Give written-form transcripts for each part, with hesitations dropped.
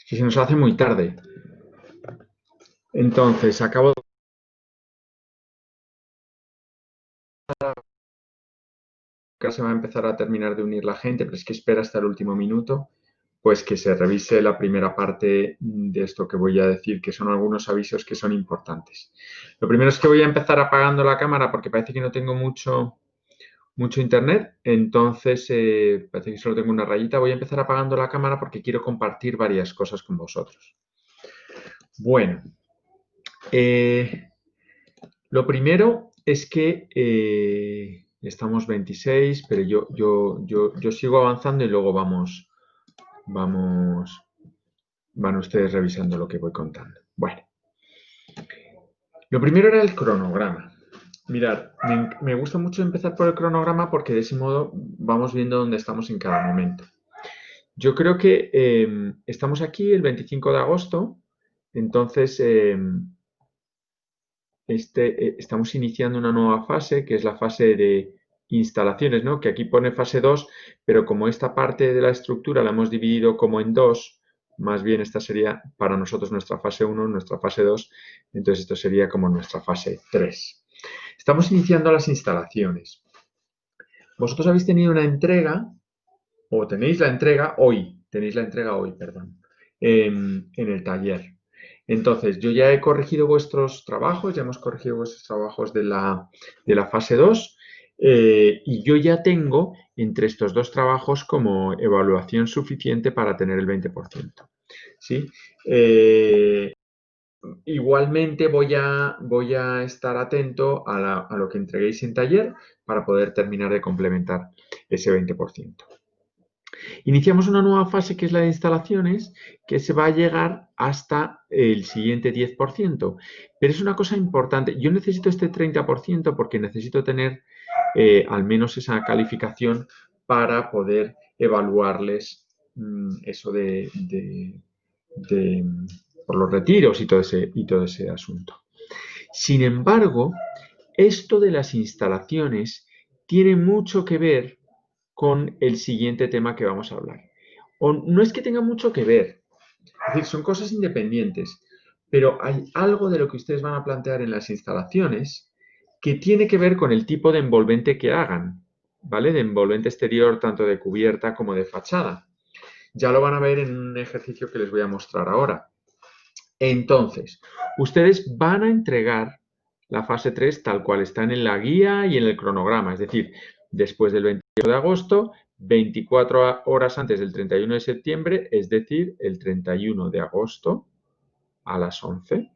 que se nos hace muy tarde. Entonces, acabo de... se va a empezar a terminar de unir la gente, pero es que espera hasta el último minuto, pues que se revise la primera parte de esto que voy a decir, que son algunos avisos que son importantes. Lo primero es que voy a empezar apagando la cámara porque parece que no tengo mucho internet, entonces parece que solo tengo una rayita. Voy a empezar apagando la cámara porque quiero compartir varias cosas con vosotros. Bueno, lo primero es que estamos 26, pero yo sigo avanzando y luego van ustedes revisando lo que voy contando. Bueno, lo primero era el cronograma. Mirad, me gusta mucho empezar por el cronograma porque de ese modo vamos viendo dónde estamos en cada momento. Yo creo que estamos aquí el 25 de agosto, entonces estamos iniciando una nueva fase, que es la fase de instalaciones, ¿no? Que aquí pone fase 2, pero como esta parte de la estructura la hemos dividido como en dos, más bien esta sería para nosotros nuestra fase 1, nuestra fase 2, entonces esto sería como nuestra fase 3. Estamos iniciando las instalaciones. Vosotros habéis tenido una entrega, o tenéis la entrega hoy, perdón, en el taller. Entonces, yo ya he corregido vuestros trabajos, ya hemos corregido vuestros trabajos de la fase 2 y yo ya tengo entre estos dos trabajos como evaluación suficiente para tener el 20%. ¿Sí? Igualmente voy a estar atento a lo que entreguéis en taller para poder terminar de complementar ese 20%. Iniciamos una nueva fase que es la de instalaciones, que se va a llegar hasta el siguiente 10%. Pero es una cosa importante. Yo necesito este 30% porque necesito tener al menos esa calificación para poder evaluarles eso por los retiros y todo ese asunto. Sin embargo, esto de las instalaciones tiene mucho que ver con el siguiente tema que vamos a hablar. O no es que tenga mucho que ver, es decir, son cosas independientes, pero hay algo de lo que ustedes van a plantear en las instalaciones que tiene que ver con el tipo de envolvente que hagan, ¿vale? De envolvente exterior, tanto de cubierta como de fachada. Ya lo van a ver en un ejercicio que les voy a mostrar ahora. Entonces, ustedes van a entregar la fase 3 tal cual están en la guía y en el cronograma, es decir, después del 28 de agosto, 24 horas antes del 31 de septiembre, es decir, el 31 de agosto a las 11,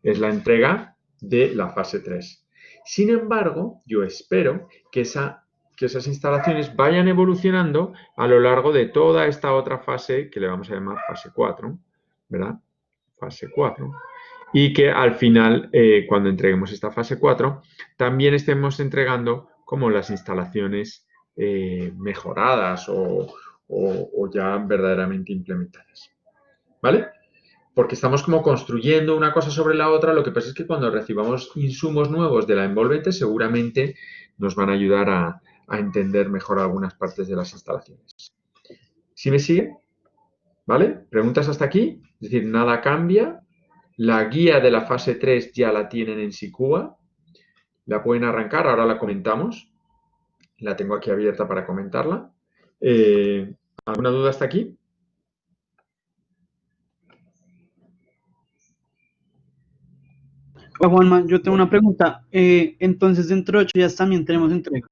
es la entrega de la fase 3. Sin embargo, yo espero que esas instalaciones vayan evolucionando a lo largo de toda esta otra fase que le vamos a llamar fase 4, ¿verdad? Fase 4, y que al final, cuando entreguemos esta fase 4, también estemos entregando como las instalaciones mejoradas o ya verdaderamente implementadas. ¿Vale? Porque estamos como construyendo una cosa sobre la otra. Lo que pasa es que cuando recibamos insumos nuevos de la envolvente, seguramente nos van a ayudar a entender mejor algunas partes de las instalaciones. ¿Sí me sigue? ¿Vale? ¿Preguntas hasta aquí? Es decir, nada cambia. La guía de la fase 3 ya la tienen en SICUA. La pueden arrancar, ahora la comentamos. La tengo aquí abierta para comentarla. ¿Alguna duda hasta aquí? Hola Juanma, yo tengo una pregunta. Entonces, dentro de 8 días también tenemos entrega.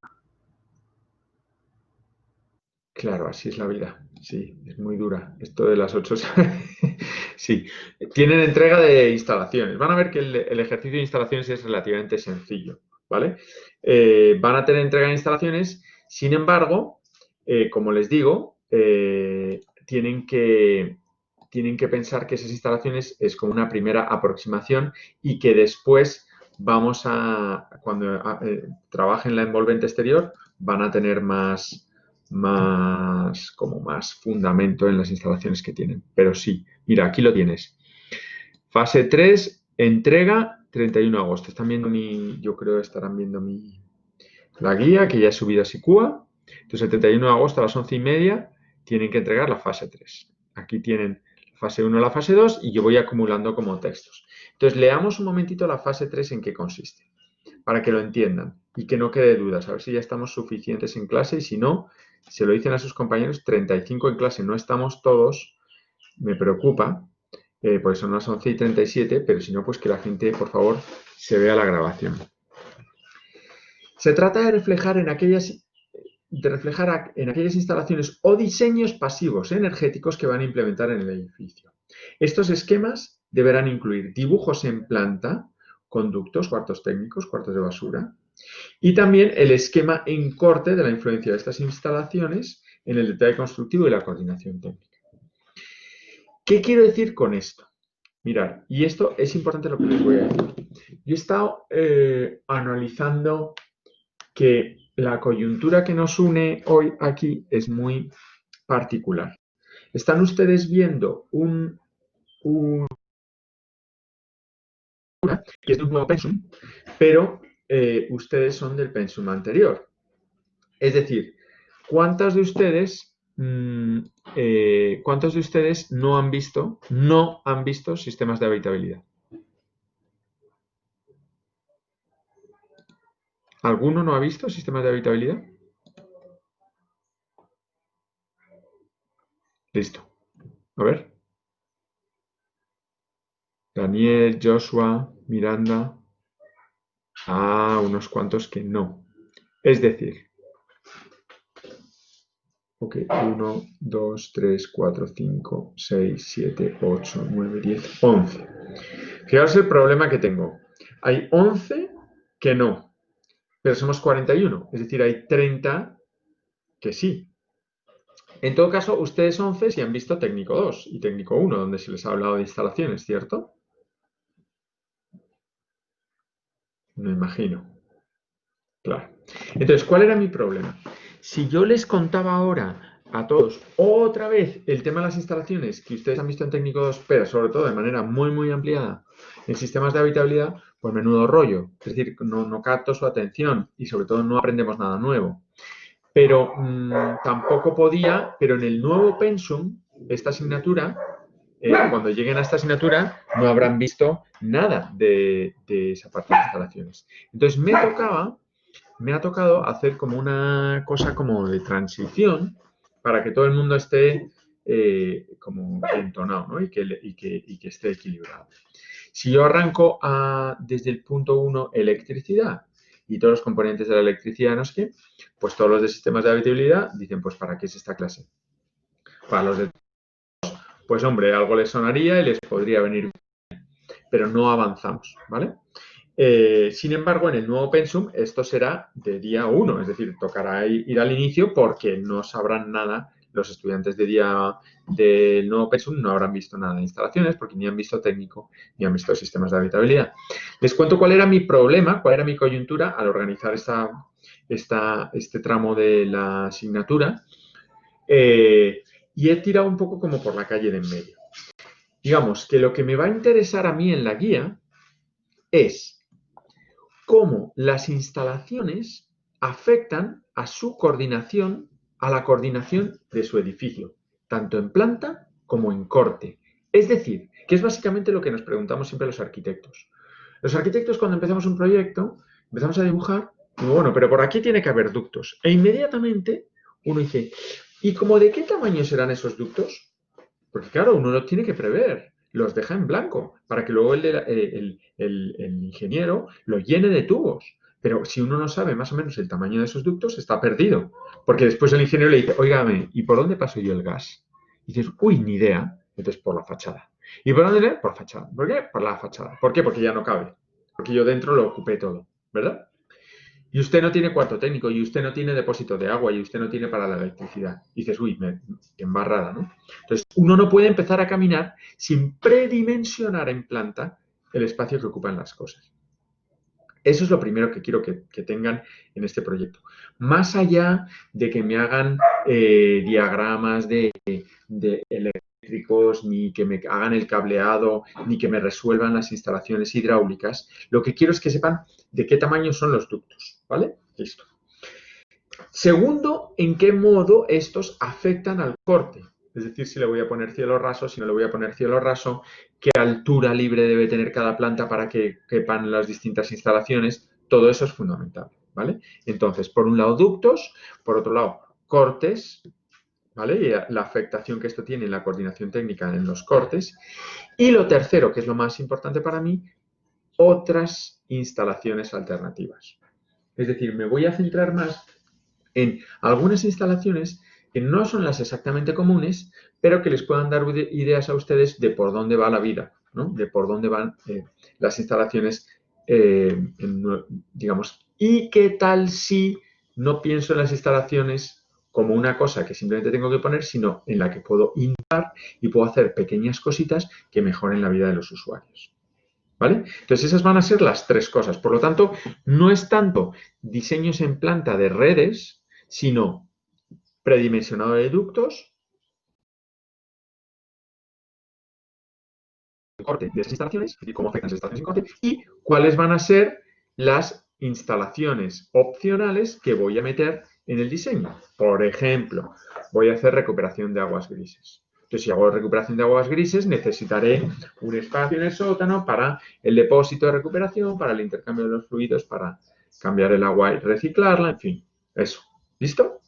Claro, así es la vida. Sí, es muy dura. Esto de las 8. Sí, tienen entrega de instalaciones. Van a ver que el ejercicio de instalaciones es relativamente sencillo, ¿vale? Van a tener entrega de instalaciones, sin embargo, como les digo, tienen que pensar que esas instalaciones es como una primera aproximación y que después cuando trabajen la envolvente exterior, van a tener más fundamento en las instalaciones que tienen. Pero sí, mira, aquí lo tienes. Fase 3, entrega 31 de agosto. Están viendo yo creo que estarán viendo la guía que ya he subido a SICUA. Entonces, el 31 de agosto a las 11:30 tienen que entregar la fase 3. Aquí tienen la fase 1 a la fase 2 y yo voy acumulando como textos. Entonces, leamos un momentito la fase 3 en qué consiste, para que lo entiendan y que no quede dudas, a ver si ya estamos suficientes en clase y si no, se lo dicen a sus compañeros, 35 en clase, no estamos todos, me preocupa, porque son las 11:37, pero si no, pues que la gente, por favor, se vea la grabación. Se trata de reflejar en aquellas instalaciones o diseños pasivos energéticos que van a implementar en el edificio. Estos esquemas deberán incluir dibujos en planta, conductos, cuartos técnicos, cuartos de basura, y también el esquema en corte de la influencia de estas instalaciones en el detalle constructivo y la coordinación técnica. ¿Qué quiero decir con esto? Mirad, y esto es importante lo que les voy a decir. Yo he estado analizando que la coyuntura que nos une hoy aquí es muy particular. Están ustedes viendo que es de un nuevo pensum, pero ustedes son del pensum anterior. Es decir, ¿cuántos de ustedes no han visto sistemas de habitabilidad? ¿Alguno no ha visto sistemas de habitabilidad? Listo. A ver. Daniel, Joshua, Miranda. Ah, unos cuantos que no. Es decir, ok, 1, 2, 3, 4, 5, 6, 7, 8, 9, 10, 11. Fijaos el problema que tengo. Hay 11 que no, pero somos 41, es decir, hay 30 que sí. En todo caso, ustedes 11 sí han visto técnico 2 y técnico 1, donde se les ha hablado de instalaciones, ¿cierto? Me imagino. Claro. Entonces, ¿cuál era mi problema? Si yo les contaba ahora a todos otra vez el tema de las instalaciones que ustedes han visto en técnico 2, pero sobre todo de manera muy, muy ampliada en sistemas de habitabilidad, pues menudo rollo. Es decir, no capto su atención y sobre todo no aprendemos nada nuevo. Pero tampoco podía, pero en el nuevo pensum, esta asignatura, cuando lleguen a esta asignatura, no habrán visto nada de esa parte de instalaciones. Entonces me ha tocado hacer como una cosa como de transición para que todo el mundo esté como entonado, ¿no? y que esté equilibrado. Si yo arranco desde el punto 1, electricidad, y todos los componentes de la electricidad, no sé qué, pues todos los de sistemas de habitabilidad dicen, pues ¿para qué es esta clase? Para los de pues hombre, algo les sonaría y les podría venir bien, pero no avanzamos, ¿vale? Sin embargo, en el nuevo pensum esto será de día 1, es decir, tocará ir al inicio porque no sabrán nada. Los estudiantes del nuevo pensum no habrán visto nada de instalaciones porque ni han visto técnico ni han visto sistemas de habitabilidad. Les cuento cuál era mi problema, cuál era mi coyuntura al organizar este tramo de la asignatura y he tirado un poco como por la calle de en medio. Digamos que lo que me va a interesar a mí en la guía es cómo las instalaciones afectan a su coordinación, a la coordinación de su edificio, tanto en planta como en corte. Es decir, que es básicamente lo que nos preguntamos siempre los arquitectos. Los arquitectos, cuando empezamos un proyecto, empezamos a dibujar, y bueno, pero por aquí tiene que haber ductos. E inmediatamente uno dice, ¿y cómo de qué tamaño serán esos ductos? Porque claro, uno los tiene que prever, los deja en blanco, para que luego el ingeniero lo llene de tubos. Pero si uno no sabe más o menos el tamaño de esos ductos, está perdido. Porque después el ingeniero le dice, óigame, ¿y por dónde paso yo el gas? Y dices, uy, ni idea. Entonces, por la fachada. ¿Y por dónde? Por fachada. ¿Por qué? Por la fachada. ¿Por qué? Porque ya no cabe. Porque yo dentro lo ocupé todo, ¿verdad? Y usted no tiene cuarto técnico, y usted no tiene depósito de agua, y usted no tiene para la electricidad. Y dices, uy, qué embarrada, ¿no? Entonces, uno no puede empezar a caminar sin predimensionar en planta el espacio que ocupan las cosas. Eso es lo primero que quiero que tengan en este proyecto. Más allá de que me hagan diagramas de eléctricos, ni que me hagan el cableado, ni que me resuelvan las instalaciones hidráulicas, lo que quiero es que sepan de qué tamaño son los ductos, ¿vale? Listo. Segundo, en qué modo estos afectan al corte. Es decir, si le voy a poner cielo raso, si no le voy a poner cielo raso, qué altura libre debe tener cada planta para que quepan las distintas instalaciones. Todo eso es fundamental, ¿vale? Entonces, por un lado, ductos, por otro lado, cortes, ¿vale? Y la afectación que esto tiene en la coordinación técnica en los cortes. Y lo tercero, que es lo más importante para mí, otras instalaciones alternativas. Es decir, me voy a centrar más en algunas instalaciones que no son las exactamente comunes, pero que les puedan dar ideas a ustedes de por dónde va la vida, ¿no? De por dónde van las instalaciones, digamos, y qué tal si no pienso en las instalaciones como una cosa que simplemente tengo que poner, sino en la que puedo innovar y puedo hacer pequeñas cositas que mejoren la vida de los usuarios. ¿Vale? Entonces esas van a ser las tres cosas. Por lo tanto, no es tanto diseños en planta de redes, sino predimensionado de ductos, corte de esas instalaciones, y cómo afectan esas instalaciones en corte, y cuáles van a ser las instalaciones opcionales que voy a meter en el diseño. Por ejemplo, voy a hacer recuperación de aguas grises. Entonces, si hago recuperación de aguas grises, necesitaré un espacio en el sótano para el depósito de recuperación, para el intercambio de los fluidos, para cambiar el agua y reciclarla, en fin, eso. ¿Listo?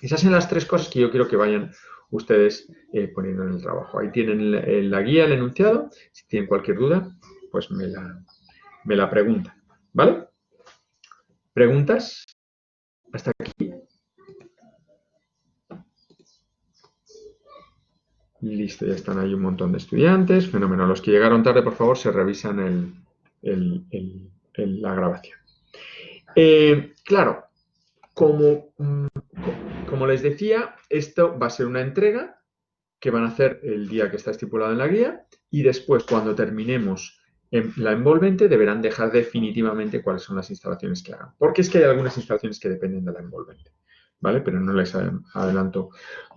Esas son las tres cosas que yo quiero que vayan ustedes poniendo en el trabajo. Ahí tienen la guía, el enunciado. Si tienen cualquier duda, pues me la preguntan. ¿Vale? ¿Preguntas? Hasta aquí. Listo, ya están ahí un montón de estudiantes. Fenómeno. Los que llegaron tarde, por favor, se revisan la grabación. Claro, como les decía, esto va a ser una entrega que van a hacer el día que está estipulado en la guía y después, cuando terminemos la envolvente, deberán dejar definitivamente cuáles son las instalaciones que hagan. Porque es que hay algunas instalaciones que dependen de la envolvente, ¿vale? Pero no les adelanto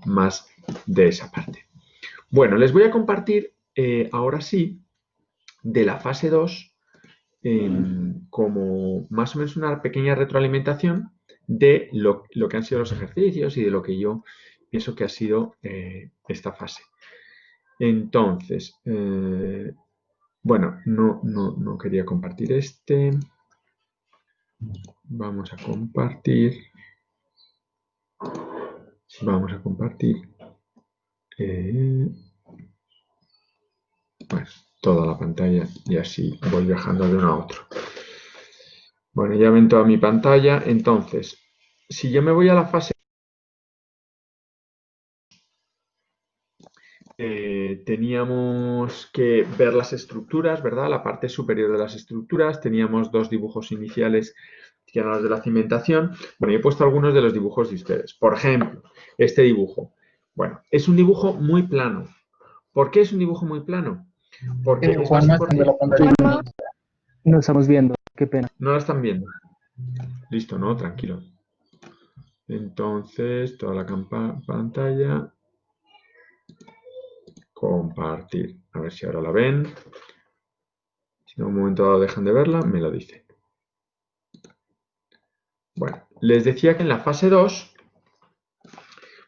más de esa parte. Bueno, les voy a compartir ahora sí de la fase 2 como más o menos una pequeña retroalimentación de lo que han sido los ejercicios y de lo que yo pienso que ha sido esta fase. Entonces, bueno, no quería compartir este. Vamos a compartir. Vamos a compartir. Bueno, toda la pantalla y así voy viajando de uno a otro. Bueno, ya ven toda mi pantalla. Entonces, si yo me voy a la fase, teníamos que ver las estructuras, ¿verdad? La parte superior de las estructuras. Teníamos dos dibujos iniciales que eran los de la cimentación. Bueno, yo he puesto algunos de los dibujos de ustedes. Por ejemplo, este dibujo. Bueno, es un dibujo muy plano. ¿Por qué es un dibujo muy plano? Porque es más importante. No estamos viendo, qué pena. No la están viendo. Listo, ¿no? Tranquilo. Entonces, toda la pantalla. Compartir. A ver si ahora la ven. Si en un momento dado dejan de verla, me lo dicen. Bueno, les decía que en la fase 2,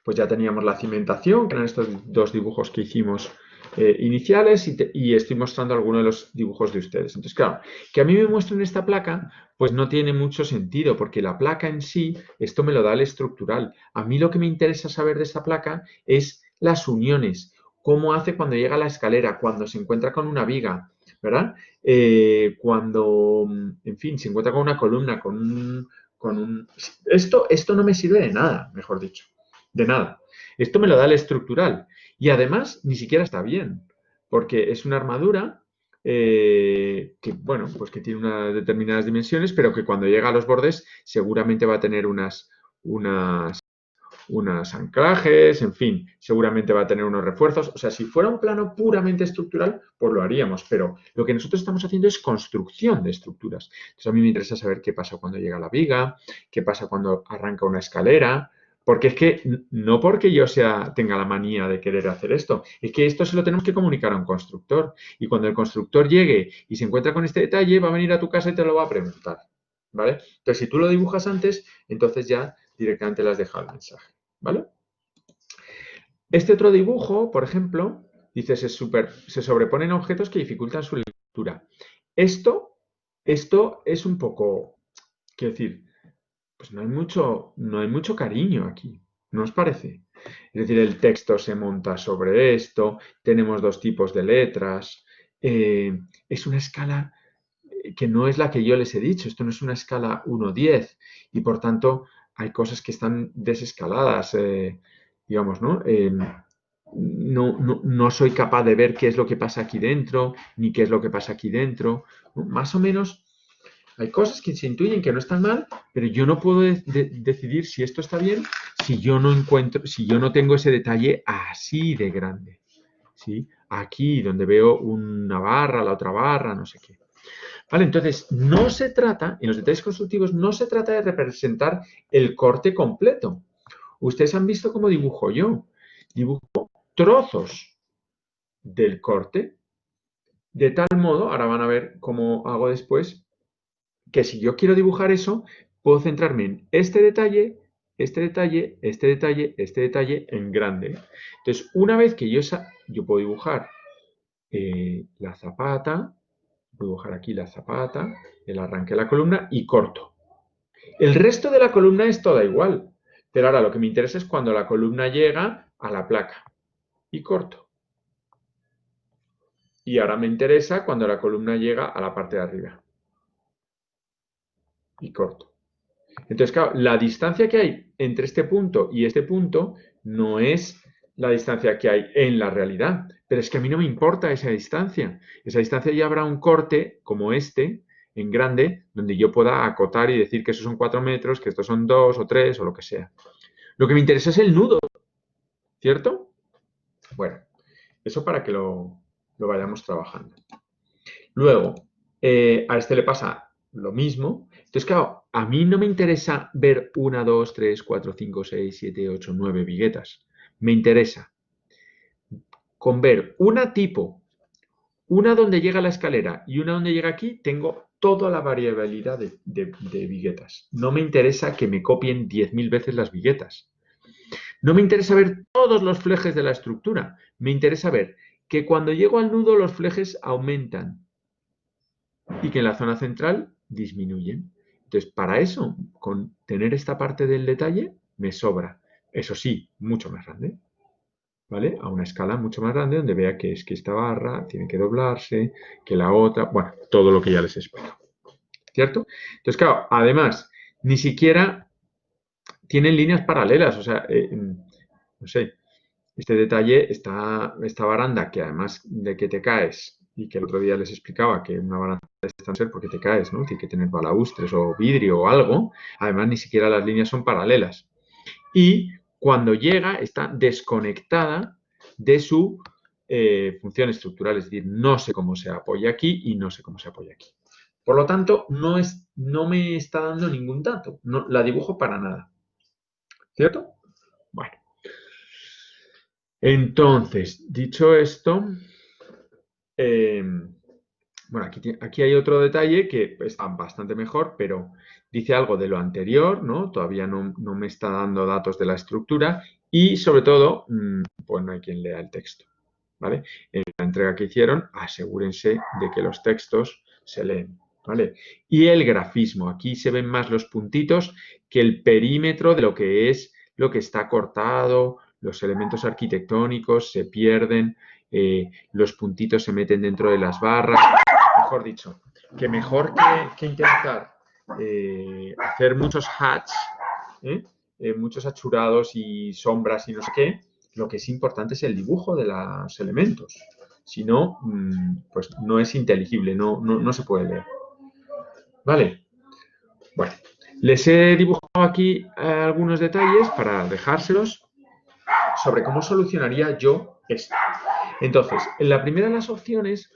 pues ya teníamos la cimentación, que eran estos dos dibujos que hicimos iniciales, y estoy mostrando algunos de los dibujos de ustedes. Entonces, claro, que a mí me muestren esta placa, pues no tiene mucho sentido, porque la placa en sí, esto me lo da el estructural. A mí lo que me interesa saber de esta placa es las uniones, cómo hace cuando llega a la escalera, cuando se encuentra con una viga, ¿verdad? Cuando, en fin, se encuentra con una columna, Esto no me sirve de nada, mejor dicho, de nada. Esto me lo da el estructural. Y además, ni siquiera está bien, porque es una armadura que, bueno, pues que tiene unas determinadas dimensiones, pero que cuando llega a los bordes seguramente va a tener unos anclajes, en fin, seguramente va a tener unos refuerzos. O sea, si fuera un plano puramente estructural, pues lo haríamos, pero lo que nosotros estamos haciendo es construcción de estructuras. Entonces a mí me interesa saber qué pasa cuando llega la viga, qué pasa cuando arranca una escalera, porque es que no porque yo tenga la manía de querer hacer esto, es que esto se lo tenemos que comunicar a un constructor. Y cuando el constructor llegue y se encuentra con este detalle, va a venir a tu casa y te lo va a preguntar, ¿vale? Entonces, si tú lo dibujas antes, entonces ya directamente le has dejado el mensaje, ¿vale? Este otro dibujo, por ejemplo, dice, se sobreponen objetos que dificultan su lectura. Esto es un poco, quiero decir, pues no hay mucho cariño aquí, ¿no os parece? Es decir, el texto se monta sobre esto, tenemos dos tipos de letras, es una escala que no es la que yo les he dicho, esto no es una escala 1-10 y por tanto hay cosas que están desescaladas, digamos, ¿no? No soy capaz de ver qué es lo que pasa aquí dentro, ni qué es lo que pasa aquí dentro, ¿no? Más o menos hay cosas que se intuyen que no están mal, pero yo no puedo decidir si esto está bien si yo no encuentro, si yo no tengo ese detalle así de grande, ¿sí? Aquí donde veo una barra, la otra barra, no sé qué. Vale, entonces no se trata, en los detalles constructivos, no se trata de representar el corte completo. Ustedes han visto cómo dibujo yo. Dibujo trozos del corte, de tal modo, ahora van a ver cómo hago después, que si yo quiero dibujar eso, puedo centrarme en este detalle, este detalle, este detalle, este detalle en grande. Entonces, una vez que yo puedo dibujar la zapata, puedo dibujar aquí la zapata, el arranque de la columna y corto. El resto de la columna es toda igual, pero ahora lo que me interesa es cuando la columna llega a la placa y corto. Y ahora me interesa cuando la columna llega a la parte de arriba y corto. Entonces, claro, la distancia que hay entre este punto y este punto no es la distancia que hay en la realidad, pero es que a mí no me importa esa distancia. Esa distancia ya habrá un corte como este, en grande, donde yo pueda acotar y decir que esos son 4 metros, que estos son 2 o 3 o lo que sea. Lo que me interesa es el nudo, ¿cierto? Bueno, eso para que lo vayamos trabajando. Luego, a este le pasa lo mismo. Entonces, claro, a mí no me interesa ver 1, 2, 3, 4, 5, 6, 7, 8, 9 viguetas. Me interesa con ver una tipo, una donde llega la escalera y una donde llega aquí, tengo toda la variabilidad de viguetas. No me interesa que me copien 10.000 veces las viguetas. No me interesa ver todos los flejes de la estructura. Me interesa ver que cuando llego al nudo los flejes aumentan y que en la zona central disminuyen. Entonces, para eso, con tener esta parte del detalle, me sobra. Eso sí, mucho más grande, ¿vale? A una escala mucho más grande, donde vea que es que esta barra tiene que doblarse, que la otra, bueno, todo lo que ya les explico, ¿cierto? Entonces, claro, además, ni siquiera tienen líneas paralelas, o sea, no sé, este detalle, esta baranda, que además de que te caes, y que el otro día les explicaba que una baranda está ser porque te caes, ¿no? Tiene que tener balaustres o vidrio o algo. Además, ni siquiera las líneas son paralelas. Y cuando llega, está desconectada de su función estructural, es decir, no sé cómo se apoya aquí y no sé cómo se apoya aquí. Por lo tanto, no me está dando ningún dato, no la dibujo para nada. ¿Cierto? Bueno. Entonces, dicho esto, bueno, aquí hay otro detalle que está bastante mejor, pero dice algo de lo anterior, ¿no? Todavía no me está dando datos de la estructura y, sobre todo, pues no hay quien lea el texto, ¿vale? En la entrega que hicieron, asegúrense de que los textos se leen, ¿vale? Y el grafismo, aquí se ven más los puntitos que el perímetro de lo que es lo que está cortado, los elementos arquitectónicos se pierden, los puntitos se meten dentro de las barras, mejor dicho, que mejor que intentar hacer muchos hats, muchos achurados y sombras y no sé qué, lo que es importante es el dibujo de los elementos. Si no, pues no es inteligible, no se puede leer. ¿Vale? Bueno, les he dibujado aquí algunos detalles para dejárselos sobre cómo solucionaría yo esto. Entonces, en la primera de las opciones,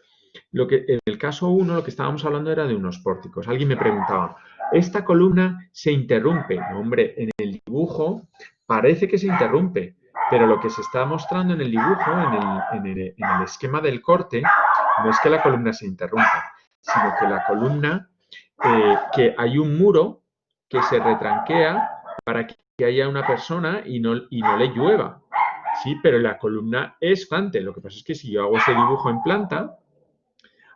en el caso 1, lo que estábamos hablando era de unos pórticos. Alguien me preguntaba, ¿esta columna se interrumpe? No, hombre, en el dibujo parece que se interrumpe, pero lo que se está mostrando en el dibujo, en el esquema del corte, no es que la columna se interrumpa, sino que la columna, que hay un muro que se retranquea para que haya una persona y no le llueva, Sí, pero la columna es constante. Lo que pasa es que si yo hago ese dibujo en planta,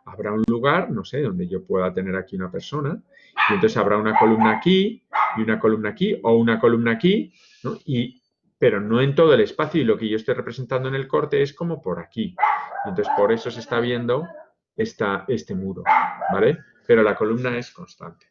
habrá un lugar, no sé, donde yo pueda tener aquí una persona, y entonces habrá una columna aquí, y una columna aquí, o una columna aquí, ¿no? Pero no en todo el espacio, y lo que yo estoy representando en el corte es como por aquí. Y entonces por eso se está viendo este muro, ¿vale? Pero la columna es constante.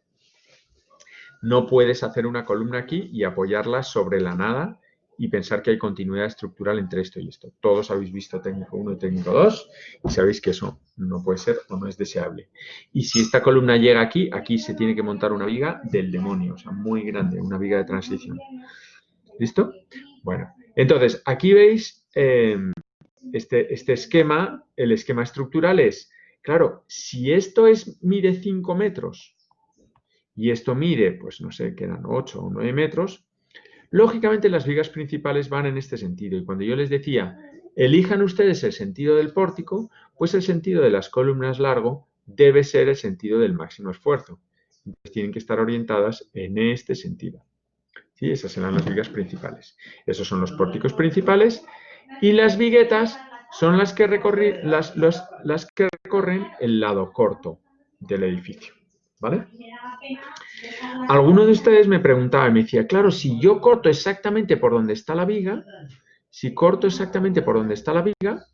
No puedes hacer una columna aquí y apoyarla sobre la nada y pensar que hay continuidad estructural entre esto y esto. Todos habéis visto técnico 1 y técnico 2 y sabéis que eso no puede ser o no es deseable. Y si esta columna llega aquí, aquí se tiene que montar una viga del demonio, o sea, muy grande, una viga de transición. ¿Listo? Bueno, entonces aquí veis este esquema, el esquema estructural es, claro, si esto mide 5 metros y esto mide, pues no sé, quedan 8 o 9 metros, lógicamente las vigas principales van en este sentido. Y cuando yo les decía, elijan ustedes el sentido del pórtico, pues el sentido de las columnas largo debe ser el sentido del máximo esfuerzo. Entonces tienen que estar orientadas en este sentido. ¿Sí? Esas serán las vigas principales. Esos son los pórticos principales. Y las viguetas son las que recorren el lado corto del edificio. ¿Vale? Alguno de ustedes me preguntaba y me decía, claro, si yo corto exactamente por donde está la viga, si corto exactamente por donde está la viga,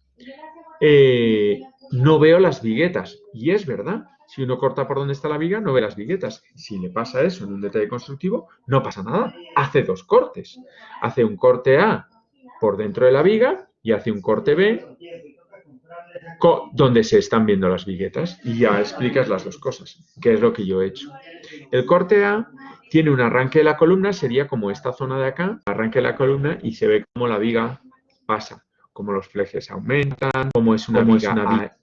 no veo las viguetas. Y es verdad, si uno corta por donde está la viga, no ve las viguetas. Si le pasa eso en un detalle constructivo, no pasa nada. Hace dos cortes. Hace un corte A por dentro de la viga y hace un corte B donde se están viendo las viguetas. Y ya explicas las dos cosas, que es lo que yo he hecho. El corte A tiene un arranque de la columna, sería como esta zona de acá, arranque de la columna y se ve cómo la viga pasa, cómo los flejes aumentan, cómo es una viga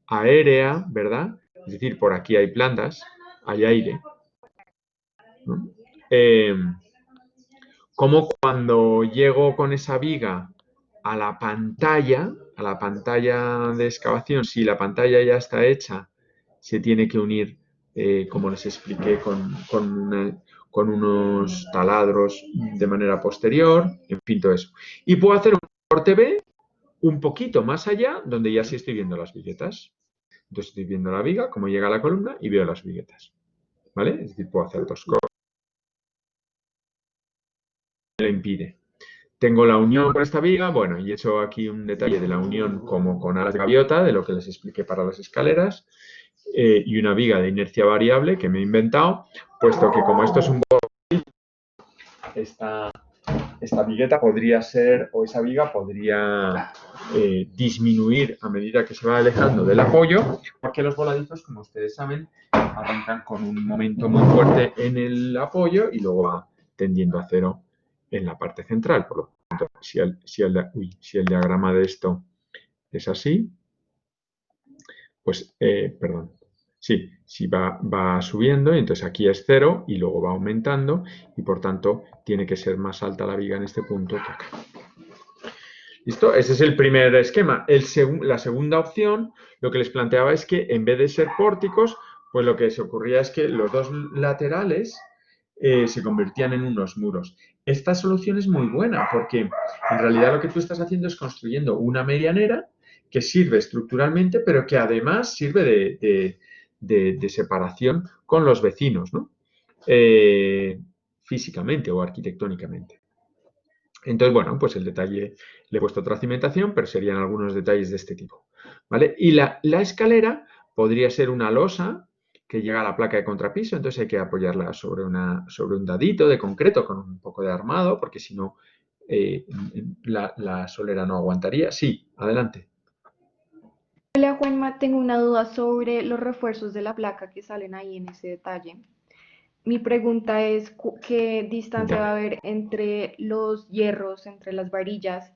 aérea, ¿verdad? Es decir, por aquí hay plantas, hay aire. ¿No? Como cuando llego con esa viga a la pantalla de excavación, si la pantalla ya está hecha, se tiene que unir, como les expliqué, con unos taladros de manera posterior, en fin, todo eso. Y puedo hacer un corte B un poquito más allá, donde ya sí estoy viendo las viguetas. Entonces estoy viendo la viga, cómo llega a la columna y veo las viguetas. ¿Vale? Es decir, puedo hacer dos cortes. Me lo impide. Tengo la unión con esta viga, bueno, y he hecho aquí un detalle de la unión como con alas de gaviota, de lo que les expliqué para las escaleras, y una viga de inercia variable que me he inventado, puesto que como esto es un borde, esta vigueta podría ser, o esa viga podría disminuir a medida que se va alejando del apoyo, porque los voladizos, como ustedes saben, arrancan con un momento muy fuerte en el apoyo y luego va tendiendo a cero en la parte central. Por lo tanto, si el diagrama de esto es así, pues, perdón, sí va subiendo y entonces aquí es cero y luego va aumentando y por tanto tiene que ser más alta la viga en este punto que acá. ¿Listo? Ese es el primer esquema. La segunda opción, lo que les planteaba es que en vez de ser pórticos, pues lo que se ocurría es que los dos laterales se convertían en unos muros. Esta solución es muy buena porque en realidad lo que tú estás haciendo es construyendo una medianera que sirve estructuralmente, pero que además sirve de separación con los vecinos, ¿no? Físicamente o arquitectónicamente. Entonces, bueno, pues el detalle, le he puesto otra cimentación, pero serían algunos detalles de este tipo, ¿vale? Y la escalera podría ser una losa que llega a la placa de contrapiso, entonces hay que apoyarla sobre un dadito de concreto con un poco de armado, porque si no, la solera no aguantaría. Sí, adelante. Hola Juanma, tengo una duda sobre los refuerzos de la placa que salen ahí en ese detalle. Mi pregunta es qué distancia va a haber entre los hierros, entre las varillas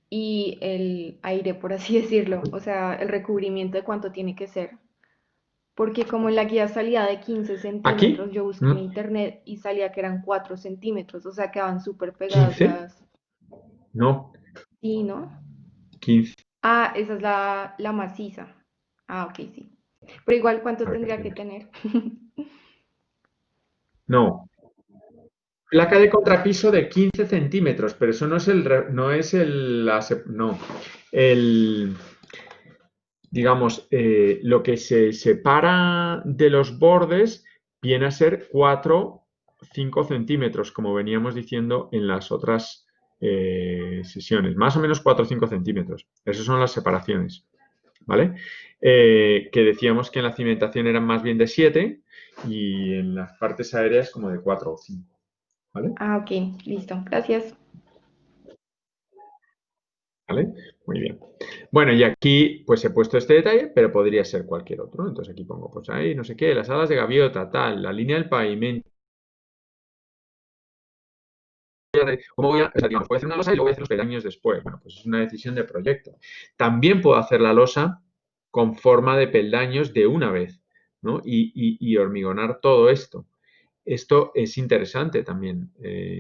y el aire, por así decirlo, o sea, el recubrimiento de cuánto tiene que ser. Porque como en la guía salía de 15 Aquí, centímetros, yo busqué en internet y salía que eran 4 centímetros, o sea, quedaban súper pegadas 15, las... no, Sí, ¿no? 15. Ah, esa es la maciza. Ah, ok, sí. Pero igual, ¿cuánto A ver, tendría que espera. tener? No, Placa de contrapiso de 15 centímetros, pero eso no es digamos, lo que se separa de los bordes viene a ser 4, 5 centímetros, como veníamos diciendo en las otras sesiones. Más o menos 4 o 5 centímetros. Esas son las separaciones, ¿vale? Que decíamos que en la cimentación eran más bien de 7 y en las partes aéreas como de 4 o 5, ¿vale? Ah, ok, listo. Gracias. ¿Vale? Muy bien. Bueno, y aquí pues he puesto este detalle, pero podría ser cualquier otro. Entonces aquí pongo, pues ahí, no sé qué, las alas de gaviota, tal, la línea del pavimento. ¿Cómo voy a, o sea, digamos, voy a hacer una losa y luego voy a hacer los peldaños después? Bueno, pues es una decisión de proyecto. También puedo hacer la losa con forma de peldaños de una vez, ¿no? Y hormigonar todo esto. Esto es interesante también,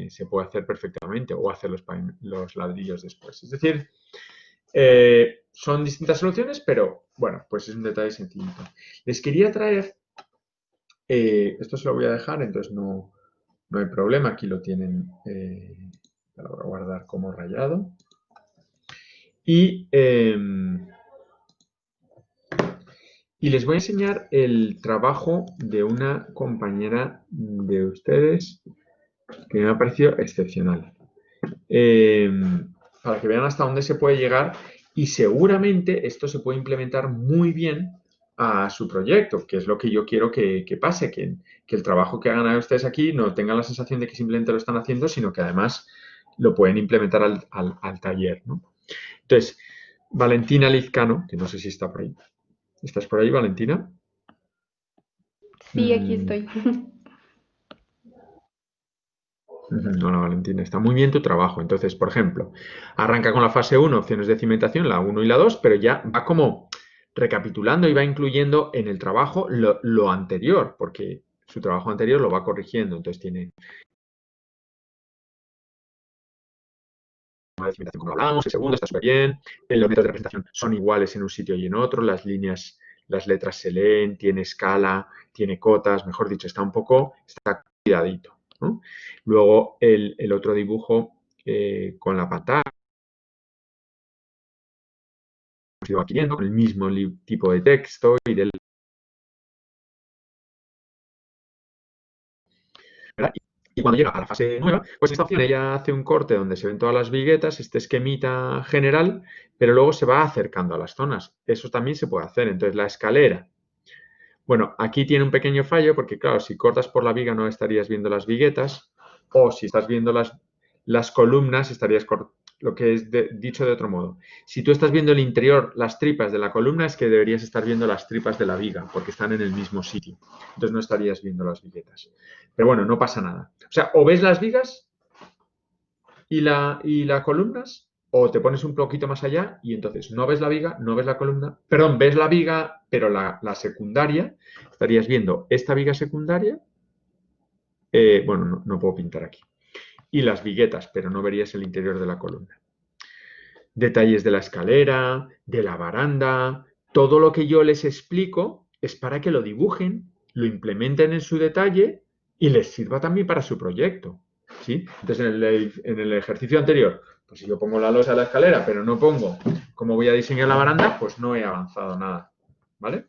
se puede hacer perfectamente o hacer los ladrillos después. Es decir, son distintas soluciones, pero bueno, pues es un detalle sencillito. Les quería traer, esto se lo voy a dejar, entonces no hay problema, aquí lo tienen, lo voy a guardar como rayado. Y les voy a enseñar el trabajo de una compañera de ustedes que me ha parecido excepcional. Para que vean hasta dónde se puede llegar y seguramente esto se puede implementar muy bien a su proyecto, que es lo que yo quiero que pase, que el trabajo que hagan ustedes aquí no tengan la sensación de que simplemente lo están haciendo, sino que además lo pueden implementar al taller, ¿no? Entonces, Valentina Lizcano, que no sé si está por ahí. ¿Estás por ahí, Valentina? Sí, aquí estoy. Hola Valentina, está muy bien tu trabajo. Entonces, por ejemplo, arranca con la fase 1, opciones de cimentación, la 1 y la 2, pero ya va como recapitulando y va incluyendo en el trabajo lo anterior, porque su trabajo anterior lo va corrigiendo. Entonces tiene una de cimentación como hablábamos, el segundo está súper bien, los métodos de representación son iguales en un sitio y en otro, las líneas, las letras se leen, tiene escala, tiene cotas, mejor dicho, está cuidadito, ¿no? Luego el otro dibujo con la pantalla ido adquiriendo con el mismo tipo de texto y del... ¿verdad? Y cuando llega a la fase nueva, pues esta opción ella hace un corte donde se ven todas las viguetas, este esquemita general, pero luego se va acercando a las zonas. Eso también se puede hacer. Entonces, la escalera. Bueno, aquí tiene un pequeño fallo porque, claro, si cortas por la viga no estarías viendo las viguetas o si estás viendo las columnas estarías lo que es dicho de otro modo. Si tú estás viendo el interior, las tripas de la columna, es que deberías estar viendo las tripas de la viga, porque están en el mismo sitio. Entonces no estarías viendo las viguetas. Pero bueno, no pasa nada. O sea, o ves las vigas y las columnas, o te pones un poquito más allá y entonces no ves la viga, no ves la columna, perdón, ves la viga, pero la secundaria, estarías viendo esta viga secundaria, bueno, no puedo pintar aquí, y las viguetas, pero no verías el interior de la columna. Detalles de la escalera, de la baranda, todo lo que yo les explico es para que lo dibujen, lo implementen en su detalle y les sirva también para su proyecto, ¿sí? Entonces, en el ejercicio anterior, pues si yo pongo la losa de la escalera, pero no pongo cómo voy a diseñar la baranda, pues no he avanzado nada, ¿vale?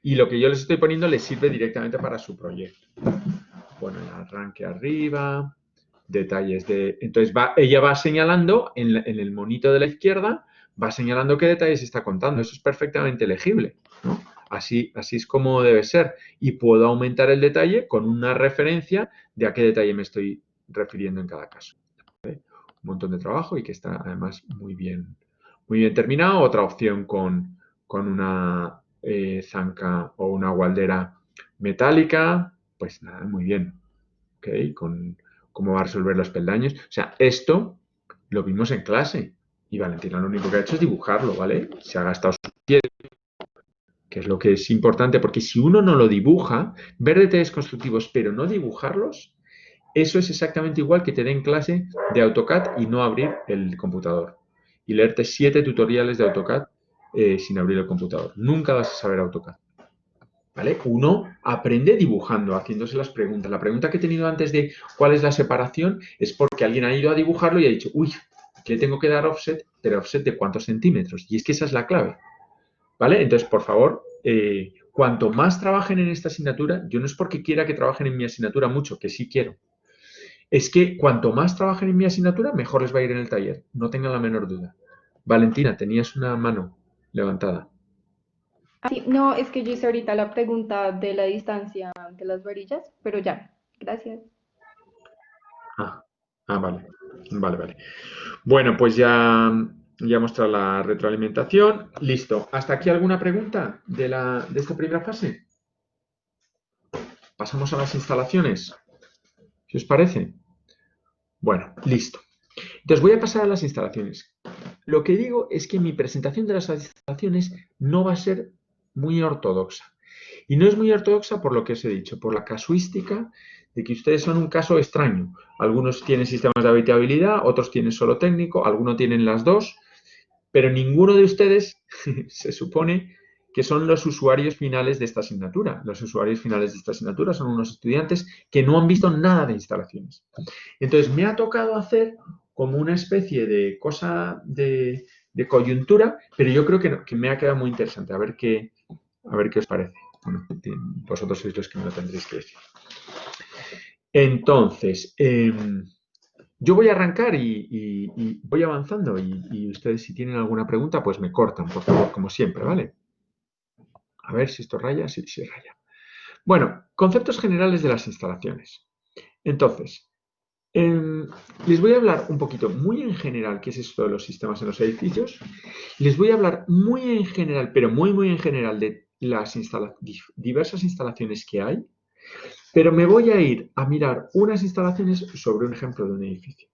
Y lo que yo les estoy poniendo les sirve directamente para su proyecto. Bueno, el arranque arriba, detalles de... Entonces ella va señalando en el monito de la izquierda, va señalando qué detalles está contando. Eso es perfectamente legible, ¿no? Así es como debe ser. Y puedo aumentar el detalle con una referencia de a qué detalle me estoy refiriendo en cada caso. ¿Vale? Un montón de trabajo y que está además muy bien terminado. Otra opción con una zanca o una gualdera metálica, pues nada, muy bien. ¿Ok? Con cómo va a resolver los peldaños. O sea, esto lo vimos en clase y Valentina lo único que ha hecho es dibujarlo, ¿vale? Se ha gastado su tiempo, que es lo que es importante, porque si uno no lo dibuja, ver detalles constructivos pero no dibujarlos, eso es exactamente igual que te den clase de AutoCAD y no abrir el computador. Y leerte 7 tutoriales de AutoCAD sin abrir el computador. Nunca vas a saber AutoCAD. ¿vale? Uno aprende dibujando, haciéndose las preguntas. La pregunta que he tenido antes de cuál es la separación es porque alguien ha ido a dibujarlo y ha dicho, uy, aquí le tengo que dar offset, pero offset de cuántos centímetros. Y es que esa es la clave, ¿vale? Entonces, por favor, cuanto más trabajen en esta asignatura, yo no es porque quiera que trabajen en mi asignatura mucho, que sí quiero. Es que cuanto más trabajen en mi asignatura, mejor les va a ir en el taller. No tengan la menor duda. Valentina, tenías una mano levantada. Ah, sí, no, es que yo hice ahorita la pregunta de la distancia de las varillas, pero ya, gracias. Vale. Vale. Bueno, pues ya he mostrado la retroalimentación. Listo. ¿Hasta aquí alguna pregunta de esta primera fase? Pasamos a las instalaciones. ¿Qué os parece? Bueno, listo. Entonces voy a pasar a las instalaciones. Lo que digo es que mi presentación de las instalaciones no va a ser muy ortodoxa. Y no es muy ortodoxa por lo que os he dicho, por la casuística de que ustedes son un caso extraño. Algunos tienen sistemas de habitabilidad, otros tienen solo técnico, algunos tienen las dos, pero ninguno de ustedes se supone que son los usuarios finales de esta asignatura. Los usuarios finales de esta asignatura son unos estudiantes que no han visto nada de instalaciones. Entonces, me ha tocado hacer como una especie de cosa de coyuntura, pero yo creo que me ha quedado muy interesante. A ver qué os parece. Bueno, vosotros sois los que me lo tendréis que decir. Entonces, yo voy a arrancar y voy avanzando y ustedes si tienen alguna pregunta, pues me cortan, por favor, como siempre, ¿vale? A ver si esto raya, sí raya. Bueno, conceptos generales de las instalaciones. Entonces, les voy a hablar un poquito muy en general qué es esto de los sistemas en los edificios. Les voy a hablar muy en general, pero muy en general de las diversas instalaciones que hay, pero me voy a ir a mirar unas instalaciones sobre un ejemplo de un edificio.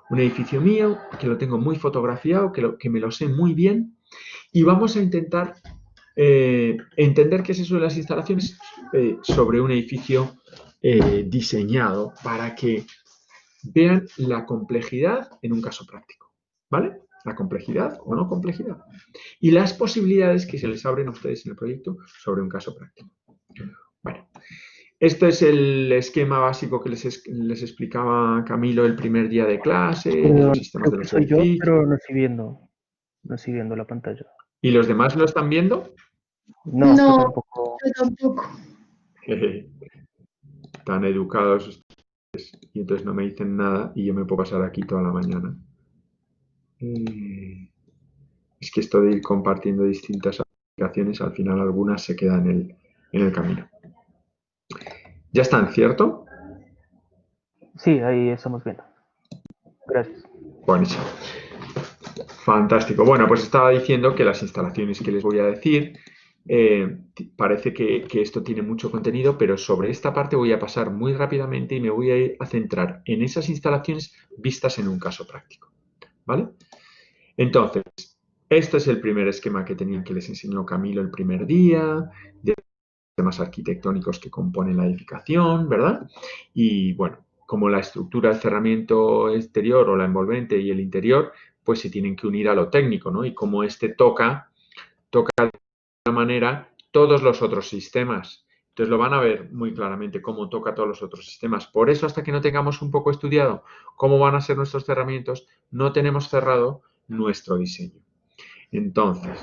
Un edificio mío, que lo tengo muy fotografiado, que me lo sé muy bien, y vamos a intentar entender qué es eso de las instalaciones sobre un edificio diseñado para que vean la complejidad en un caso práctico, ¿vale? La complejidad o no complejidad. Y las posibilidades que se les abren a ustedes en el proyecto sobre un caso práctico. Bueno, este es el esquema básico que les explicaba Camilo el primer día de clase, de los sistemas Creo de que los soy yo, edificios. pero no estoy viendo la pantalla. ¿Y los demás lo están viendo? No, yo No, tampoco. yo tampoco. Tan educados y entonces no me dicen nada y yo me puedo pasar aquí toda la mañana. Es que esto de ir compartiendo distintas aplicaciones, al final algunas se quedan en el camino. ¿Ya están, cierto? Sí, ahí estamos viendo. Gracias. Buenísimo. Fantástico. Bueno, pues estaba diciendo que las instalaciones que les voy a decir, parece que esto tiene mucho contenido, pero sobre esta parte voy a pasar muy rápidamente y me voy a ir a centrar en esas instalaciones vistas en un caso práctico. ¿Vale? Entonces, este es el primer esquema que tenían que les enseñó Camilo el primer día, de temas arquitectónicos que componen la edificación, ¿verdad? Y bueno, como la estructura, el cerramiento exterior o la envolvente y el interior, pues se tienen que unir a lo técnico, ¿no? Y como este toca de alguna manera todos los otros sistemas. Entonces lo van a ver muy claramente cómo toca todos los otros sistemas. Por eso, hasta que no tengamos un poco estudiado cómo van a ser nuestros cerramientos, no tenemos cerrado nuestro diseño. Entonces,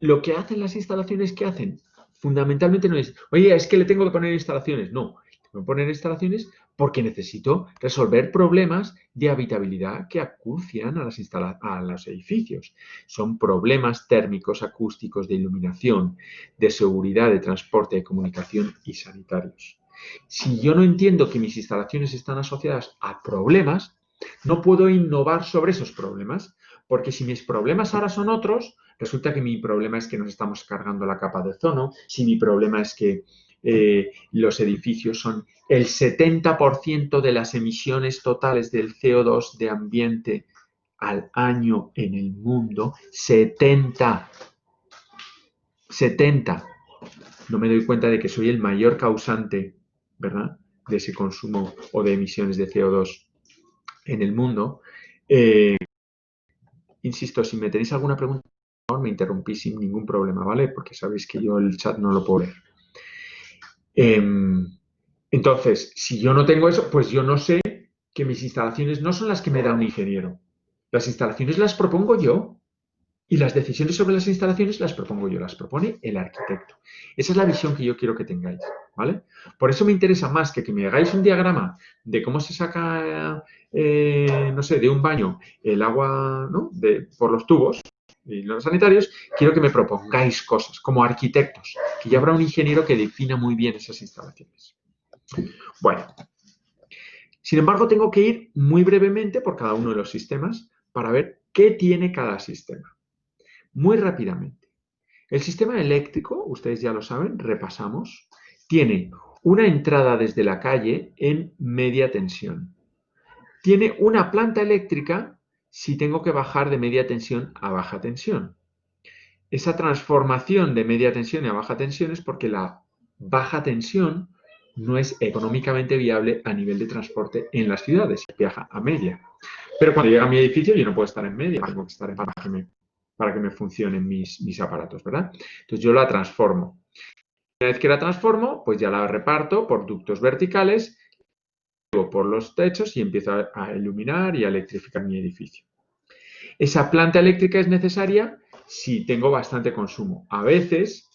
lo que hacen las instalaciones, ¿qué hacen? Fundamentalmente no es, oye, es que le tengo que poner instalaciones. No, tengo que poner instalaciones porque necesito resolver problemas de habitabilidad que acucian a los edificios. Son problemas térmicos, acústicos, de iluminación, de seguridad, de transporte, de comunicación y sanitarios. Si yo no entiendo que mis instalaciones están asociadas a problemas, no puedo innovar sobre esos problemas, porque si mis problemas ahora son otros, resulta que mi problema es que nos estamos cargando la capa de ozono, si mi problema es que los edificios son el 70% de las emisiones totales del CO2 de ambiente al año en el mundo, 70. No me doy cuenta de que soy el mayor causante, ¿verdad?, de ese consumo o de emisiones de CO2 en el mundo. Insisto, si me tenéis alguna pregunta, me interrumpí sin ningún problema, ¿vale? Porque sabéis que yo el chat no lo puedo leer. Entonces, si yo no tengo eso, pues yo no sé que mis instalaciones no son las que me da un ingeniero. Las instalaciones las propongo yo y las decisiones sobre las instalaciones las propongo yo, las propone el arquitecto. Esa es la visión que yo quiero que tengáis, ¿vale? Por eso me interesa más que me hagáis un diagrama de cómo se saca, no sé, de un baño el agua, ¿no? Por los tubos y los sanitarios. Quiero que me propongáis cosas como arquitectos, que ya habrá un ingeniero que defina muy bien esas instalaciones. Bueno, sin embargo, tengo que ir muy brevemente por cada uno de los sistemas para ver qué tiene cada sistema. Muy rápidamente. El sistema eléctrico, ustedes ya lo saben, repasamos, tiene una entrada desde la calle en media tensión. Tiene una planta eléctrica si tengo que bajar de media tensión a baja tensión. Esa transformación de media tensión a baja tensión es porque la baja tensión no es económicamente viable a nivel de transporte en las ciudades, viaja a media. Pero cuando llega a mi edificio yo no puedo estar en media, tengo que estar en baja para que me funcionen mis aparatos, ¿verdad? Entonces yo la transformo. Una vez que la transformo, pues ya la reparto por ductos verticales, por los techos y empiezo a iluminar y a electrificar mi edificio. Esa planta eléctrica es necesaria si tengo bastante consumo. A veces,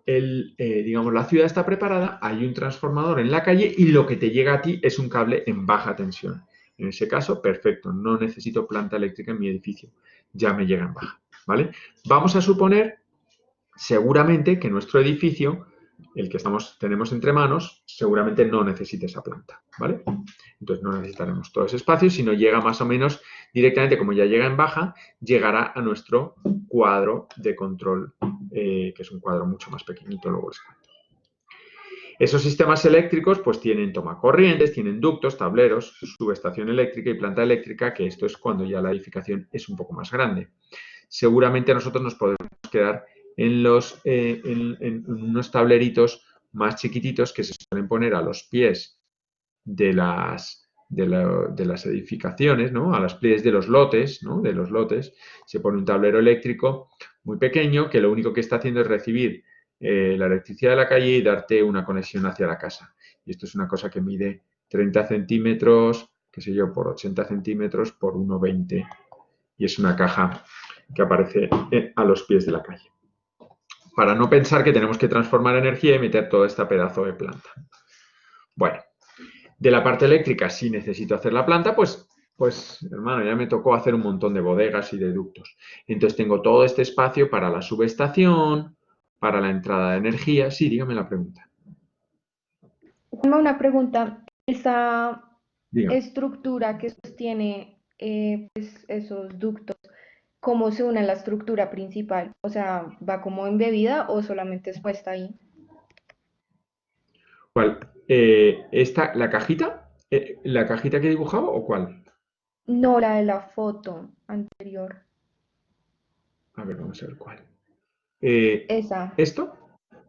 digamos, la ciudad está preparada, hay un transformador en la calle y lo que te llega a ti es un cable en baja tensión. En ese caso, perfecto, no necesito planta eléctrica en mi edificio, ya me llega en baja, ¿vale? Vamos a suponer, seguramente, que nuestro edificio, el que tenemos entre manos, seguramente no necesite esa planta, ¿vale? Entonces no necesitaremos todo ese espacio, sino llega más o menos directamente, como ya llega en baja, llegará a nuestro cuadro de control, que es un cuadro mucho más pequeñito, luego les cuento. Esos sistemas eléctricos pues tienen tomacorrientes, tienen ductos, tableros, subestación eléctrica y planta eléctrica, que esto es cuando ya la edificación es un poco más grande. Seguramente nosotros nos podemos quedar en unos tableritos más chiquititos que se suelen poner a los pies de las edificaciones, ¿no? A los pies de los lotes, ¿no? De los lotes se pone un tablero eléctrico muy pequeño que lo único que está haciendo es recibir la electricidad de la calle y darte una conexión hacia la casa. Y esto es una cosa que mide 30 centímetros, qué sé yo, por 80 centímetros por 1,20 y es una caja que aparece a los pies de la calle. Para no pensar que tenemos que transformar energía y meter todo este pedazo de planta. Bueno, de la parte eléctrica, si necesito hacer la planta, pues hermano, ya me tocó hacer un montón de bodegas y de ductos. Entonces tengo todo este espacio para la subestación, para la entrada de energía. Sí, dígame la pregunta. Una pregunta. Esa Dígame. estructura que sostiene pues, esos ductos, ¿cómo se une a la estructura principal? O sea, ¿va como embebida o solamente es puesta ahí? ¿Cuál? ¿La cajita? ¿La cajita que he dibujado o cuál? No, la de la foto anterior. A ver, vamos a ver cuál. Esa, ¿Esto?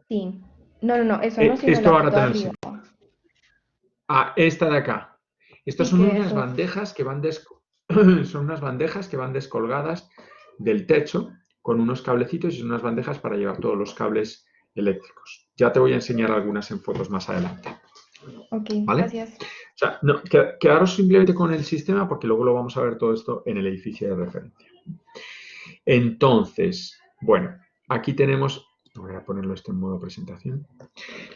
sí. No, eso no, sino Esto la ahora foto te de lo arriba. enseño. Ah, esta de acá. Estas Sí, son que unas eso. bandejas que son unas bandejas que van descolgadas del techo con unos cablecitos y son unas bandejas para llevar todos los cables eléctricos. Ya te voy a enseñar algunas en fotos más adelante. Ok, ¿Vale? gracias. O sea, no, quedaros simplemente con el sistema porque luego lo vamos a ver todo esto en el edificio de referencia. Entonces, bueno, aquí tenemos, voy a ponerlo esto en modo presentación.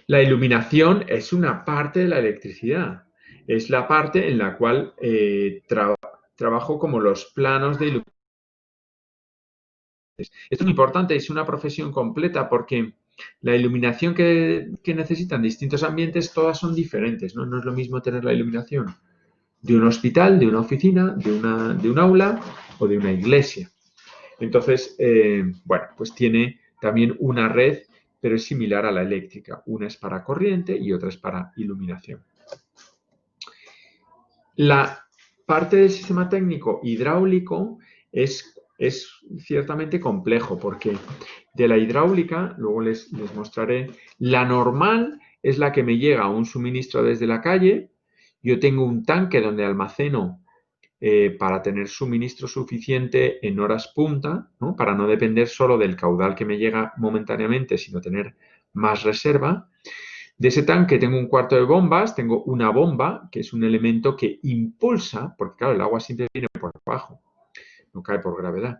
La iluminación es una parte de la electricidad. Es la parte en la cual trabajo como los planos de iluminación. Esto es muy importante, es una profesión completa porque la iluminación que necesitan distintos ambientes, todas son diferentes, ¿no? No es lo mismo tener la iluminación de un hospital, de una oficina, de un aula o de una iglesia. Entonces, bueno, pues tiene también una red, pero es similar a la eléctrica. Una es para corriente y otra es para iluminación. La parte del sistema técnico hidráulico es ciertamente complejo porque de la hidráulica, luego les mostraré, la normal es la que me llega a un suministro desde la calle. Yo tengo un tanque donde almaceno para tener suministro suficiente en horas punta, ¿no? Para no depender solo del caudal que me llega momentáneamente, sino tener más reserva. De ese tanque tengo un cuarto de bombas, tengo una bomba, que es un elemento que impulsa, porque claro, el agua siempre viene por abajo, no cae por gravedad,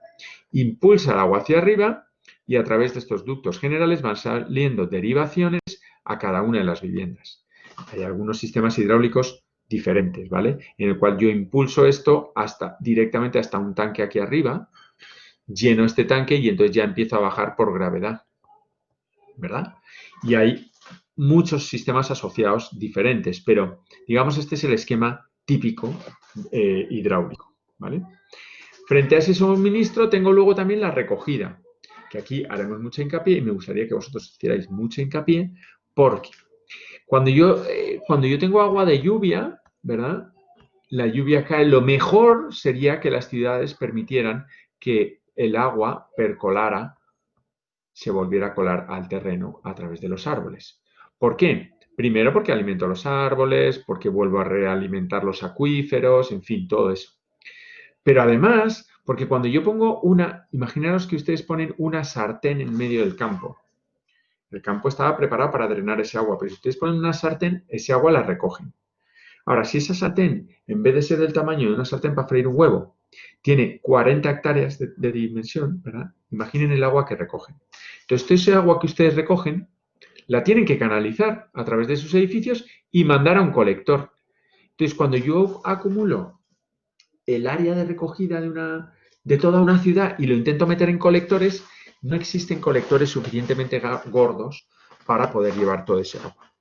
impulsa el agua hacia arriba y a través de estos ductos generales van saliendo derivaciones a cada una de las viviendas. Hay algunos sistemas hidráulicos diferentes, ¿vale? En el cual yo impulso esto directamente hasta un tanque aquí arriba, lleno este tanque y entonces ya empiezo a bajar por gravedad, ¿verdad? Y hay muchos sistemas asociados diferentes, pero digamos este es el esquema típico hidráulico, ¿vale? Frente a ese suministro tengo luego también la recogida, que aquí haremos mucho hincapié y me gustaría que vosotros hicierais mucho hincapié porque cuando yo tengo agua de lluvia, ¿verdad? La lluvia cae, lo mejor sería que las ciudades permitieran que el agua percolara, se volviera a colar al terreno a través de los árboles. ¿Por qué? Primero porque alimento los árboles, porque vuelvo a realimentar los acuíferos, en fin, todo eso. Pero además, porque cuando yo pongo imaginaros que ustedes ponen una sartén en medio del campo. El campo estaba preparado para drenar ese agua, pero si ustedes ponen una sartén, ese agua la recogen. Ahora, si esa sartén, en vez de ser del tamaño de una sartén para freír un huevo, tiene 40 hectáreas de dimensión, ¿verdad? Imaginen el agua que recogen. Entonces, toda ese agua que ustedes recogen, la tienen que canalizar a través de sus edificios y mandar a un colector. Entonces, cuando yo acumulo el área de recogida de toda una ciudad y lo intento meter en colectores, no existen colectores suficientemente gordos para poder llevar todo ese agua.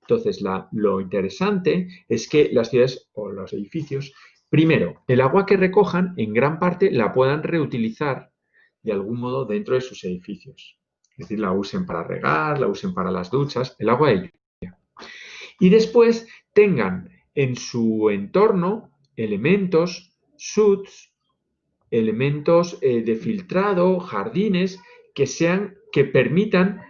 Entonces, lo interesante es que las ciudades o los edificios, primero, el agua que recojan, en gran parte, la puedan reutilizar de algún modo dentro de sus edificios. Es decir, la usen para regar, la usen para las duchas, el agua de lluvia. Y después tengan en su entorno elementos, SUDs, elementos de filtrado, jardines, que permitan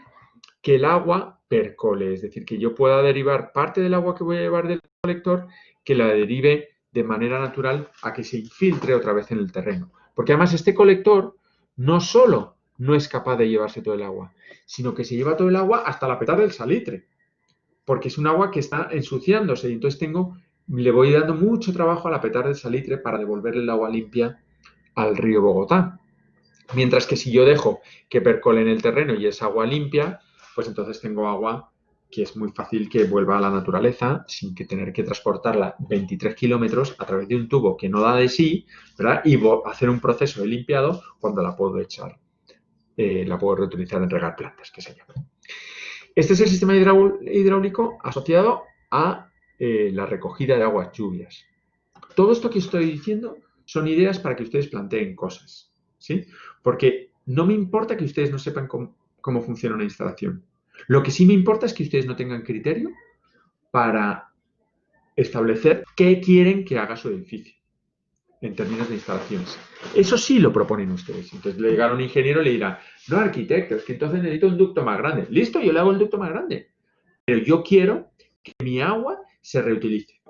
que el agua percole, es decir, que yo pueda derivar parte del agua que voy a llevar del colector, que la derive de manera natural a que se infiltre otra vez en el terreno. Porque además este colector no solo no es capaz de llevarse todo el agua, sino que se lleva todo el agua hasta la petar del salitre, porque es un agua que está ensuciándose y entonces le voy dando mucho trabajo a la petar del salitre para devolverle el agua limpia al río Bogotá. Mientras que si yo dejo que percole en el terreno y es agua limpia, pues entonces tengo agua que es muy fácil que vuelva a la naturaleza sin que tener que transportarla 23 kilómetros a través de un tubo que no da de sí, ¿verdad? Y hacer un proceso de limpiado cuando la puedo echar, la puedo reutilizar en regar plantas, que se llama. Este es el sistema hidráulico asociado a la recogida de aguas lluvias. Todo esto que estoy diciendo son ideas para que ustedes planteen cosas, ¿sí? Porque no me importa que ustedes no sepan cómo funciona una instalación. Lo que sí me importa es que ustedes no tengan criterio para establecer qué quieren que haga su edificio en términos de instalaciones. Eso sí lo proponen ustedes. Entonces le llegará un ingeniero y le dirá, no, arquitecto, es que entonces necesito un ducto más grande. Listo, yo le hago el ducto más grande. Pero yo quiero que mi agua se reutilice.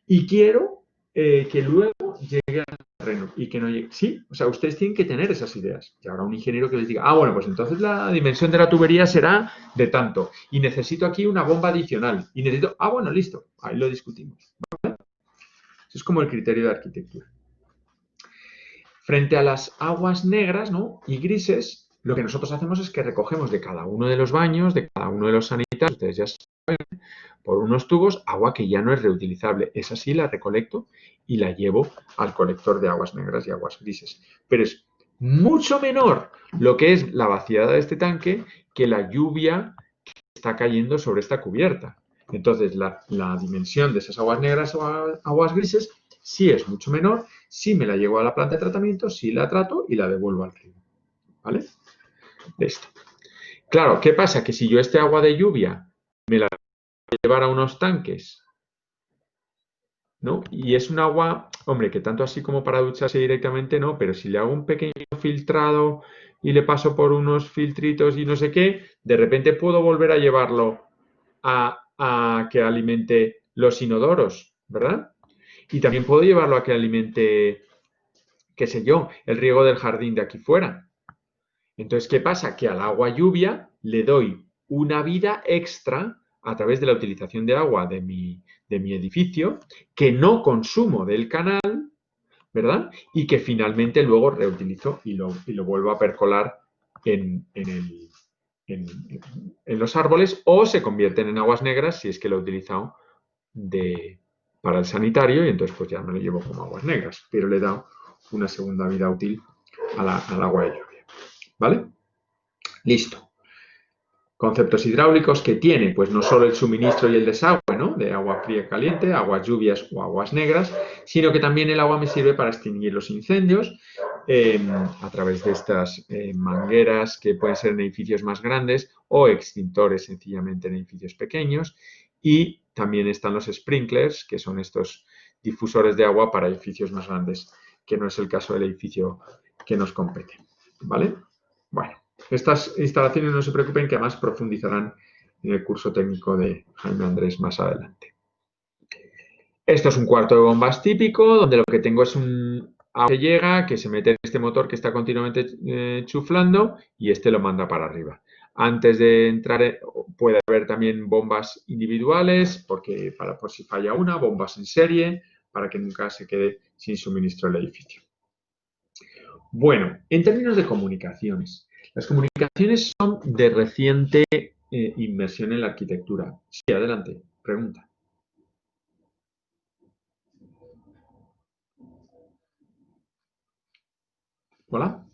Y quiero que luego llegue al terreno y que no llegue. Sí, o sea, ustedes tienen que tener esas ideas. Y habrá un ingeniero que les diga, bueno, pues entonces la dimensión de la tubería será de tanto. Y necesito aquí una bomba adicional. Y necesito, bueno, listo. Ahí lo discutimos. ¿Vale? Eso es como el criterio de arquitectura. Frente a las aguas negras, ¿no? Y grises, lo que nosotros hacemos es que recogemos de cada uno de los baños, de cada uno de los sanitarios, ustedes ya saben, por unos tubos, agua que ya no es reutilizable. Esa sí la recolecto y la llevo al colector de aguas negras y aguas grises. Pero es mucho menor lo que es la vaciada de este tanque que la lluvia que está cayendo sobre esta cubierta. Entonces, la dimensión de esas aguas negras o aguas grises sí es mucho menor, sí me la llevo a la planta de tratamiento, sí la trato y la devuelvo al río. ¿Vale? Esto. Claro, ¿qué pasa? Que si yo este agua de lluvia me la llevar a unos tanques, ¿no? Y es un agua, hombre, que tanto así como para ducharse directamente, no, pero si le hago un pequeño filtrado y le paso por unos filtritos y no sé qué, de repente puedo volver a llevarlo a que alimente los inodoros, ¿verdad? Y también puedo llevarlo a que alimente, qué sé yo, el riego del jardín de aquí fuera. Entonces, ¿qué pasa? Que al agua lluvia le doy una vida extra a través de la utilización de agua de mi edificio que no consumo del canal, ¿verdad? Y que finalmente luego reutilizo y lo vuelvo a percolar en los árboles, o se convierten en aguas negras si es que lo he utilizado para el sanitario, y entonces pues ya me lo llevo como aguas negras, pero le he dado una segunda vida útil al agua de lluvia. ¿Vale? Listo. Conceptos hidráulicos que tiene, pues no solo el suministro y el desagüe, ¿no? De agua fría y caliente, aguas lluvias o aguas negras, sino que también el agua me sirve para extinguir los incendios a través de estas mangueras que pueden ser en edificios más grandes o extintores sencillamente en edificios pequeños. Y también están los sprinklers, que son estos difusores de agua para edificios más grandes, que no es el caso del edificio que nos compete. ¿Vale? Bueno. Estas instalaciones no se preocupen, que además profundizarán en el curso técnico de Jaime Andrés más adelante. Esto es un cuarto de bombas típico, donde lo que tengo es un agua que llega, que se mete en este motor que está continuamente chuflando y este lo manda para arriba. Antes de entrar puede haber también bombas individuales, porque por si falla una, bombas en serie, para que nunca se quede sin suministro el edificio. Bueno, en términos de comunicaciones. Las comunicaciones son de reciente inmersión en la arquitectura. Sí, adelante, pregunta. ¿Hola?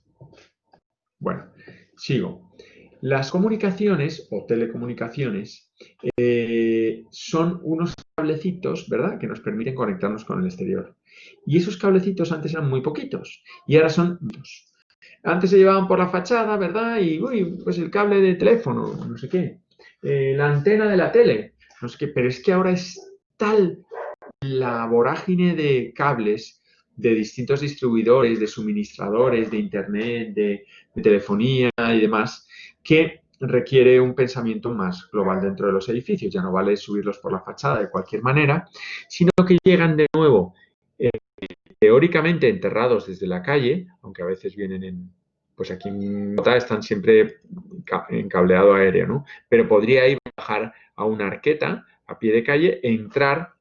Bueno, sigo. Las comunicaciones o telecomunicaciones son unos cablecitos, ¿verdad?, que nos permiten conectarnos con el exterior. Y esos cablecitos antes eran muy poquitos y ahora son dos. Antes se llevaban por la fachada, ¿verdad? Y, pues el cable de teléfono, no sé qué. La antena de la tele, no sé qué. Pero es que ahora es tal la vorágine de cables de distintos distribuidores, de suministradores, de internet, de telefonía y demás, que requiere un pensamiento más global dentro de los edificios. Ya no vale subirlos por la fachada de cualquier manera, sino que llegan de nuevo teóricamente enterrados desde la calle, aunque a veces vienen pues aquí en Bogotá están siempre en cableado aéreo, ¿no? Pero podría ir a bajar a una arqueta a pie de calle e entrar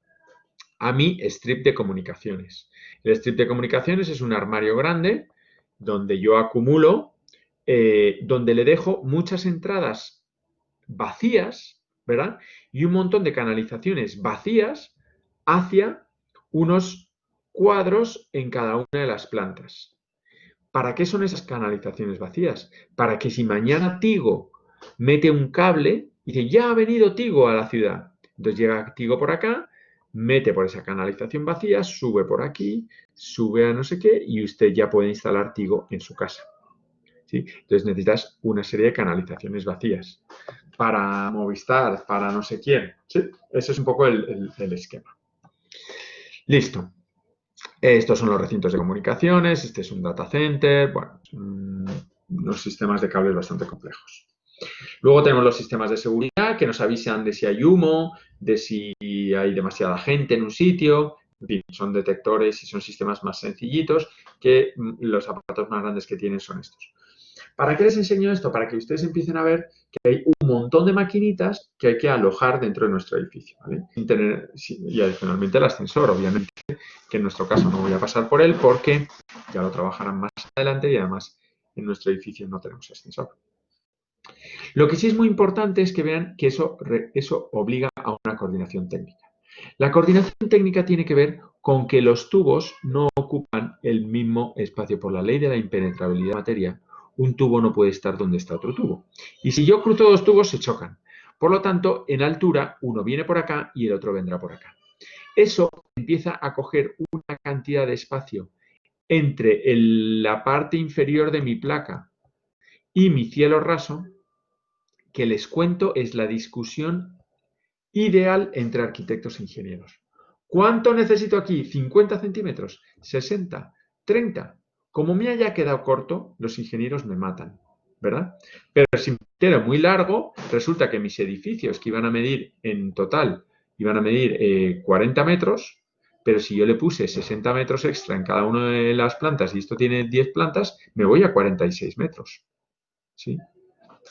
a mi strip de comunicaciones. El strip de comunicaciones es un armario grande donde yo acumulo, donde le dejo muchas entradas vacías, ¿verdad? Y un montón de canalizaciones vacías hacia unos cuadros en cada una de las plantas. ¿Para qué son esas canalizaciones vacías? Para que si mañana Tigo mete un cable y dice, ya ha venido Tigo a la ciudad. Entonces llega Tigo por acá, mete por esa canalización vacía, sube por aquí, sube a no sé qué y usted ya puede instalar Tigo en su casa. ¿Sí? Entonces necesitas una serie de canalizaciones vacías para Movistar, para no sé quién. ¿Sí? Ese es un poco el esquema. Listo. Estos son los recintos de comunicaciones, este es un data center, bueno, unos sistemas de cables bastante complejos. Luego tenemos los sistemas de seguridad que nos avisan de si hay humo, de si hay demasiada gente en un sitio. En fin, son detectores y son sistemas más sencillitos, que los aparatos más grandes que tienen son estos. ¿Para qué les enseño esto? Para que ustedes empiecen a ver que hay un montón de maquinitas que hay que alojar dentro de nuestro edificio, ¿vale? Y adicionalmente el ascensor, obviamente, que en nuestro caso no voy a pasar por él porque ya lo trabajarán más adelante y además en nuestro edificio no tenemos ascensor. Lo que sí es muy importante es que vean que eso obliga a una coordinación técnica. La coordinación técnica tiene que ver con que los tubos no ocupan el mismo espacio. Por la ley de la impenetrabilidad de la materia, un tubo no puede estar donde está otro tubo. Y si yo cruzo dos tubos, se chocan. Por lo tanto, en altura, uno viene por acá y el otro vendrá por acá. Eso empieza a coger una cantidad de espacio entre la parte inferior de mi placa y mi cielo raso, que les cuento es la discusión ideal entre arquitectos e ingenieros. ¿Cuánto necesito aquí? ¿50 centímetros? ¿60? ¿30? Como me haya quedado corto, los ingenieros me matan, ¿verdad? Pero si me quedo muy largo, resulta que mis edificios que iban a medir en total, iban a medir 40 metros, pero si yo le puse 60 metros extra en cada una de las plantas y esto tiene 10 plantas, me voy a 46 metros. ¿Sí?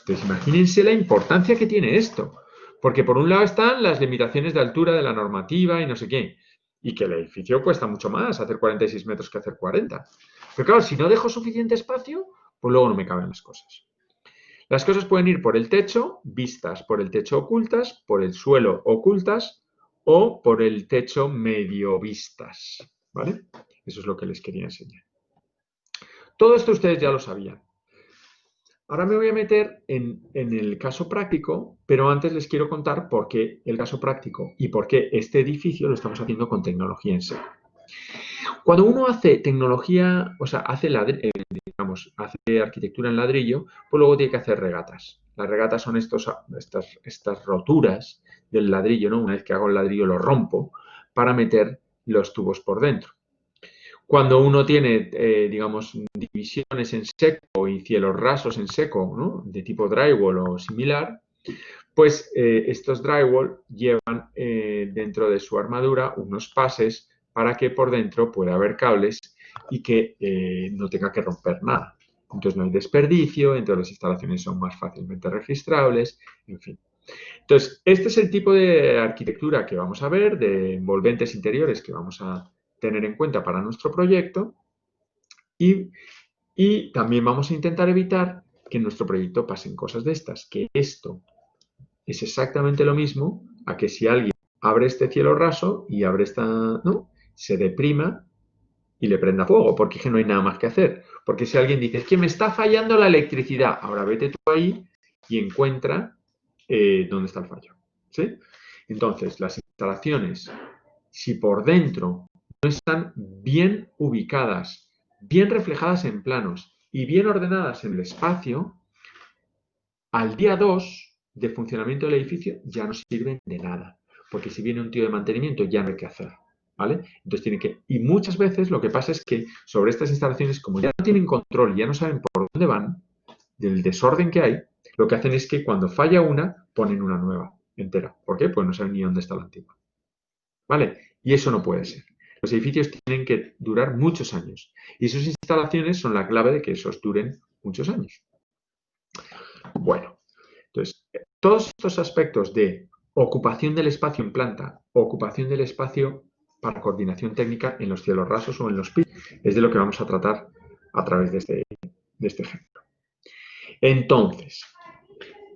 Entonces, imagínense la importancia que tiene esto. Porque por un lado están las limitaciones de altura de la normativa y no sé qué. Y que el edificio cuesta mucho más hacer 46 metros que hacer 40. Pero claro, si no dejo suficiente espacio, pues luego no me caben las cosas. Las cosas pueden ir por el techo, vistas por el techo ocultas, por el suelo ocultas o por el techo medio vistas. ¿Vale? Eso es lo que les quería enseñar. Todo esto ustedes ya lo sabían. Ahora me voy a meter en el caso práctico, pero antes les quiero contar por qué el caso práctico y por qué este edificio lo estamos haciendo con tecnología en seco. Cuando uno hace tecnología, o sea, hace arquitectura en ladrillo, pues luego tiene que hacer regatas. Las regatas son estas roturas del ladrillo, ¿no? Una vez que hago el ladrillo lo rompo para meter los tubos por dentro. Cuando uno tiene, digamos, divisiones en seco y cielos rasos en seco, ¿no? De tipo drywall o similar, pues estos drywall llevan dentro de su armadura unos pases para que por dentro pueda haber cables y que no tenga que romper nada. Entonces no hay desperdicio, entonces las instalaciones son más fácilmente registrables, en fin. Entonces, este es el tipo de arquitectura que vamos a ver, de envolventes interiores que vamos a tener en cuenta para nuestro proyecto y también vamos a intentar evitar que en nuestro proyecto pasen cosas de estas, que esto es exactamente lo mismo a que si alguien abre este cielo raso y abre esta, ¿no? Se deprima y le prenda fuego, porque es que no hay nada más que hacer. Porque si alguien dice, es que me está fallando la electricidad, ahora vete tú ahí y encuentra dónde está el fallo. ¿Sí? Entonces, las instalaciones, si por dentro no están bien ubicadas, bien reflejadas en planos y bien ordenadas en el espacio, al día 2 de funcionamiento del edificio ya no sirven de nada, porque si viene un tío de mantenimiento ya no hay que hacer, ¿vale? Entonces tiene que, y muchas veces lo que pasa es que sobre estas instalaciones, como ya no tienen control y ya no saben por dónde van, del desorden que hay, lo que hacen es que cuando falla una, ponen una nueva entera. ¿Por qué? Pues no saben ni dónde está la antigua. ¿Vale? Y eso no puede ser. Los edificios tienen que durar muchos años. Y sus instalaciones son la clave de que esos duren muchos años. Bueno, entonces, todos estos aspectos de ocupación del espacio en planta, ocupación del espacio para coordinación técnica en los cielos rasos o en los pisos, es de lo que vamos a tratar a través de este ejemplo. Entonces,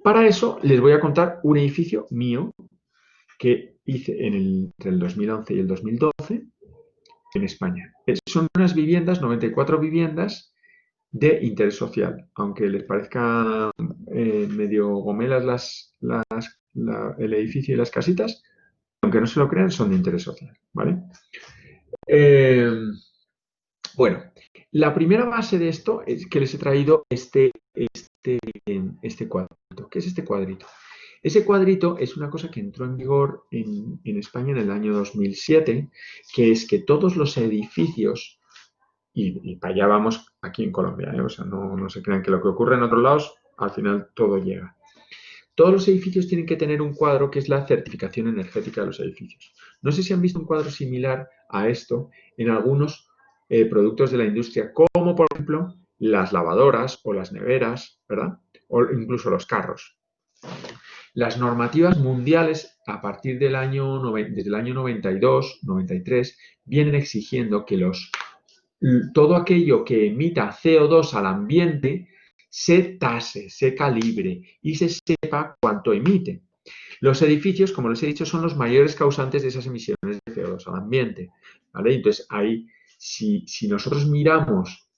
para eso les voy a contar un edificio mío que hice entre el 2011 y el 2012 en España. Son unas viviendas, 94 viviendas de interés social, aunque les parezca medio gomelas el edificio y las casitas, aunque no se lo crean, son de interés social, ¿vale? Bueno, la primera base de esto es que les he traído este cuadrito. ¿Qué es este cuadrito? Ese cuadrito es una cosa que entró en vigor en España en el año 2007, que es que todos los edificios, y para allá vamos aquí en Colombia, o sea, no se crean que lo que ocurre en otros lados, al final todo llega. Todos los edificios tienen que tener un cuadro que es la certificación energética de los edificios. No sé si han visto un cuadro similar a esto en algunos productos de la industria, como por ejemplo las lavadoras o las neveras, ¿verdad? O incluso los carros. Las normativas mundiales, a partir desde el año 92, 93, vienen exigiendo que todo aquello que emita CO2 al ambiente se tase, se calibre y se sepa cuánto emite. Los edificios, como les he dicho, son los mayores causantes de esas emisiones de CO2 al ambiente, ¿vale? Entonces, ahí, si nosotros miramos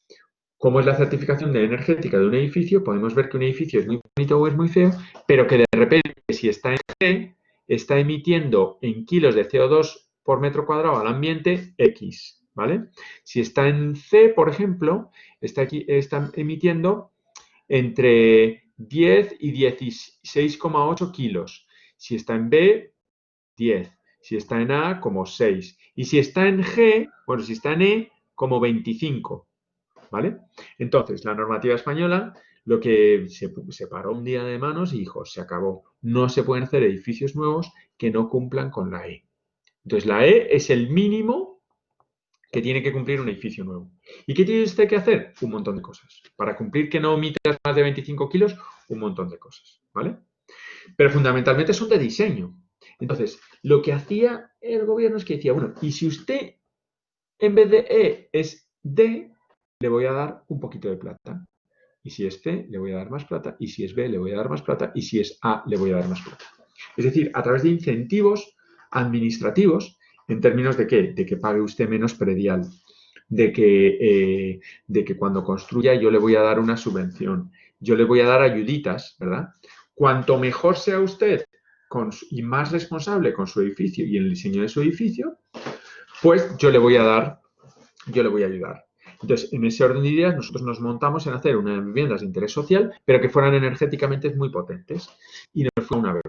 cómo es la certificación energética de un edificio, podemos ver que un edificio es muy bonito o es muy feo, pero que de repente, si está en G, está emitiendo en kilos de CO2 por metro cuadrado al ambiente X, ¿vale? Si está en C, por ejemplo, está emitiendo entre 10 y 16,8 kilos. Si está en B, 10. Si está en A, como 6. Y si está en G, bueno, si está en E, como 25. ¿Vale? Entonces, la normativa española lo que se paró un día de manos y dijo, se acabó. No se pueden hacer edificios nuevos que no cumplan con la E. Entonces, la E es el mínimo que tiene que cumplir un edificio nuevo. ¿Y qué tiene usted que hacer? Un montón de cosas. Para cumplir que no emitas más de 25 kilos, un montón de cosas, ¿vale? Pero fundamentalmente son de diseño. Entonces, lo que hacía el gobierno es que decía, bueno, y si usted en vez de E es D, le voy a dar un poquito de plata. Y si es C, le voy a dar más plata. Y si es B, le voy a dar más plata. Y si es A, le voy a dar más plata. Es decir, a través de incentivos administrativos, en términos de ¿qué? De que pague usted menos predial. De que cuando construya yo le voy a dar una subvención. Yo le voy a dar ayuditas, ¿verdad? Cuanto mejor sea usted y más responsable con su edificio y en el diseño de su edificio, pues yo le voy a ayudar. Entonces, en ese orden de ideas, nosotros nos montamos en hacer unas viviendas de interés social, pero que fueran energéticamente muy potentes. Y nos fue una vez.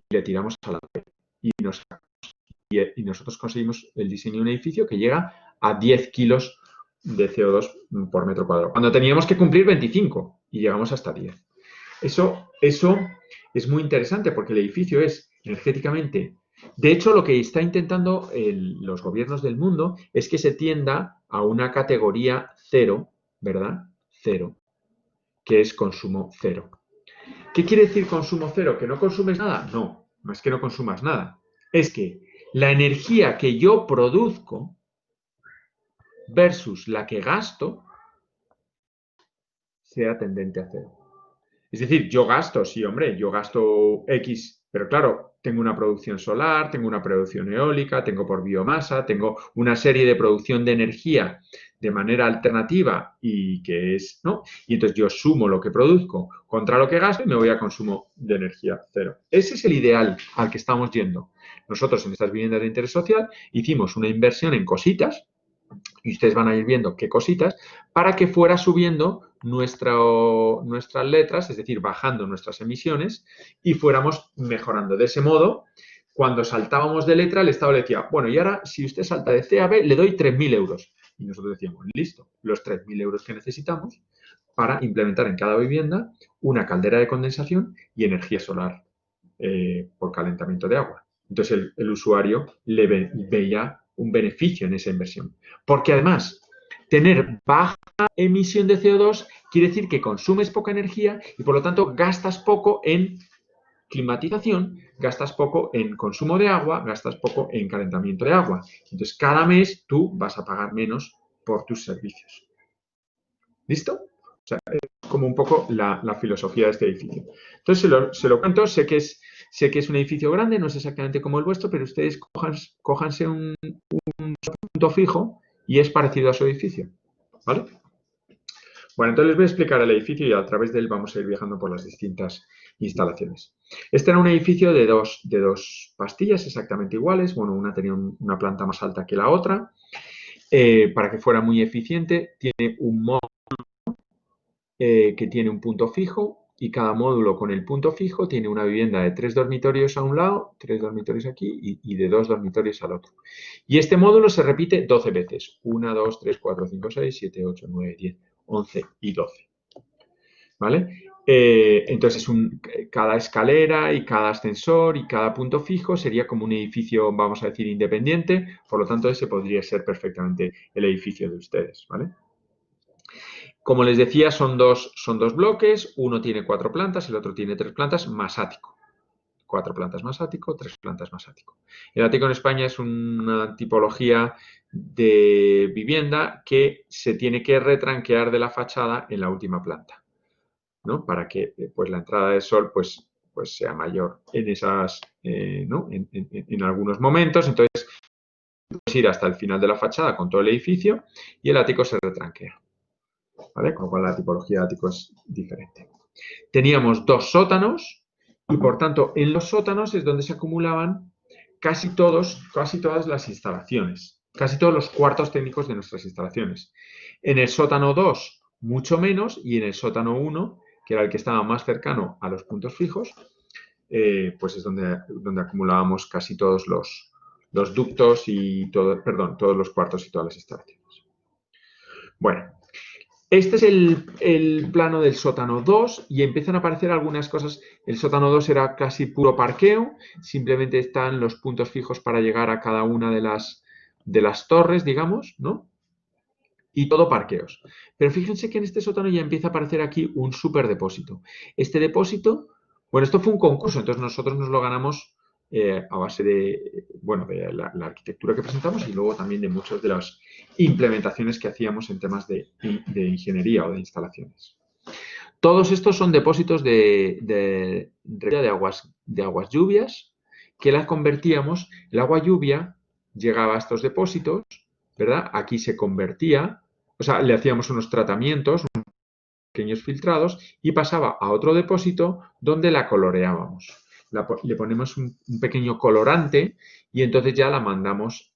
Y le tiramos a la vez. Y nosotros conseguimos el diseño de un edificio que llega a 10 kilos de CO2 por metro cuadrado. Cuando teníamos que cumplir 25 y llegamos hasta 10. Eso es muy interesante porque el edificio es energéticamente... De hecho, lo que está intentando los gobiernos del mundo es que se tienda a una categoría cero, ¿verdad? Cero, que es consumo cero. ¿Qué quiere decir consumo cero? ¿Que no consumes nada? No, no es que no consumas nada. Es que la energía que yo produzco versus la que gasto sea tendente a cero. Es decir, yo gasto, sí, hombre, yo gasto X, pero claro, tengo una producción solar, tengo una producción eólica, tengo por biomasa, tengo una serie de producción de energía de manera alternativa y que es, ¿no? Y entonces yo sumo lo que produzco contra lo que gasto y me voy a consumo de energía cero. Ese es el ideal al que estamos yendo. Nosotros en estas viviendas de interés social hicimos una inversión en cositas, y ustedes van a ir viendo qué cositas, para que fuera subiendo nuestras letras, es decir, bajando nuestras emisiones y fuéramos mejorando. De ese modo, cuando saltábamos de letra, el Estado le decía, bueno, y ahora si usted salta de C a B, le doy 3.000 euros. Y nosotros decíamos, listo, los 3.000 euros que necesitamos para implementar en cada vivienda una caldera de condensación y energía solar por calentamiento de agua. Entonces el usuario veía un beneficio en esa inversión. Porque además, tener baja emisión de CO2 quiere decir que consumes poca energía y por lo tanto gastas poco en climatización, gastas poco en consumo de agua, gastas poco en calentamiento de agua. Entonces, cada mes tú vas a pagar menos por tus servicios. ¿Listo? O sea, es como un poco la filosofía de este edificio. Entonces, se lo cuento, sé que es un edificio grande, no es exactamente como el vuestro, pero ustedes cójanse un punto fijo y es parecido a su edificio, ¿vale? Bueno, entonces les voy a explicar el edificio y a través de él vamos a ir viajando por las distintas instalaciones. Este era un edificio de dos pastillas exactamente iguales. Bueno, una tenía una planta más alta que la otra. Para que fuera muy eficiente, tiene un módulo que tiene un punto fijo y cada módulo con el punto fijo tiene una vivienda de 3 dormitorios a un lado, 3 dormitorios aquí y de 2 dormitorios al otro. Y este módulo se repite 12 veces. 1, 2, 3, 4, 5, 6, 7, 8, 9, 10, 11 y 12. ¿Vale? Entonces, cada escalera y cada ascensor y cada punto fijo sería como un edificio, vamos a decir, independiente. Por lo tanto, ese podría ser perfectamente el edificio de ustedes. ¿Vale? Como les decía, son dos bloques. Uno tiene 4 plantas, el otro tiene 3 plantas, más ático. 4 plantas más ático, 3 plantas más ático. El ático en España es una tipología de vivienda que se tiene que retranquear de la fachada en la última planta, ¿no? Para que pues, la entrada de sol pues sea mayor en esas, ¿no? en algunos momentos. Entonces, puedes ir hasta el final de la fachada con todo el edificio y el ático se retranquea. ¿Vale? Con lo cual la tipología de ático es diferente. Teníamos 2 sótanos y por tanto en los sótanos es donde se acumulaban casi todas las instalaciones, casi todos los cuartos técnicos de nuestras instalaciones. En el sótano 2 mucho menos y en el sótano 1, que era el que estaba más cercano a los puntos fijos, pues es donde acumulábamos casi todos los ductos y todos los cuartos y todas las instalaciones. Bueno. Este es el plano del sótano 2 y empiezan a aparecer algunas cosas. El sótano 2 era casi puro parqueo, simplemente están los puntos fijos para llegar a cada una de las de las torres, digamos, ¿no? Y todo parqueos. Pero fíjense que en este sótano ya empieza a aparecer aquí un superdepósito. Este depósito, bueno, esto fue un concurso, entonces nosotros nos lo ganamos a base de, bueno, de la arquitectura que presentamos y luego también de muchas de las implementaciones que hacíamos en temas de ingeniería o de instalaciones. Todos estos son depósitos de aguas lluvias que las convertíamos. El agua lluvia llegaba a estos depósitos, ¿verdad? Aquí se convertía, o sea, le hacíamos unos tratamientos, unos pequeños filtrados y pasaba a otro depósito donde la coloreábamos. Le ponemos un pequeño colorante y entonces ya la mandamos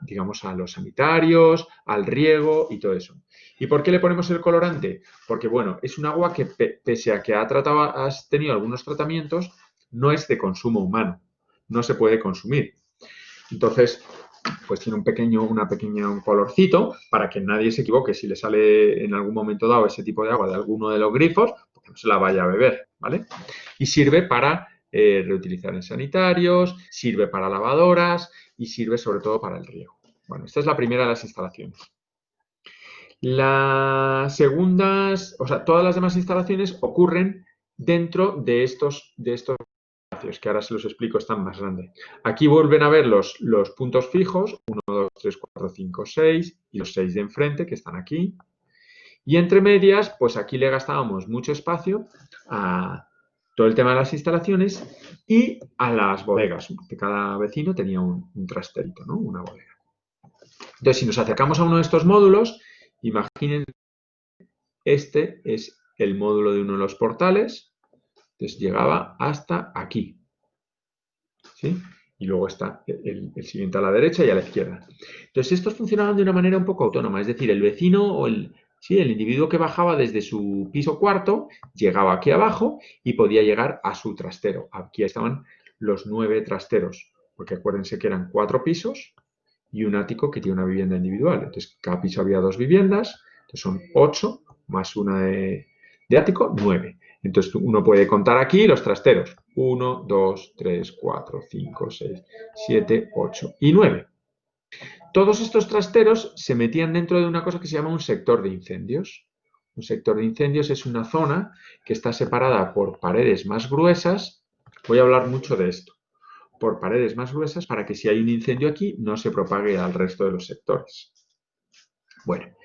digamos, a los sanitarios, al riego y todo eso. ¿Y por qué le ponemos el colorante? Porque, bueno, es un agua que, pese a que has tenido algunos tratamientos, no es de consumo humano, no se puede consumir. Entonces, pues tiene un pequeño colorcito para que nadie se equivoque si le sale en algún momento dado ese tipo de agua de alguno de los grifos, porque no se la vaya a beber, ¿vale? Y sirve para reutilizar en sanitarios, sirve para lavadoras y sirve sobre todo para el riego. Bueno, esta es la primera de las instalaciones. Las segundas, o sea, todas las demás instalaciones ocurren dentro de estos espacios, que ahora se los explico, están más grandes. Aquí vuelven a ver los puntos fijos, 1, 2, 3, 4, 5, 6, y los 6 de enfrente, que están aquí. Y entre medias, pues aquí le gastábamos mucho espacio a todo el tema de las instalaciones y a las bodegas, que cada vecino tenía un trasterito, ¿no? Una bodega. Entonces, si nos acercamos a uno de estos módulos, imaginen, este es el módulo de uno de los portales, entonces llegaba hasta aquí, ¿sí? Y luego está el siguiente a la derecha y a la izquierda. Entonces, estos funcionaban de una manera un poco autónoma, es decir, el vecino o el individuo que bajaba desde su piso cuarto, llegaba aquí abajo y podía llegar a su trastero. Aquí estaban los 9 trasteros, porque acuérdense que eran 4 pisos y un ático que tiene una vivienda individual. Entonces, cada piso había 2 viviendas, entonces son 8 más una de ático, 9. Entonces, uno puede contar aquí los trasteros. 1, 2, 3, 4, 5, 6, 7, 8 y 9. Todos estos trasteros se metían dentro de una cosa que se llama un sector de incendios. Un sector de incendios es una zona que está separada por paredes más gruesas. Voy a hablar mucho de esto. Por paredes más gruesas para que si hay un incendio aquí no se propague al resto de los sectores. Bueno,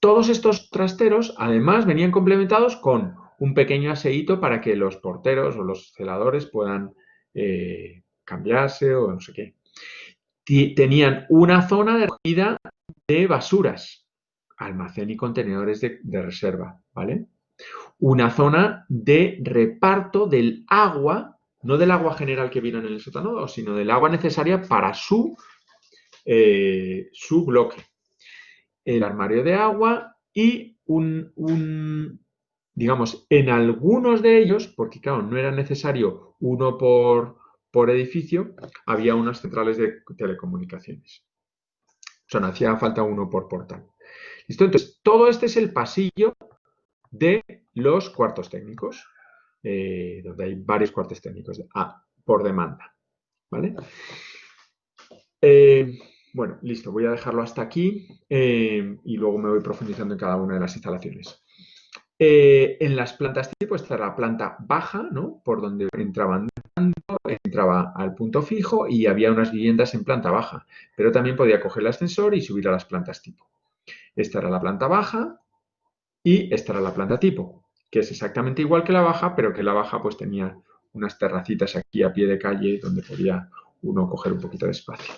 todos estos trasteros además venían complementados con un pequeño aseíto para que los porteros o los celadores puedan cambiarse o no sé qué. Tenían una zona de recogida de basuras, almacén y contenedores de reserva, ¿vale? Una zona de reparto del agua, no del agua general que vino en el sótano, sino del agua necesaria para su bloque. El armario de agua y digamos, en algunos de ellos, porque claro, no era necesario uno por edificio, había unas centrales de telecomunicaciones. O sea, no hacía falta uno por portal. ¿Listo? Entonces, todo este es el pasillo de los cuartos técnicos, donde hay varios cuartos técnicos por demanda. ¿Vale? Bueno, listo, voy a dejarlo hasta aquí y luego me voy profundizando en cada una de las instalaciones. En las plantas tipo, esta era la planta baja, ¿no? Por donde entraba al punto fijo y había unas viviendas en planta baja, pero también podía coger el ascensor y subir a las plantas tipo. Esta era la planta baja y esta era la planta tipo, que es exactamente igual que la baja, pero que la baja pues tenía unas terracitas aquí a pie de calle donde podía uno coger un poquito de espacio.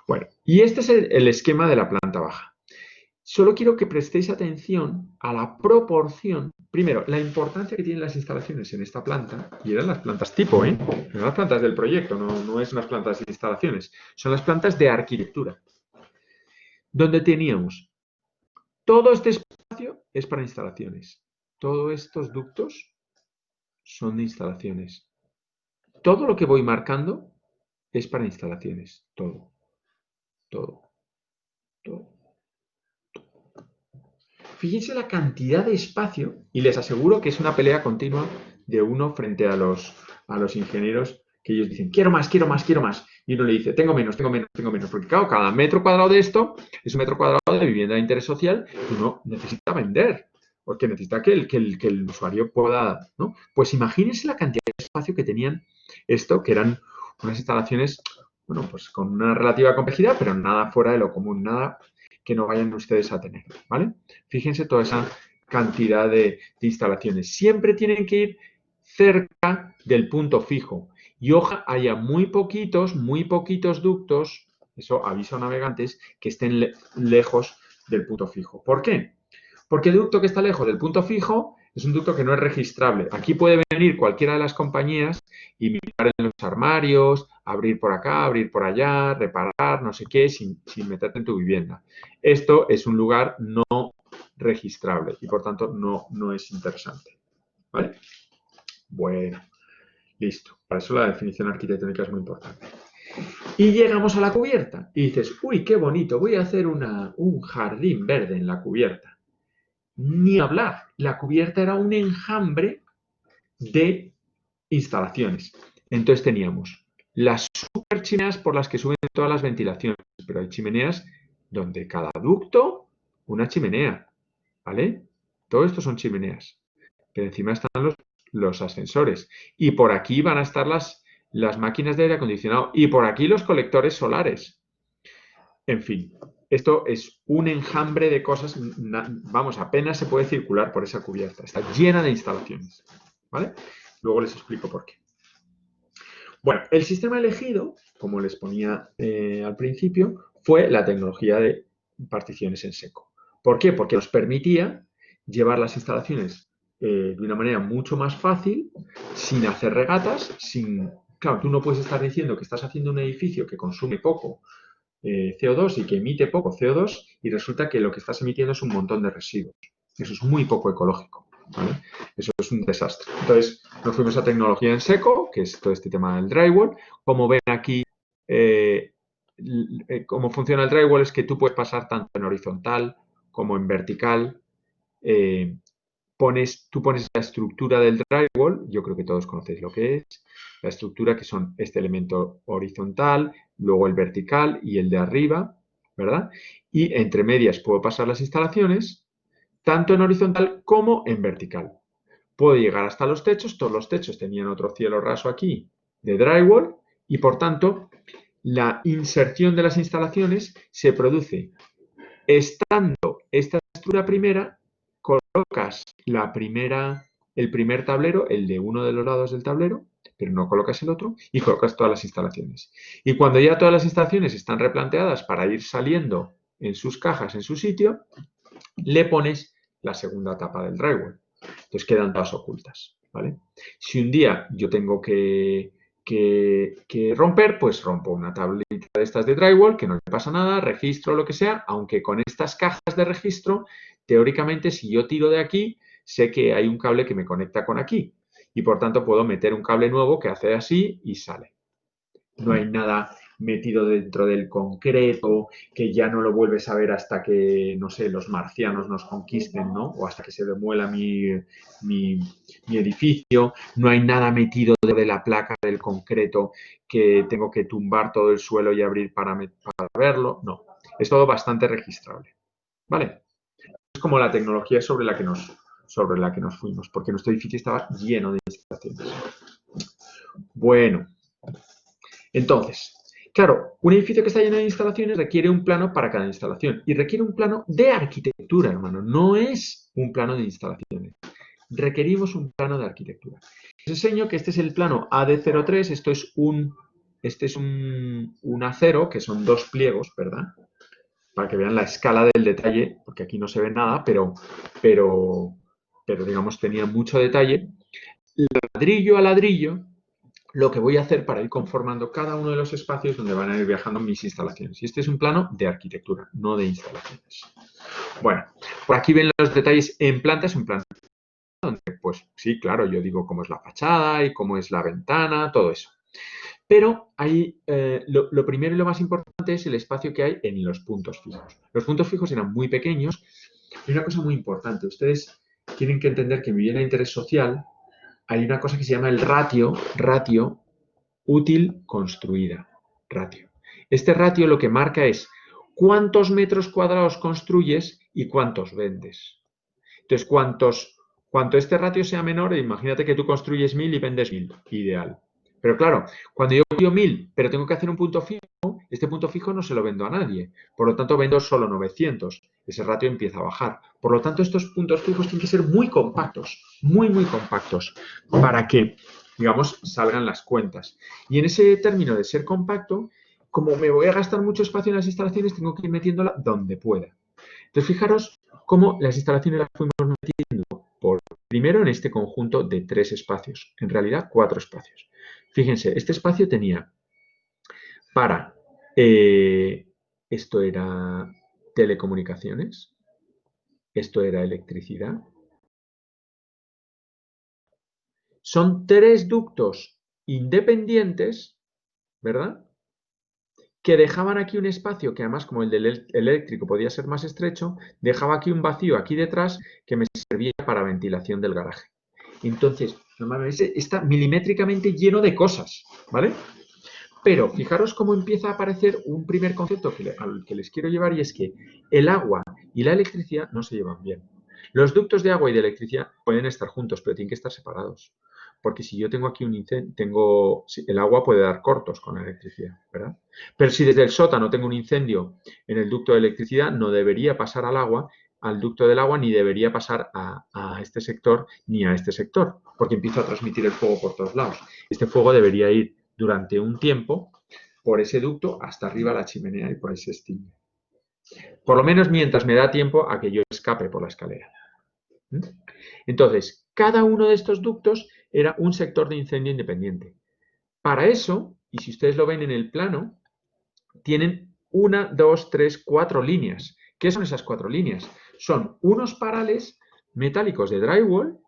Bueno, y este es el esquema de la planta baja. Solo quiero que prestéis atención a la proporción, primero, la importancia que tienen las instalaciones en esta planta, y eran las plantas tipo, eran las plantas del proyecto, no es unas plantas de instalaciones, son las plantas de arquitectura, donde teníamos todo este espacio es para instalaciones, todos estos ductos son de instalaciones, todo lo que voy marcando es para instalaciones, todo. Fíjense la cantidad de espacio y les aseguro que es una pelea continua de uno frente a los ingenieros que ellos dicen quiero más, quiero más, quiero más. Y uno le dice, tengo menos, porque claro, cada metro cuadrado de esto es un metro cuadrado de vivienda de interés social que uno necesita vender, porque necesita que el usuario pueda, ¿no? Pues imagínense la cantidad de espacio que tenían esto, que eran unas instalaciones, bueno, pues con una relativa complejidad, pero nada fuera de lo común, nada que no vayan ustedes a tener, ¿vale? Fíjense toda esa cantidad de instalaciones. Siempre tienen que ir cerca del punto fijo. Y ojalá haya muy poquitos ductos, eso aviso a navegantes, que estén lejos del punto fijo. ¿Por qué? Porque el ducto que está lejos del punto fijo es un ducto que no es registrable. Aquí puede venir cualquiera de las compañías y mirar en los armarios, abrir por acá, abrir por allá, reparar, no sé qué, sin meterte en tu vivienda. Esto es un lugar no registrable y, por tanto, no es interesante. ¿Vale? Bueno. Listo. Para eso la definición arquitectónica es muy importante. Y llegamos a la cubierta. Y dices, uy, qué bonito, voy a hacer un jardín verde en la cubierta. Ni hablar. La cubierta era un enjambre de instalaciones. Entonces teníamos las super chimeneas por las que suben todas las ventilaciones. Pero hay chimeneas donde cada ducto, una chimenea. ¿Vale? Todo esto son chimeneas. Pero encima están los ascensores. Y por aquí van a estar las máquinas de aire acondicionado. Y por aquí los colectores solares. En fin, esto es un enjambre de cosas. Vamos, apenas se puede circular por esa cubierta. Está llena de instalaciones. ¿Vale? Luego les explico por qué. Bueno, el sistema elegido, como les ponía al principio, fue la tecnología de particiones en seco. ¿Por qué? Porque nos permitía llevar las instalaciones de una manera mucho más fácil, sin hacer regatas, Claro, tú no puedes estar diciendo que estás haciendo un edificio que consume poco CO2 y que emite poco CO2 y resulta que lo que estás emitiendo es un montón de residuos. Eso es muy poco ecológico, ¿vale? Eso es un desastre. Entonces, nos fuimos a tecnología en seco, que es todo este tema del drywall. Como ven aquí, cómo funciona el drywall es que tú puedes pasar tanto en horizontal como en vertical. Tú pones la estructura del drywall, yo creo que todos conocéis lo que es, la estructura que son este elemento horizontal, luego el vertical y el de arriba, ¿verdad? Y entre medias puedo pasar las instalaciones, tanto en horizontal como en vertical. Puedo llegar hasta los techos, todos los techos tenían otro cielo raso aquí de drywall y por tanto la inserción de las instalaciones se produce estando esta estructura primera, colocas el primer tablero, el de uno de los lados del tablero, pero no colocas el otro y colocas todas las instalaciones. Y cuando ya todas las instalaciones están replanteadas para ir saliendo en sus cajas, en su sitio, le pones la segunda tapa del drywall. Entonces quedan todas ocultas, ¿vale? Si un día yo tengo que romper, pues rompo una tablita de estas de drywall, que no le pasa nada, registro lo que sea, aunque con estas cajas de registro, teóricamente, si yo tiro de aquí, sé que hay un cable que me conecta con aquí y por tanto puedo meter un cable nuevo que hace así y sale. No hay nada metido dentro del concreto que ya no lo vuelves a ver hasta que, no sé, los marcianos nos conquisten, ¿no? O hasta que se demuela mi edificio. No hay nada metido de la placa del concreto que tengo que tumbar todo el suelo y abrir para verlo. No, es todo bastante registrable. ¿Vale? Es como la tecnología sobre la que nos fuimos, porque nuestro edificio estaba lleno de instalaciones. Bueno, entonces, claro, un edificio que está lleno de instalaciones requiere un plano para cada instalación y requiere un plano de arquitectura, hermano, no es un plano de instalaciones. Requerimos un plano de arquitectura. Os enseño que este es el plano AD03, este es un acero, que son dos pliegos, ¿verdad? Para que vean la escala del detalle, porque aquí no se ve nada, pero digamos tenía mucho detalle. Ladrillo a ladrillo, lo que voy a hacer para ir conformando cada uno de los espacios donde van a ir viajando mis instalaciones. Y este es un plano de arquitectura, no de instalaciones. Bueno, por aquí ven los detalles en planta, es un plano donde, pues sí, claro, yo digo cómo es la fachada y cómo es la ventana, todo eso. Pero ahí lo primero y lo más importante es el espacio que hay en los puntos fijos. Los puntos fijos eran muy pequeños. Y una cosa muy importante, ustedes tienen que entender que en vivienda de interés social hay una cosa que se llama el ratio útil construida. ratio. Este ratio lo que marca es cuántos metros cuadrados construyes y cuántos vendes. Entonces, cuanto este ratio sea menor, imagínate que tú construyes 1000 y vendes 1000, ideal. Pero claro, cuando yo pido 1000, pero tengo que hacer un punto fijo, este punto fijo no se lo vendo a nadie. Por lo tanto, vendo solo 900. Ese ratio empieza a bajar. Por lo tanto, estos puntos fijos tienen que ser muy compactos, muy compactos, para que, digamos, salgan las cuentas. Y en ese término de ser compacto, como me voy a gastar mucho espacio en las instalaciones, tengo que ir metiéndola donde pueda. Entonces, fijaros cómo las instalaciones las fuimos metiendo primero en este conjunto de 3 espacios, en realidad 4 espacios. Fíjense, este espacio tenía para, esto era telecomunicaciones, esto era electricidad. Son 3 ductos independientes, ¿verdad? Que dejaban aquí un espacio que además, como el del eléctrico podía ser más estrecho, dejaba aquí un vacío aquí detrás que me servía para ventilación del garaje. Entonces, normalmente está milimétricamente lleno de cosas, ¿vale? Pero fijaros cómo empieza a aparecer un primer concepto al que les quiero llevar, y es que el agua y la electricidad no se llevan bien. Los ductos de agua y de electricidad pueden estar juntos, pero tienen que estar separados. Porque si yo tengo aquí un incendio, el agua puede dar cortos con la electricidad, ¿verdad? Pero si desde el sótano tengo un incendio en el ducto de electricidad, no debería pasar al ducto del agua, ni debería pasar a este sector ni a este sector, porque empieza a transmitir el fuego por todos lados. Este fuego debería ir durante un tiempo por ese ducto hasta arriba a la chimenea y por ahí se extingue. Por lo menos mientras me da tiempo a que yo escape por la escalera. Entonces, cada uno de estos ductos era un sector de incendio independiente. Para eso, y si ustedes lo ven en el plano, tienen 1, 2, 3, 4 líneas. ¿Qué son esas 4 líneas? Son unos parales metálicos de drywall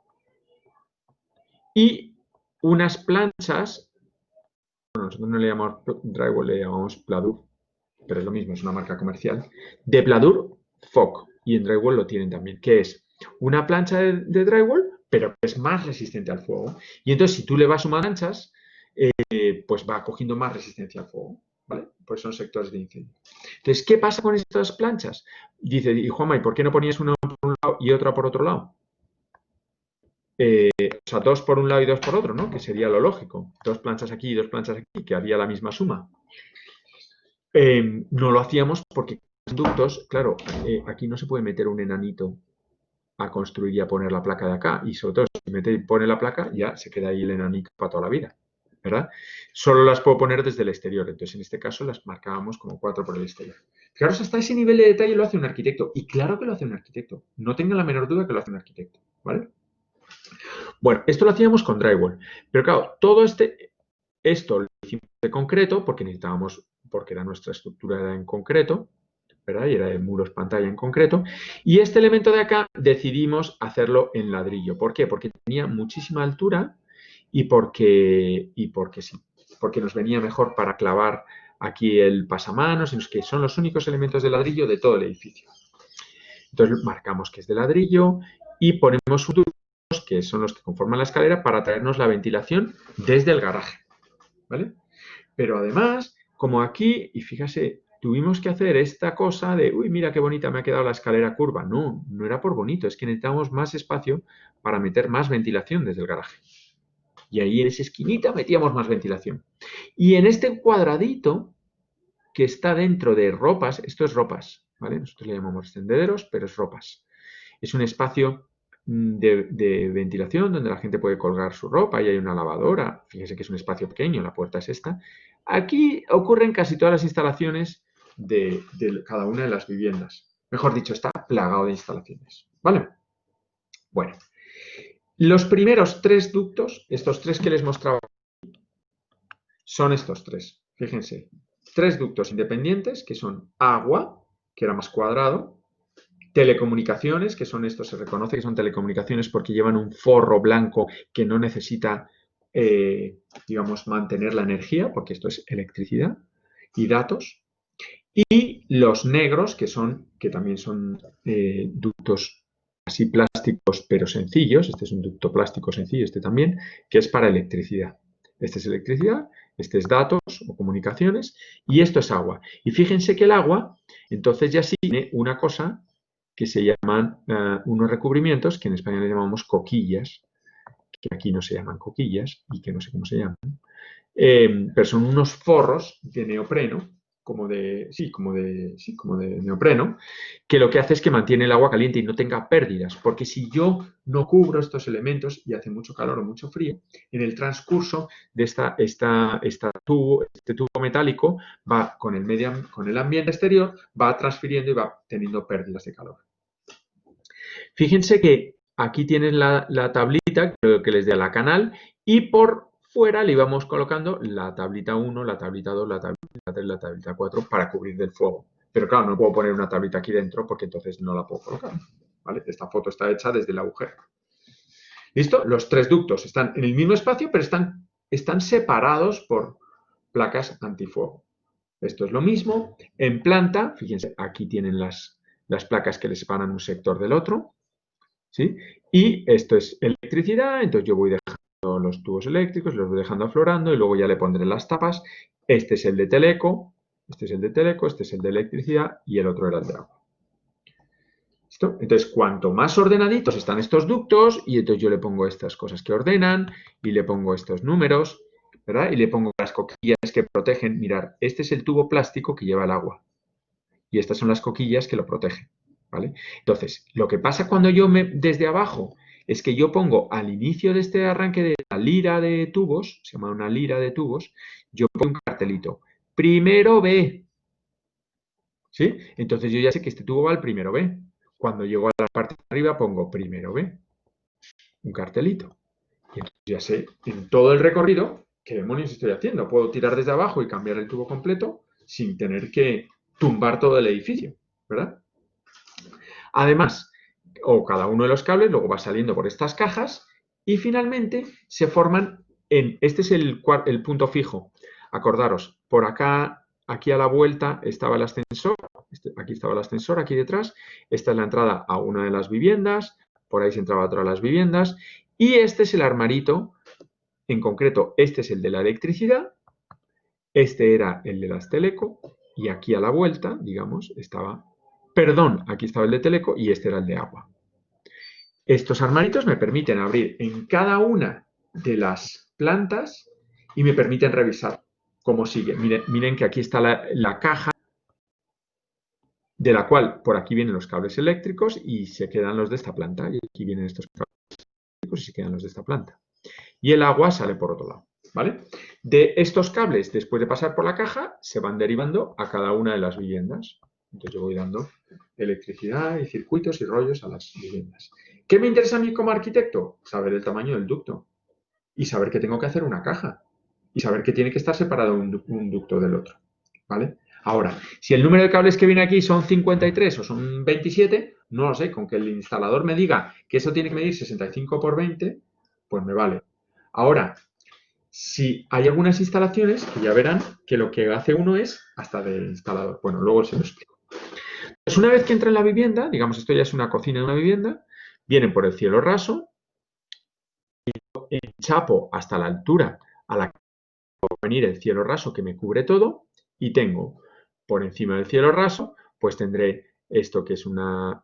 y unas planchas. Bueno, nosotros no le llamamos drywall, le llamamos Pladur, pero es lo mismo, es una marca comercial. De Pladur FOC, y en drywall lo tienen también, que es una plancha de drywall, pero que es más resistente al fuego. Y entonces, si tú le vas sumando planchas, pues va cogiendo más resistencia al fuego, ¿vale? Pues son sectores de incendio. Entonces, ¿qué pasa con estas planchas? Dice, y Juanma, ¿y por qué no ponías una por un lado y otra por otro lado? O sea, 2 por un lado y 2 por otro, ¿no? Que sería lo lógico. 2 planchas aquí y 2 planchas aquí, que haría la misma suma. No lo hacíamos porque los ductos, claro, aquí no se puede meter un enanito a construir y a poner la placa de acá. Y sobre todo, si mete y pone la placa, ya se queda ahí el enanito para toda la vida, ¿verdad? Solo las puedo poner desde el exterior. Entonces, en este caso, las marcábamos como 4 por el exterior. Fijaros, hasta ese nivel de detalle lo hace un arquitecto. Y claro que lo hace un arquitecto. No tengan la menor duda que lo hace un arquitecto, ¿vale? Bueno, esto lo hacíamos con drywall. Pero claro, todo esto lo hicimos de concreto porque necesitábamos, porque nuestra estructura era en concreto, ¿verdad? Y era de muros pantalla en concreto. Y este elemento de acá decidimos hacerlo en ladrillo. ¿Por qué? Porque tenía muchísima altura y porque sí, porque nos venía mejor para clavar aquí el pasamanos, que son los únicos elementos de ladrillo de todo el edificio. Entonces marcamos que es de ladrillo y ponemos un que son los que conforman la escalera para traernos la ventilación desde el garaje, ¿vale? Pero además, como aquí, y fíjate, tuvimos que hacer esta cosa de, uy, mira qué bonita me ha quedado la escalera curva. No, no era por bonito, es que necesitábamos más espacio para meter más ventilación desde el garaje. Y ahí en esa esquinita metíamos más ventilación. Y en este cuadradito que está dentro de ropas, esto es ropas, ¿vale? Nosotros le llamamos extendederos, pero es ropas. Es un espacio de ventilación donde la gente puede colgar su ropa y hay una lavadora. Fíjense que es un espacio pequeño, la puerta es esta. Aquí ocurren casi todas las instalaciones de cada una de las viviendas. Mejor dicho, está plagado de instalaciones, ¿vale? Bueno, los primeros 3 ductos, estos 3 que les mostraba, son estos 3. Fíjense, 3 ductos independientes que son agua, que era más cuadrado, telecomunicaciones, que son estos, se reconoce que son telecomunicaciones porque llevan un forro blanco que no necesita, digamos, mantener la energía, porque esto es electricidad y datos. Y los negros, que también son ductos así plásticos, pero sencillos. Este es un ducto plástico sencillo, este también, que es para electricidad. Este es electricidad, Este es datos o comunicaciones y esto es agua. Y fíjense que el agua, entonces ya sí tiene una cosa que se llaman unos recubrimientos que en español le llamamos coquillas, que aquí no se llaman coquillas y que no sé cómo se llaman, pero son unos forros de neopreno, como de neopreno, que lo que hace es que mantiene el agua caliente y no tenga pérdidas, porque si yo no cubro estos elementos y hace mucho calor o mucho frío, en el transcurso de este tubo metálico va con el ambiente exterior, va transfiriendo y va teniendo pérdidas de calor. Fíjense que aquí tienen la tablita que les dé a la canal y por fuera le íbamos colocando la tablita 1, la tablita 2, la tablita 3, la tablita 4 para cubrir del fuego. Pero claro, no puedo poner una tablita aquí dentro porque entonces no la puedo colocar. ¿Vale? Esta foto está hecha desde el agujero. ¿Listo? Los tres ductos están en el mismo espacio, pero están separados por placas antifuego. Esto es lo mismo. En planta, fíjense, aquí tienen las placas que les separan un sector del otro. ¿Sí? Y esto es electricidad, entonces yo voy dejando los tubos eléctricos, los voy dejando aflorando y luego ya le pondré las tapas. Este es el de teleco, este es el de teleco, este es el de electricidad y el otro era el de agua. ¿Listo? Entonces, cuanto más ordenaditos están estos ductos, y entonces yo le pongo estas cosas que ordenan y le pongo estos números, ¿verdad? Y le pongo las coquillas que protegen. Mirad, este es el tubo plástico que lleva el agua y estas son las coquillas que lo protegen. ¿Vale? Entonces, lo que pasa cuando yo desde abajo es que yo pongo al inicio de este arranque de la lira de tubos, se llama una lira de tubos, yo pongo un cartelito, primero B. ¿Sí? Entonces yo ya sé que este tubo va al primero B. Cuando llego a la parte de arriba pongo primero B, un cartelito. Y entonces ya sé en todo el recorrido qué demonios estoy haciendo. Puedo tirar desde abajo y cambiar el tubo completo sin tener que tumbar todo el edificio, ¿verdad? Además, o cada uno de los cables luego va saliendo por estas cajas y finalmente se forman este es el punto fijo. Acordaros, por acá, aquí a la vuelta estaba el ascensor, aquí estaba el ascensor, aquí detrás, esta es la entrada a una de las viviendas, por ahí se entraba a otra de las viviendas y este es el armarito, en concreto este es el de la electricidad, este era el de las teleco y aquí a la vuelta, digamos, estaba... Perdón, aquí estaba el de teleco y este era el de agua. Estos armaritos me permiten abrir en cada una de las plantas y me permiten revisar cómo sigue. Miren que aquí está la caja de la cual por aquí vienen los cables eléctricos y se quedan los de esta planta. Y aquí vienen estos cables eléctricos y se quedan los de esta planta. Y el agua sale por otro lado. ¿Vale? De estos cables, después de pasar por la caja, se van derivando a cada una de las viviendas. Entonces yo voy dando electricidad y circuitos y rollos a las viviendas. ¿Qué me interesa a mí como arquitecto? Saber el tamaño del ducto y saber que tengo que hacer una caja y saber que tiene que estar separado un ducto del otro. ¿Vale? Ahora, si el número de cables que viene aquí son 53 o son 27, no lo sé, con que el instalador me diga que eso tiene que medir 65 por 20, pues me vale. Ahora, si hay algunas instalaciones que ya verán que lo que hace uno es hasta de instalador. Bueno, luego se lo explico. Pues una vez que entra en la vivienda, digamos esto ya es una cocina de una vivienda, vienen por el cielo raso, enchapo hasta la altura a la que va a venir el cielo raso que me cubre todo y tengo por encima del cielo raso, pues tendré esto que es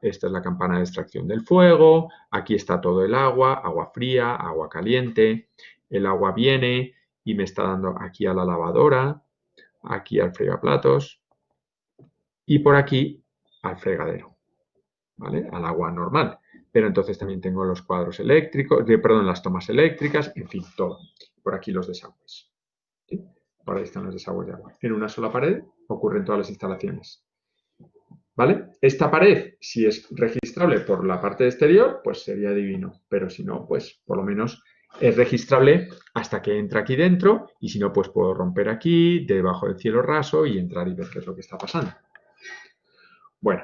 esta es la campana de extracción del fuego, aquí está todo el agua fría, agua caliente, el agua viene y me está dando aquí a la lavadora, aquí al fregaplatos y por aquí al fregadero, ¿vale? Al agua normal. Pero entonces también tengo los cuadros eléctricos, perdón, las tomas eléctricas, en fin, todo. Por aquí los desagües. ¿Sí? Por ahí están los desagües de agua. En una sola pared ocurren todas las instalaciones. ¿Vale? Esta pared, si es registrable por la parte exterior, pues sería divino. Pero si no, pues por lo menos es registrable hasta que entra aquí dentro y si no, pues puedo romper aquí, debajo del cielo raso y entrar y ver qué es lo que está pasando. Bueno,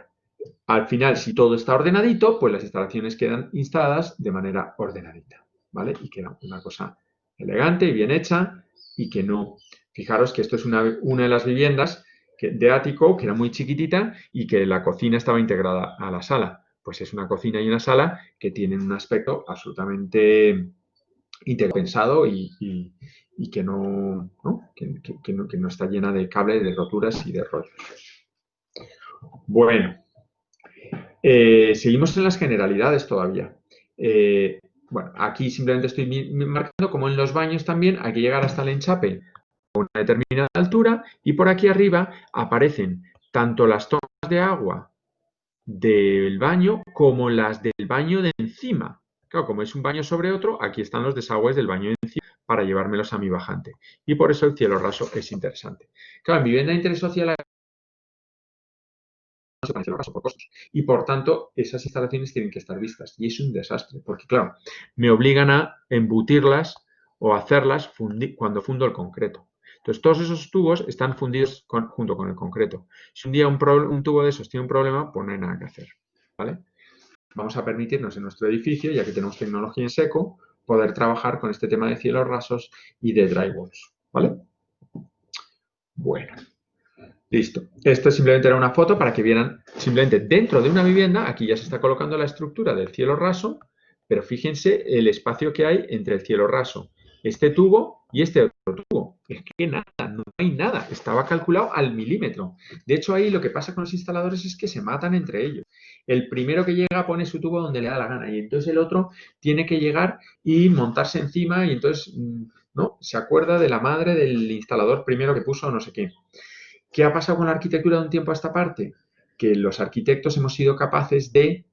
al final, si todo está ordenadito, pues las instalaciones quedan instaladas de manera ordenadita, ¿vale? Y queda una cosa elegante y bien hecha y que no... Fijaros que esto es una de las viviendas de ático, que era muy chiquitita y que la cocina estaba integrada a la sala. Pues es una cocina y una sala que tienen un aspecto absolutamente interpensado y que que no está llena de cables, de roturas y de rollos. Bueno, seguimos en las generalidades todavía. Bueno, aquí simplemente estoy marcando como en los baños también hay que llegar hasta el enchape a una determinada altura y por aquí arriba aparecen tanto las tomas de agua del baño como las del baño de encima. Claro, como es un baño sobre otro, aquí están los desagües del baño de encima para llevármelos a mi bajante. Y por eso el cielo raso es interesante. Claro, en vivienda de interés social se pone cielo raso por costos. Y por tanto, esas instalaciones tienen que estar vistas. Y es un desastre, porque claro, me obligan a embutirlas o hacerlas cuando fundo el concreto. Entonces, todos esos tubos están fundidos junto con el concreto. Si un día un tubo de esos tiene un problema, pues no hay nada que hacer. ¿Vale? Vamos a permitirnos en nuestro edificio, ya que tenemos tecnología en seco, poder trabajar con este tema de cielos rasos y de drywalls. ¿Vale? Bueno. Listo. Esto simplemente era una foto para que vieran simplemente dentro de una vivienda, aquí ya se está colocando la estructura del cielo raso, pero fíjense el espacio que hay entre el cielo raso, este tubo y este otro tubo. Es que nada, no hay nada, estaba calculado al milímetro. De hecho, ahí lo que pasa con los instaladores es que se matan entre ellos. El primero que llega pone su tubo donde le da la gana y entonces el otro tiene que llegar y montarse encima y entonces, ¿no? Se acuerda de la madre del instalador primero que puso no sé qué. ¿Qué ha pasado con la arquitectura de un tiempo a esta parte? Que los arquitectos hemos sido capaces de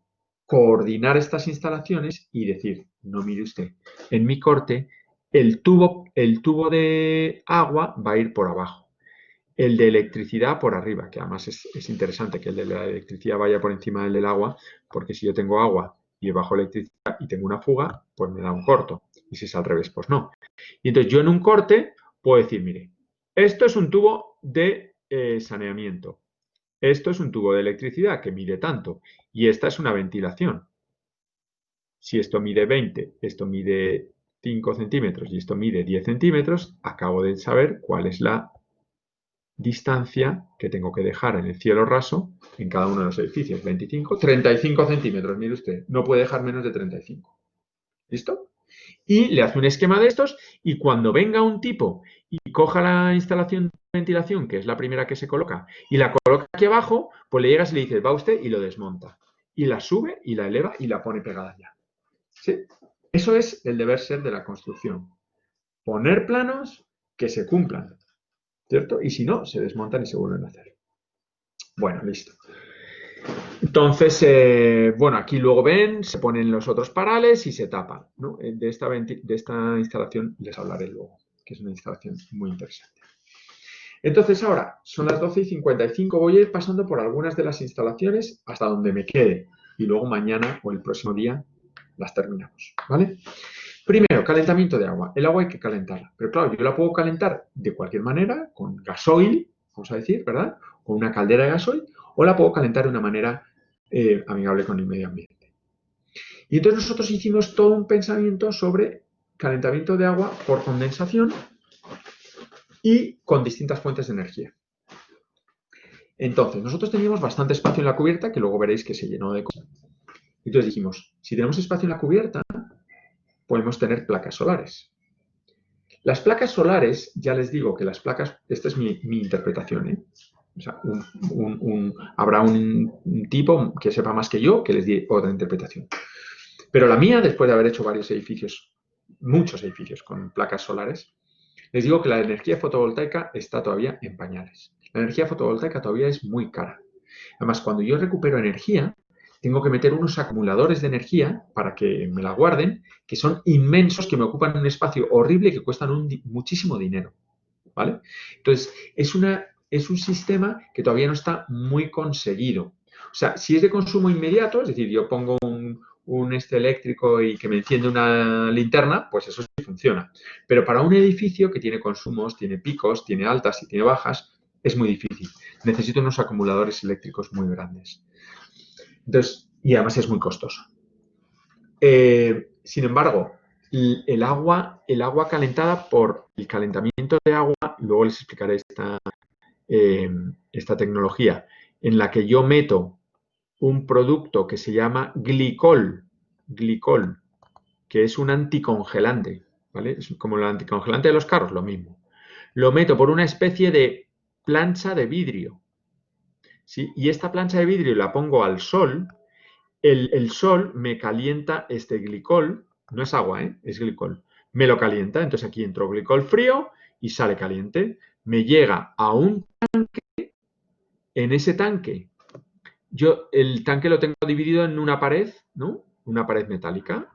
coordinar estas instalaciones y decir, no mire usted, en mi corte el tubo de agua va a ir por abajo, el de electricidad por arriba, que además es interesante que el de la electricidad vaya por encima del agua, porque si yo tengo agua y bajo electricidad y tengo una fuga, pues me da un corto, y si es al revés, pues no. Y entonces yo en un corte puedo decir, mire, esto es un tubo de saneamiento. Esto es un tubo de electricidad que mide tanto y esta es una ventilación. Si esto mide 20, esto mide 5 centímetros y esto mide 10 centímetros, acabo de saber cuál es la distancia que tengo que dejar en el cielo raso en cada uno de los edificios. 25, 35 centímetros, mire usted, no puede dejar menos de 35. ¿Listo? Y le hace un esquema de estos y cuando venga un tipo y coja la instalación de ventilación, que es la primera que se coloca, y la coloca aquí abajo, pues le llegas y le dices, va usted y lo desmonta. Y la sube y la eleva y la pone pegada ya. ¿Sí? Eso es el deber ser de la construcción. Poner planos que se cumplan. ¿Cierto? Y si no, se desmontan y se vuelven a hacer. Bueno, listo. Entonces, bueno, aquí luego ven, se ponen los otros parales y se tapan, ¿no? De esta instalación les hablaré luego, que es una instalación muy interesante. Entonces ahora, son las 12:55, voy a ir pasando por algunas de las instalaciones hasta donde me quede y luego mañana o el próximo día las terminamos, ¿vale? Primero, calentamiento de agua. El agua hay que calentarla, pero claro, yo la puedo calentar de cualquier manera, con gasoil, vamos a decir, ¿verdad? Con una caldera de gasoil, o la puedo calentar de una manera amigable con el medio ambiente. Y entonces nosotros hicimos todo un pensamiento sobre calentamiento de agua por condensación y con distintas fuentes de energía. Entonces, nosotros teníamos bastante espacio en la cubierta, que luego veréis que se llenó de cosas. Entonces dijimos, si tenemos espacio en la cubierta, podemos tener placas solares. Las placas solares, ya les digo que las placas, esta es mi interpretación, ¿eh? O sea, habrá un tipo que sepa más que yo que les dé otra interpretación. Pero la mía, después de haber hecho varios edificios, muchos edificios con placas solares, les digo que la energía fotovoltaica está todavía en pañales. La energía fotovoltaica todavía es muy cara. Además, cuando yo recupero energía, tengo que meter unos acumuladores de energía para que me la guarden, que son inmensos, que me ocupan un espacio horrible y que cuestan muchísimo dinero. ¿Vale? Entonces, es un sistema que todavía no está muy conseguido. O sea, si es de consumo inmediato, es decir, yo pongo un eléctrico y que me enciende una linterna, pues eso sí funciona. Pero para un edificio que tiene consumos, tiene picos, tiene altas y tiene bajas, es muy difícil. Necesito unos acumuladores eléctricos muy grandes. Entonces, y además es muy costoso. Sin embargo, el agua calentada por el calentamiento de agua, luego les explicaré esta tecnología, en la que yo meto un producto que se llama glicol, que es un anticongelante. ¿vale? Es como el anticongelante de los carros, lo mismo. Lo meto por una especie de plancha de vidrio, ¿sí? Y esta plancha de vidrio la pongo al sol. El sol me calienta este glicol, no es agua, es glicol. Me lo calienta, entonces aquí entró glicol frío y sale caliente. Me llega a un tanque, en ese tanque, yo el tanque lo tengo dividido en una pared, ¿no? Una pared metálica.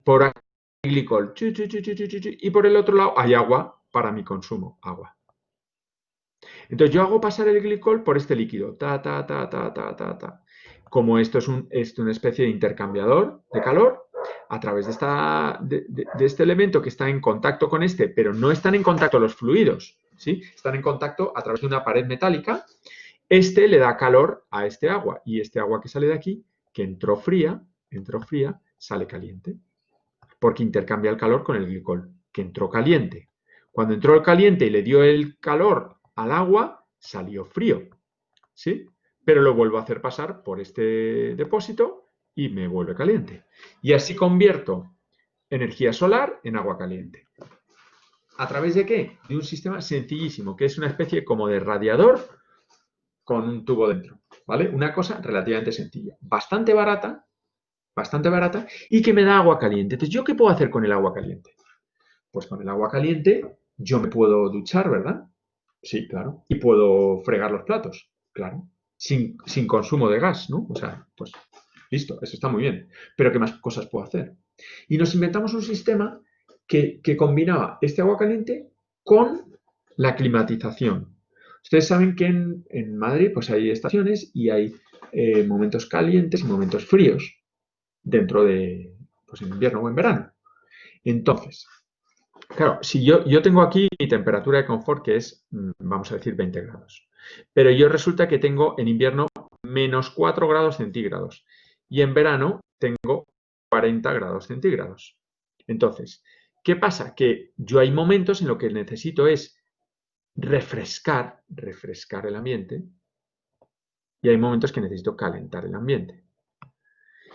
Por aquí hay glicol, y por el otro lado hay agua para mi consumo, agua. Entonces yo hago pasar el glicol por este líquido, Como esto es una especie de intercambiador de calor, a través de este elemento que está en contacto con este, pero no están en contacto los fluidos, ¿sí? Están en contacto a través de una pared metálica. Este le da calor a este agua y este agua que sale de aquí, que entró fría, sale caliente, porque intercambia el calor con el glicol, que entró caliente. Cuando entró el caliente y le dio el calor al agua, salió frío, ¿sí? Pero lo vuelvo a hacer pasar por este depósito y me vuelve caliente. Y así convierto energía solar en agua caliente. ¿A través de qué? De un sistema sencillísimo, que es una especie como de radiador con un tubo dentro, ¿vale? Una cosa relativamente sencilla, bastante barata y que me da agua caliente. Entonces, ¿yo qué puedo hacer con el agua caliente? Pues con el agua caliente yo me puedo duchar, ¿verdad? Sí, claro. Y puedo fregar los platos, claro. Sin consumo de gas, ¿no? O sea, pues listo, eso está muy bien. Pero ¿qué más cosas puedo hacer? Y nos inventamos un sistema que combinaba este agua caliente con la climatización. Ustedes saben que en Madrid pues hay estaciones y hay momentos calientes y momentos fríos dentro de, pues en invierno o en verano. Entonces, claro, si yo tengo aquí mi temperatura de confort que es, vamos a decir, 20 grados. Pero yo resulta que tengo en invierno menos 4 grados centígrados y en verano tengo 40 grados centígrados. Entonces, ¿qué pasa? Que yo hay momentos en los que necesito es refrescar el ambiente y hay momentos que necesito calentar el ambiente.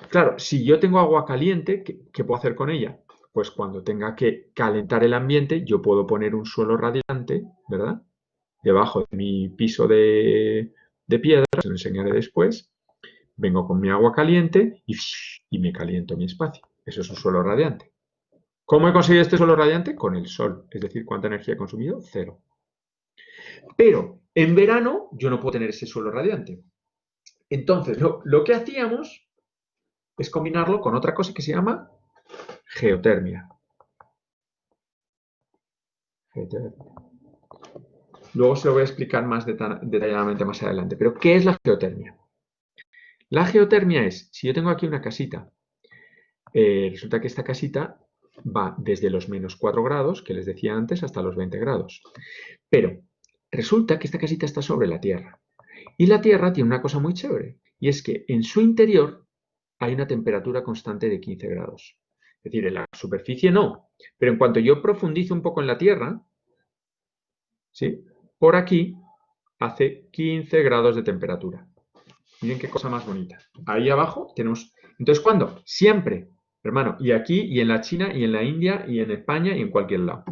Claro, si yo tengo agua caliente, ¿qué puedo hacer con ella? Pues cuando tenga que calentar el ambiente, yo puedo poner un suelo radiante, ¿verdad? Debajo de mi piso de piedra, se lo enseñaré después. Vengo con mi agua caliente y me caliento mi espacio. Eso es un suelo radiante. ¿Cómo he conseguido este suelo radiante? Con el sol. Es decir, ¿cuánta energía he consumido? Cero. Pero en verano yo no puedo tener ese suelo radiante. Entonces, lo que hacíamos es combinarlo con otra cosa que se llama geotermia. Luego se lo voy a explicar más detalladamente más adelante. Pero, ¿qué es la geotermia? La geotermia es, si yo tengo aquí una casita, resulta que esta casita va desde los menos 4 grados, que les decía antes, hasta los 20 grados. Pero resulta que esta casita está sobre la Tierra. Y la Tierra tiene una cosa muy chévere, y es que en su interior hay una temperatura constante de 15 grados. Es decir, en la superficie no, pero en cuanto yo profundizo un poco en la Tierra, ¿sí? Por aquí hace 15 grados de temperatura. Miren qué cosa más bonita. Ahí abajo tenemos... Entonces, ¿cuándo? Siempre, hermano. Y aquí, y en la China, y en la India, y en España, y en cualquier lado.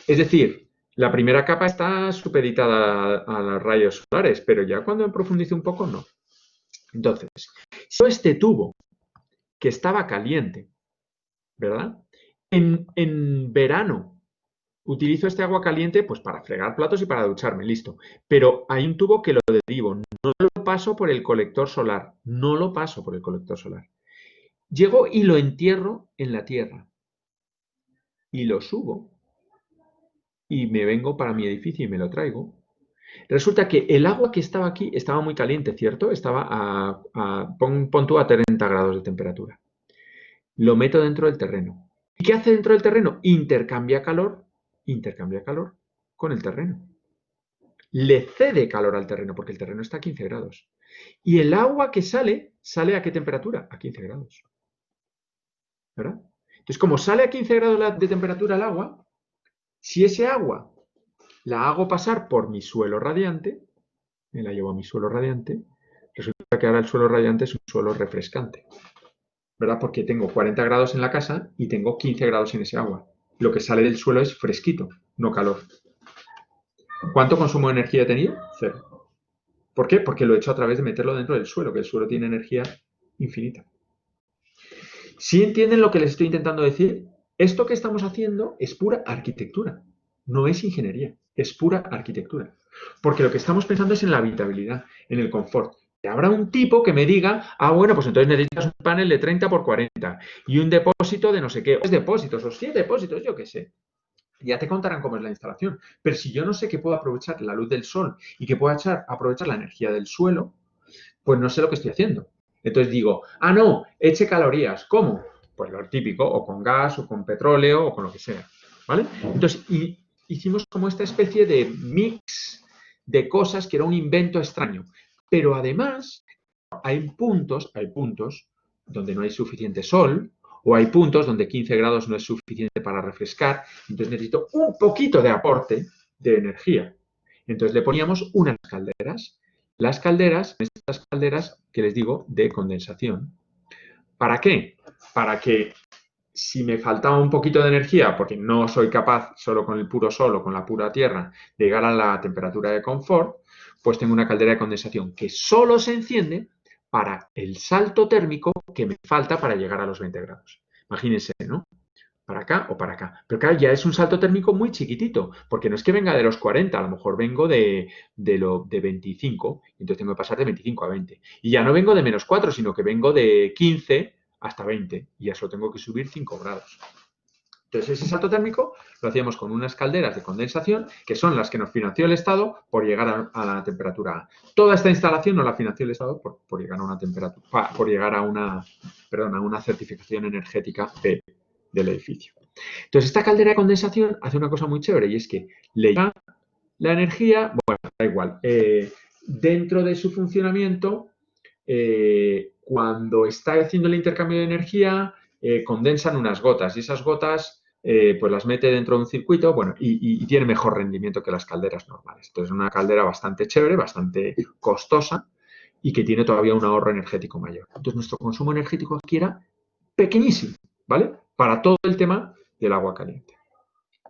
Es decir, la primera capa está supeditada a los rayos solares, pero ya cuando profundice un poco, no. Entonces, si este tubo que estaba caliente, ¿verdad? En verano utilizo este agua caliente pues para fregar platos y para ducharme, listo. Pero hay un tubo que lo derivo, no lo paso por el colector solar, no lo paso por el colector solar. Llego y lo entierro en la tierra y lo subo y me vengo para mi edificio y me lo traigo. Resulta que el agua que estaba aquí estaba muy caliente, ¿cierto? Estaba pon tú a 30 grados de temperatura. Lo meto dentro del terreno. ¿Y qué hace dentro del terreno? Intercambia calor con el terreno. Le cede calor al terreno porque el terreno está a 15 grados. Y el agua que ¿sale a qué temperatura? A 15 grados. ¿Verdad? Entonces, como sale a 15 grados de temperatura el agua, si ese agua la hago pasar por mi suelo radiante, me la llevo a mi suelo radiante, resulta que ahora el suelo radiante es un suelo refrescante. ¿verdad? Porque tengo 40 grados en la casa y tengo 15 grados en ese agua. Lo que sale del suelo es fresquito, no calor. ¿Cuánto consumo de energía he tenido? Cero. ¿Por qué? Porque lo he hecho a través de meterlo dentro del suelo, que el suelo tiene energía infinita. ¿Sí entienden lo que les estoy intentando decir? Esto que estamos haciendo es pura arquitectura, no es ingeniería, es pura arquitectura. Porque lo que estamos pensando es en la habitabilidad, en el confort. Y habrá un tipo que me diga, bueno, pues entonces necesitas un panel de 30 por 40 y un depósito de no sé qué, o 3 depósitos o 7 depósitos, yo qué sé. Ya te contarán cómo es la instalación. Pero si yo no sé que puedo aprovechar la luz del sol y que puedo aprovechar la energía del suelo, pues no sé lo que estoy haciendo. Entonces digo, no, eche calorías. ¿Cómo? Pues lo típico, o con gas, o con petróleo, o con lo que sea. ¿Vale? Entonces, hicimos como esta especie de mix de cosas que era un invento extraño. Pero además, hay puntos donde no hay suficiente sol, o hay puntos donde 15 grados no es suficiente para refrescar, entonces necesito un poquito de aporte de energía. Entonces le poníamos unas calderas. Las calderas, estas calderas que les digo de condensación. ¿Para qué? Para que si me faltaba un poquito de energía, porque no soy capaz solo con el puro sol o con la pura tierra de llegar a la temperatura de confort, pues tengo una caldera de condensación que solo se enciende para el salto térmico que me falta para llegar a los 20 grados. Imagínense, ¿no? Para acá o para acá. Pero claro, ya es un salto térmico muy chiquitito, porque no es que venga de los 40, a lo mejor vengo de 25, entonces tengo que pasar de 25 a 20. Y ya no vengo de -4, sino que vengo de 15 hasta 20, y eso tengo que subir 5 grados. Entonces, ese salto térmico lo hacíamos con unas calderas de condensación, que son las que nos financió el Estado por llegar a la temperatura A. Toda esta instalación no la financió el Estado por llegar a una temperatura, por llegar a una certificación energética del edificio. Entonces, esta caldera de condensación hace una cosa muy chévere, y es que le lleva la energía, bueno, da igual, dentro de su funcionamiento, cuando está haciendo el intercambio de energía, condensan unas gotas, y esas gotas pues las mete dentro de un circuito, bueno, y tiene mejor rendimiento que las calderas normales. Entonces, es una caldera bastante chévere, bastante costosa, y que tiene todavía un ahorro energético mayor. Entonces, nuestro consumo energético aquí era pequeñísimo, ¿vale? Para todo el tema del agua caliente.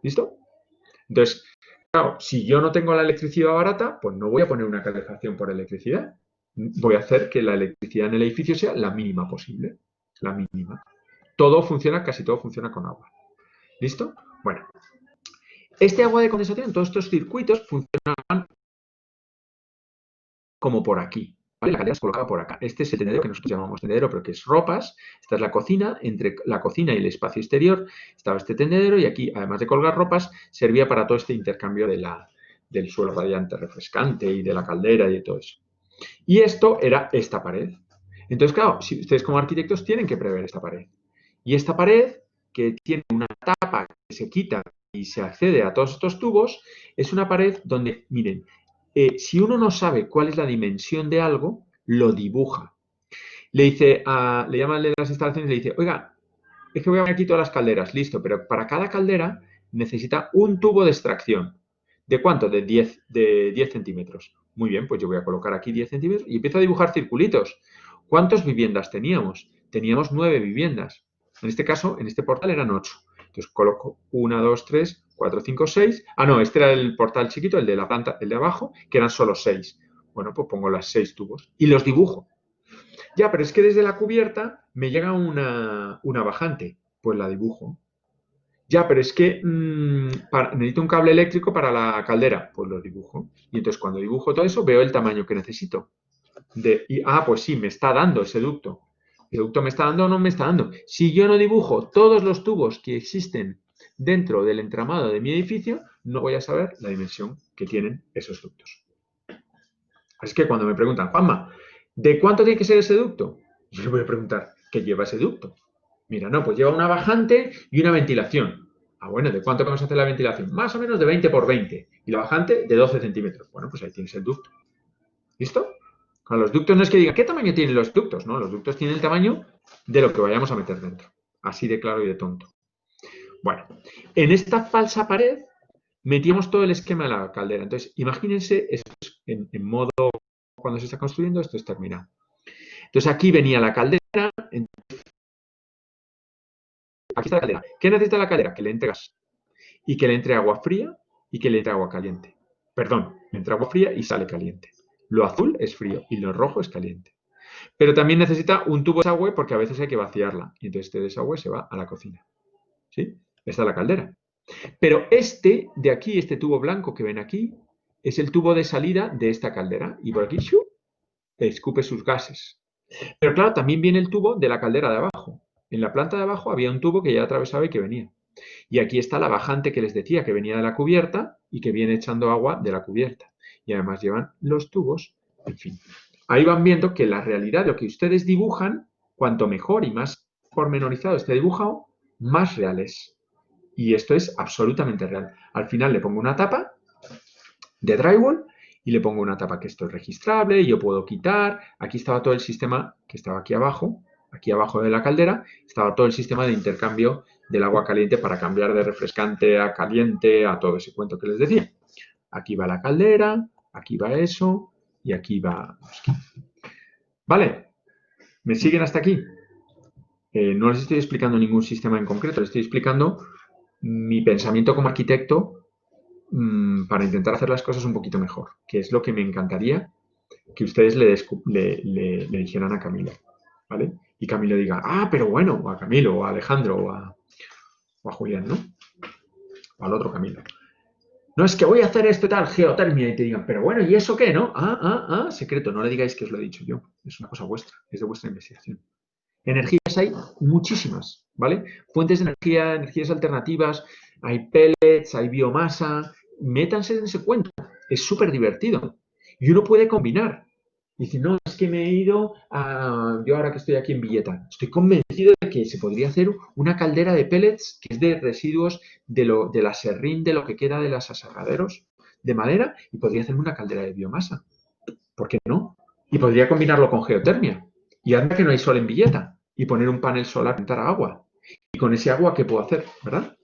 ¿Listo? Entonces, claro, si yo no tengo la electricidad barata, pues no voy a poner una calefacción por electricidad. Voy a hacer que la electricidad en el edificio sea la mínima posible. La mínima. Casi todo funciona con agua. ¿Listo? Bueno. Este agua de condensación, todos estos circuitos funcionaban como por aquí. ¿Vale? La caldera se colocaba por acá. Este es el tendedero que nosotros llamamos tendedero, pero que es ropas. Esta es la cocina. Entre la cocina y el espacio exterior estaba este tendedero, y aquí, además de colgar ropas, servía para todo este intercambio del suelo radiante refrescante y de la caldera y de todo eso. Y esto era esta pared. Entonces, claro, si ustedes como arquitectos tienen que prever esta pared. Y esta pared, que tiene una tapa que se quita y se accede a todos estos tubos, es una pared donde, miren, si uno no sabe cuál es la dimensión de algo, lo dibuja. Le llama al de las instalaciones y le dice, oiga, es que voy a poner aquí todas las calderas, listo, pero para cada caldera necesita un tubo de extracción. ¿De cuánto? De 10 centímetros. Muy bien, pues yo voy a colocar aquí 10 centímetros y empiezo a dibujar circulitos. ¿Cuántas viviendas teníamos? Teníamos 9 viviendas. En este caso, en este portal eran 8. Entonces coloco 1, 2, 3, 4, 5, 6. No, este era el portal chiquito, el de la planta, el de abajo, que eran solo 6. Bueno, pues pongo las 6 tubos y los dibujo. Ya, pero es que desde la cubierta me llega una bajante. Pues la dibujo. Ya, pero es que necesito un cable eléctrico para la caldera. Pues lo dibujo. Y entonces cuando dibujo todo eso, veo el tamaño que necesito. Pues sí, me está dando ese ducto. ¿El ducto me está dando o no me está dando? Si yo no dibujo todos los tubos que existen dentro del entramado de mi edificio, no voy a saber la dimensión que tienen esos ductos. Es que cuando me preguntan, Juanma, ¿de cuánto tiene que ser ese ducto? Yo le voy a preguntar, ¿qué lleva ese ducto? Mira, no, pues lleva una bajante y una ventilación. Bueno, ¿de cuánto vamos a hacer la ventilación? Más o menos de 20 por 20. Y la bajante de 12 centímetros. Bueno, pues ahí tienes el ducto. ¿Listo? Con los ductos no es que diga, ¿qué tamaño tienen los ductos? No, los ductos tienen el tamaño de lo que vayamos a meter dentro. Así de claro y de tonto. Bueno, en esta falsa pared metíamos todo el esquema de la caldera. Entonces, imagínense, esto es en modo, cuando se está construyendo, esto es terminado. Entonces, aquí venía la caldera, está la caldera. ¿Qué necesita la caldera? Que le entre gas y que le entre agua fría y que le entre agua caliente. Perdón, le entra agua fría y sale caliente. Lo azul es frío y lo rojo es caliente. Pero también necesita un tubo de desagüe porque a veces hay que vaciarla. Y entonces este desagüe se va a la cocina. ¿Sí? Esta es la caldera. Pero este de aquí, este tubo blanco que ven aquí, es el tubo de salida de esta caldera. Y por aquí, ¡shu!, escupe sus gases. Pero claro, también viene el tubo de la caldera de abajo. En la planta de abajo había un tubo que ya atravesaba y que venía. Y aquí está la bajante que les decía, que venía de la cubierta y que viene echando agua de la cubierta. Y además llevan los tubos, en fin. Ahí van viendo que la realidad, lo que ustedes dibujan, cuanto mejor y más pormenorizado esté dibujado, más real es. Y esto es absolutamente real. Al final le pongo una tapa de drywall y le pongo una tapa que esto es registrable y yo puedo quitar. Aquí estaba todo el sistema que estaba aquí abajo de la caldera, estaba todo el sistema de intercambio del agua caliente para cambiar de refrescante a caliente, a todo ese cuento que les decía. Aquí va la caldera, aquí va eso y aquí va... ¿Vale? ¿Me siguen hasta aquí? No les estoy explicando ningún sistema en concreto, les estoy explicando mi pensamiento como arquitecto para intentar hacer las cosas un poquito mejor, que es lo que me encantaría que ustedes le dijeran a Camilo, ¿vale? Y Camilo diga, ah, pero bueno, o a Camilo, o a Alejandro, o a Julián, ¿no? O al otro Camilo. No, es que voy a hacer esto tal, geotermia, y te digan, pero bueno, ¿y eso qué, no? Secreto, no le digáis que os lo he dicho yo, es una cosa vuestra, es de vuestra investigación. Energías hay muchísimas, ¿vale? Fuentes de energía, energías alternativas, hay pellets, hay biomasa, métanse en ese cuento, es súper divertido. Y uno puede combinar. Dice, no, es que me he ido yo ahora que estoy aquí en Villeta, estoy convencido de que se podría hacer una caldera de pellets que es de residuos de la serrín, de lo que queda de los aserraderos de madera, y podría hacerme una caldera de biomasa. ¿Por qué no? Y podría combinarlo con geotermia. Y anda que no hay sol en Villeta. Y poner un panel solar, pintar agua. Y con ese agua, ¿qué puedo hacer? ¿Verdad?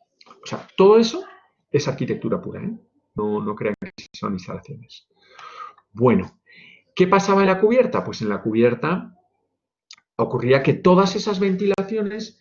O sea, todo eso es arquitectura pura, ¿eh? No crean que son instalaciones. Bueno, ¿qué pasaba en la cubierta? Pues en la cubierta ocurría que todas esas ventilaciones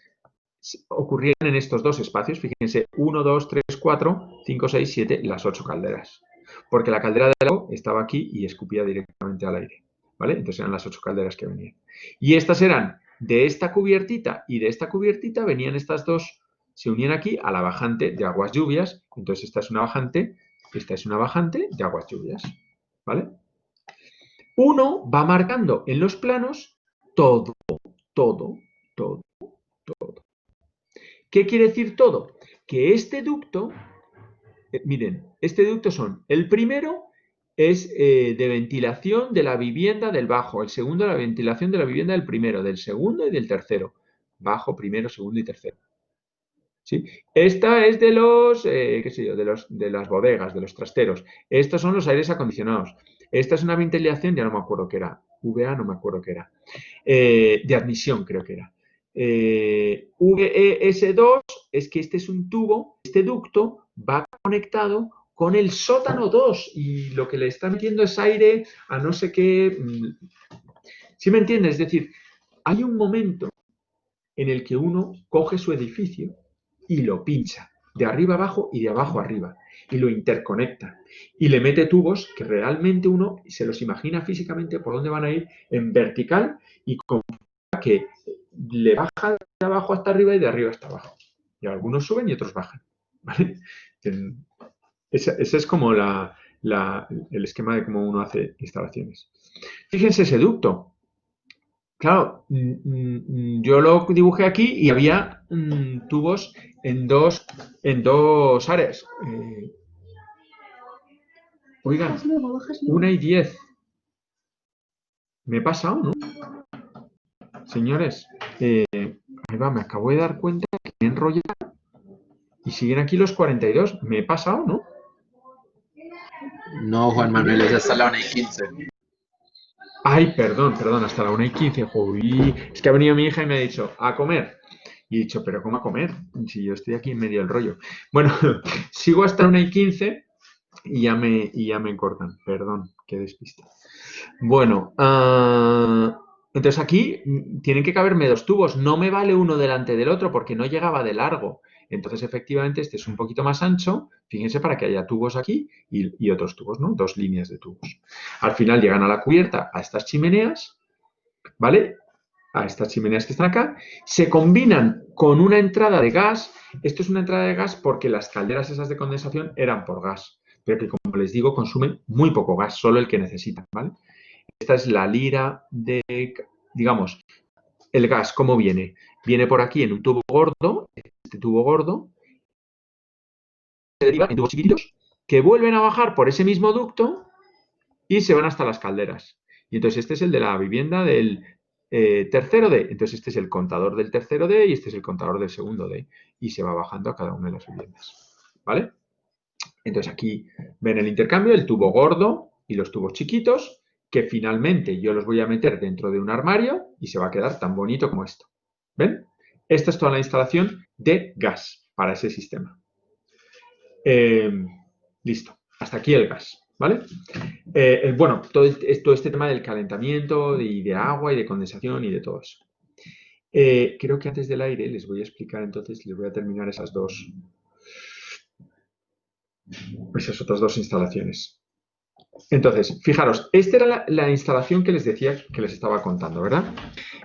ocurrían en estos dos espacios. Fíjense, 1, 2, 3, 4, 5, 6, 7, las 8 calderas. Porque la caldera del agua estaba aquí y escupía directamente al aire. ¿Vale? Entonces eran las 8 calderas que venían. Y estas eran de esta cubiertita y de esta cubiertita, venían estas dos, se unían aquí a la bajante de aguas lluvias. Entonces esta es una bajante de aguas lluvias. ¿Vale? Uno va marcando en los planos todo. ¿Qué quiere decir todo? Que este ducto, miren, este ducto son, el primero es de ventilación de la vivienda del bajo, el segundo la ventilación de la vivienda del primero, del segundo y del tercero. Bajo, primero, segundo y tercero. ¿Sí? Esta es de los, qué sé yo, de las bodegas, de los trasteros. Estos son los aires acondicionados. Esta es una ventilación, ya no me acuerdo qué era. VA no me acuerdo qué era. De admisión creo que era. VES2 es que este es un tubo, este ducto va conectado con el sótano 2 y lo que le está metiendo es aire a no sé qué. ¿Sí me entiendes? Es decir, hay un momento en el que uno coge su edificio y lo pincha de arriba abajo y de abajo arriba y lo interconecta y le mete tubos que realmente uno se los imagina físicamente por dónde van a ir en vertical y con que le baja de abajo hasta arriba y de arriba hasta abajo. Y algunos suben y otros bajan. ¿Vale? Ese es como el esquema de cómo uno hace instalaciones. Fíjense ese ducto. Claro, yo lo dibujé aquí y había tubos en dos áreas. Oigan, 1:10. Me he pasado, ¿no? Señores, ahí va, me acabo de dar cuenta que me he enrollado y siguen aquí los 42. Me he pasado, ¿no? No, Juan Manuel, es hasta la 1:15. Ay, perdón, hasta la 1:15. Uy, es que ha venido mi hija y me ha dicho, a comer. Y he dicho, ¿pero cómo a comer? Si yo estoy aquí en medio del rollo. Bueno, sigo hasta la 1:15 y ya me cortan. Perdón, qué despiste. Bueno, Entonces aquí tienen que caberme dos tubos. No me vale uno delante del otro porque no llegaba de largo. Entonces, efectivamente, este es un poquito más ancho. Fíjense para que haya tubos aquí y otros tubos, ¿no? Dos líneas de tubos. Al final llegan a la cubierta, a estas chimeneas, ¿vale? A estas chimeneas que están acá. Se combinan con una entrada de gas. Esto es una entrada de gas porque las calderas esas de condensación eran por gas. Pero que, como les digo, consumen muy poco gas, solo el que necesitan, ¿vale? Esta es la lira de, digamos, el gas, ¿cómo viene? Viene por aquí en un tubo gordo, este tubo gordo, se deriva en tubos chiquititos que vuelven a bajar por ese mismo ducto y se van hasta las calderas. Y entonces este es el de la vivienda del tercero D. Entonces este es el contador del tercero D y este es el contador del segundo D. Y se va bajando a cada una de las viviendas. ¿Vale? Entonces aquí ven el intercambio, el tubo gordo y los tubos chiquitos, que finalmente yo los voy a meter dentro de un armario y se va a quedar tan bonito como esto. ¿Ven? Esta es toda la instalación de gas para ese sistema. Listo. Hasta aquí el gas. ¿Vale? Bueno, todo este tema del calentamiento y de agua y de condensación y de todo eso. Creo que antes del aire les voy a explicar entonces, les voy a terminar esas otras dos instalaciones. Entonces, fijaros, esta era la instalación que les decía que les estaba contando, ¿verdad?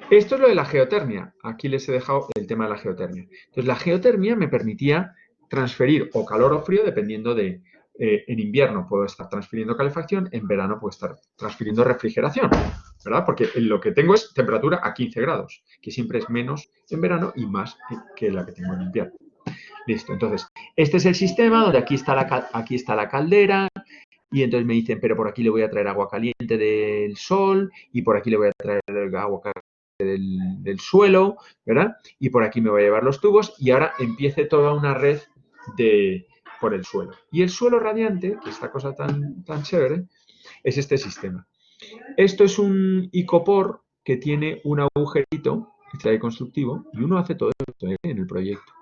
Esto es lo de la geotermia. Aquí les he dejado el tema de la geotermia. Entonces, la geotermia me permitía transferir o calor o frío dependiendo de... en invierno puedo estar transfiriendo calefacción, en verano puedo estar transfiriendo refrigeración, ¿verdad? Porque lo que tengo es temperatura a 15 grados, que siempre es menos en verano y más que la que tengo en invierno. Listo, entonces, este es el sistema donde aquí está la caldera y entonces me dicen, pero por aquí le voy a traer agua caliente del sol y por aquí le voy a traer agua caliente del suelo, ¿verdad? Y por aquí me voy a llevar los tubos y ahora empiece toda una red por el suelo. Y el suelo radiante, que esta cosa tan chévere, es este sistema. Esto es un icopor que tiene un agujerito constructivo y uno hace todo esto en el proyecto.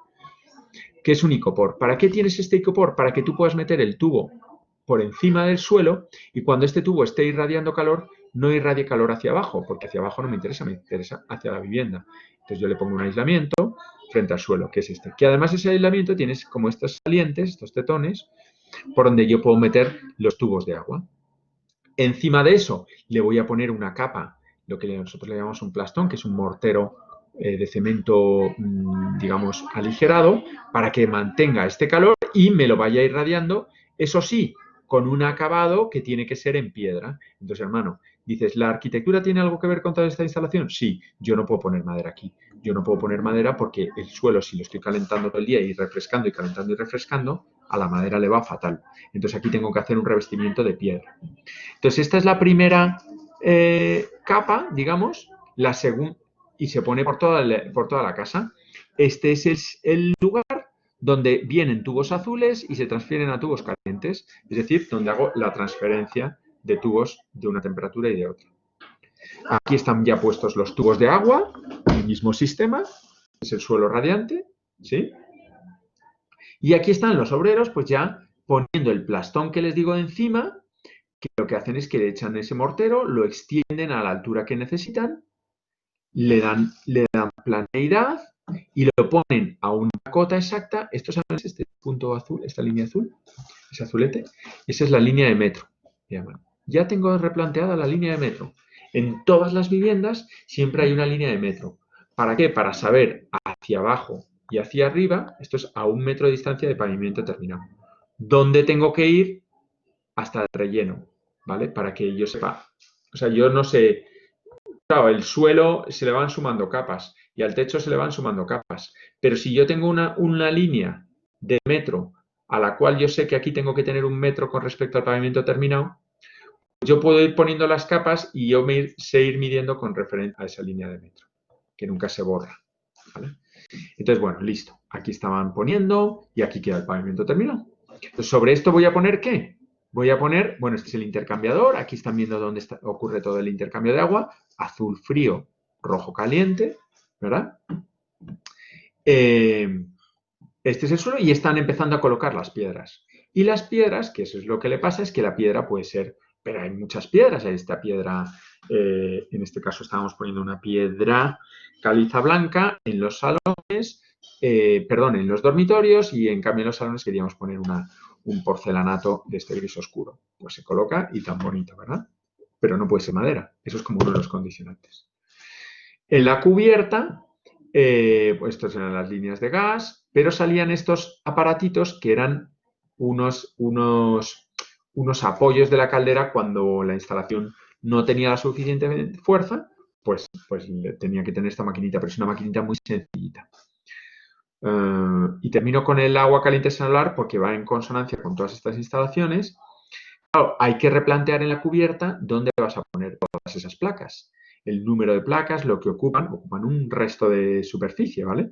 ¿Qué es un icopor? ¿Para qué tienes este icopor? Para que tú puedas meter el tubo por encima del suelo y cuando este tubo esté irradiando calor, no irradie calor hacia abajo, porque hacia abajo no me interesa hacia la vivienda. Entonces yo le pongo un aislamiento frente al suelo, que es este. Que además ese aislamiento tienes como estos salientes, estos tetones, por donde yo puedo meter los tubos de agua. Encima de eso le voy a poner una capa, lo que nosotros le llamamos un plastón, que es un mortero de cemento, digamos, aligerado, para que mantenga este calor y me lo vaya irradiando, eso sí, con un acabado que tiene que ser en piedra. Entonces, hermano, dices, ¿la arquitectura tiene algo que ver con toda esta instalación? Sí, yo no puedo poner madera aquí. Yo no puedo poner madera porque el suelo, si lo estoy calentando todo el día y refrescando y calentando y refrescando, a la madera le va fatal. Entonces, aquí tengo que hacer un revestimiento de piedra. Entonces, esta es la primera capa, digamos, la segunda, y se pone por toda la casa. Este es el lugar donde vienen tubos azules y se transfieren a tubos calientes, es decir, donde hago la transferencia de tubos de una temperatura y de otra. Aquí están ya puestos los tubos de agua, el mismo sistema, es el suelo radiante, ¿sí? Y aquí están los obreros, pues ya poniendo el plastón que les digo encima, que lo que hacen es que le echan ese mortero, lo extienden a la altura que necesitan, le dan planeidad y lo ponen a una cota exacta. Esto es este punto azul, esta línea azul, ese azulete, esa es la línea de metro. Ya tengo replanteada la línea de metro. En todas las viviendas siempre hay una línea de metro. ¿Para qué? Para saber hacia abajo y hacia arriba, esto es a 1 metro de distancia de pavimento terminado, dónde tengo que ir hasta el relleno, ¿vale? Para que yo sepa. O sea, yo no sé. Claro, el suelo se le van sumando capas y al techo se le van sumando capas. Pero si yo tengo una línea de metro a la cual yo sé que aquí tengo que tener 1 metro con respecto al pavimento terminado, yo puedo ir poniendo las capas y yo sé ir midiendo con referencia a esa línea de metro, que nunca se borra, ¿vale? Entonces, bueno, listo. Aquí estaban poniendo y aquí queda el pavimento terminado. Entonces, sobre esto voy a poner ¿qué? Voy a poner, bueno, este es el intercambiador. Aquí están viendo dónde ocurre todo el intercambio de agua. Azul frío, rojo caliente, ¿verdad? Este es el suelo y están empezando a colocar las piedras. Y las piedras, que eso es lo que le pasa, es que la piedra puede ser, pero hay muchas piedras. Hay esta piedra En este caso estábamos poniendo una piedra caliza blanca en los salones, en los dormitorios, y en cambio en los salones queríamos poner un porcelanato de este gris oscuro. Pues se coloca y tan bonito, ¿verdad? Pero no puede ser madera. Eso es como uno de los condicionantes. En la cubierta, pues estas eran las líneas de gas, pero salían estos aparatitos que eran unos apoyos de la caldera cuando la instalación no tenía la suficiente fuerza, pues tenía que tener esta maquinita, pero es una maquinita muy sencillita. Y termino con el agua caliente solar porque va en consonancia con todas estas instalaciones. Claro, hay que replantear en la cubierta dónde vas a poner todas esas placas. El número de placas, lo que ocupan un resto de superficie, ¿vale?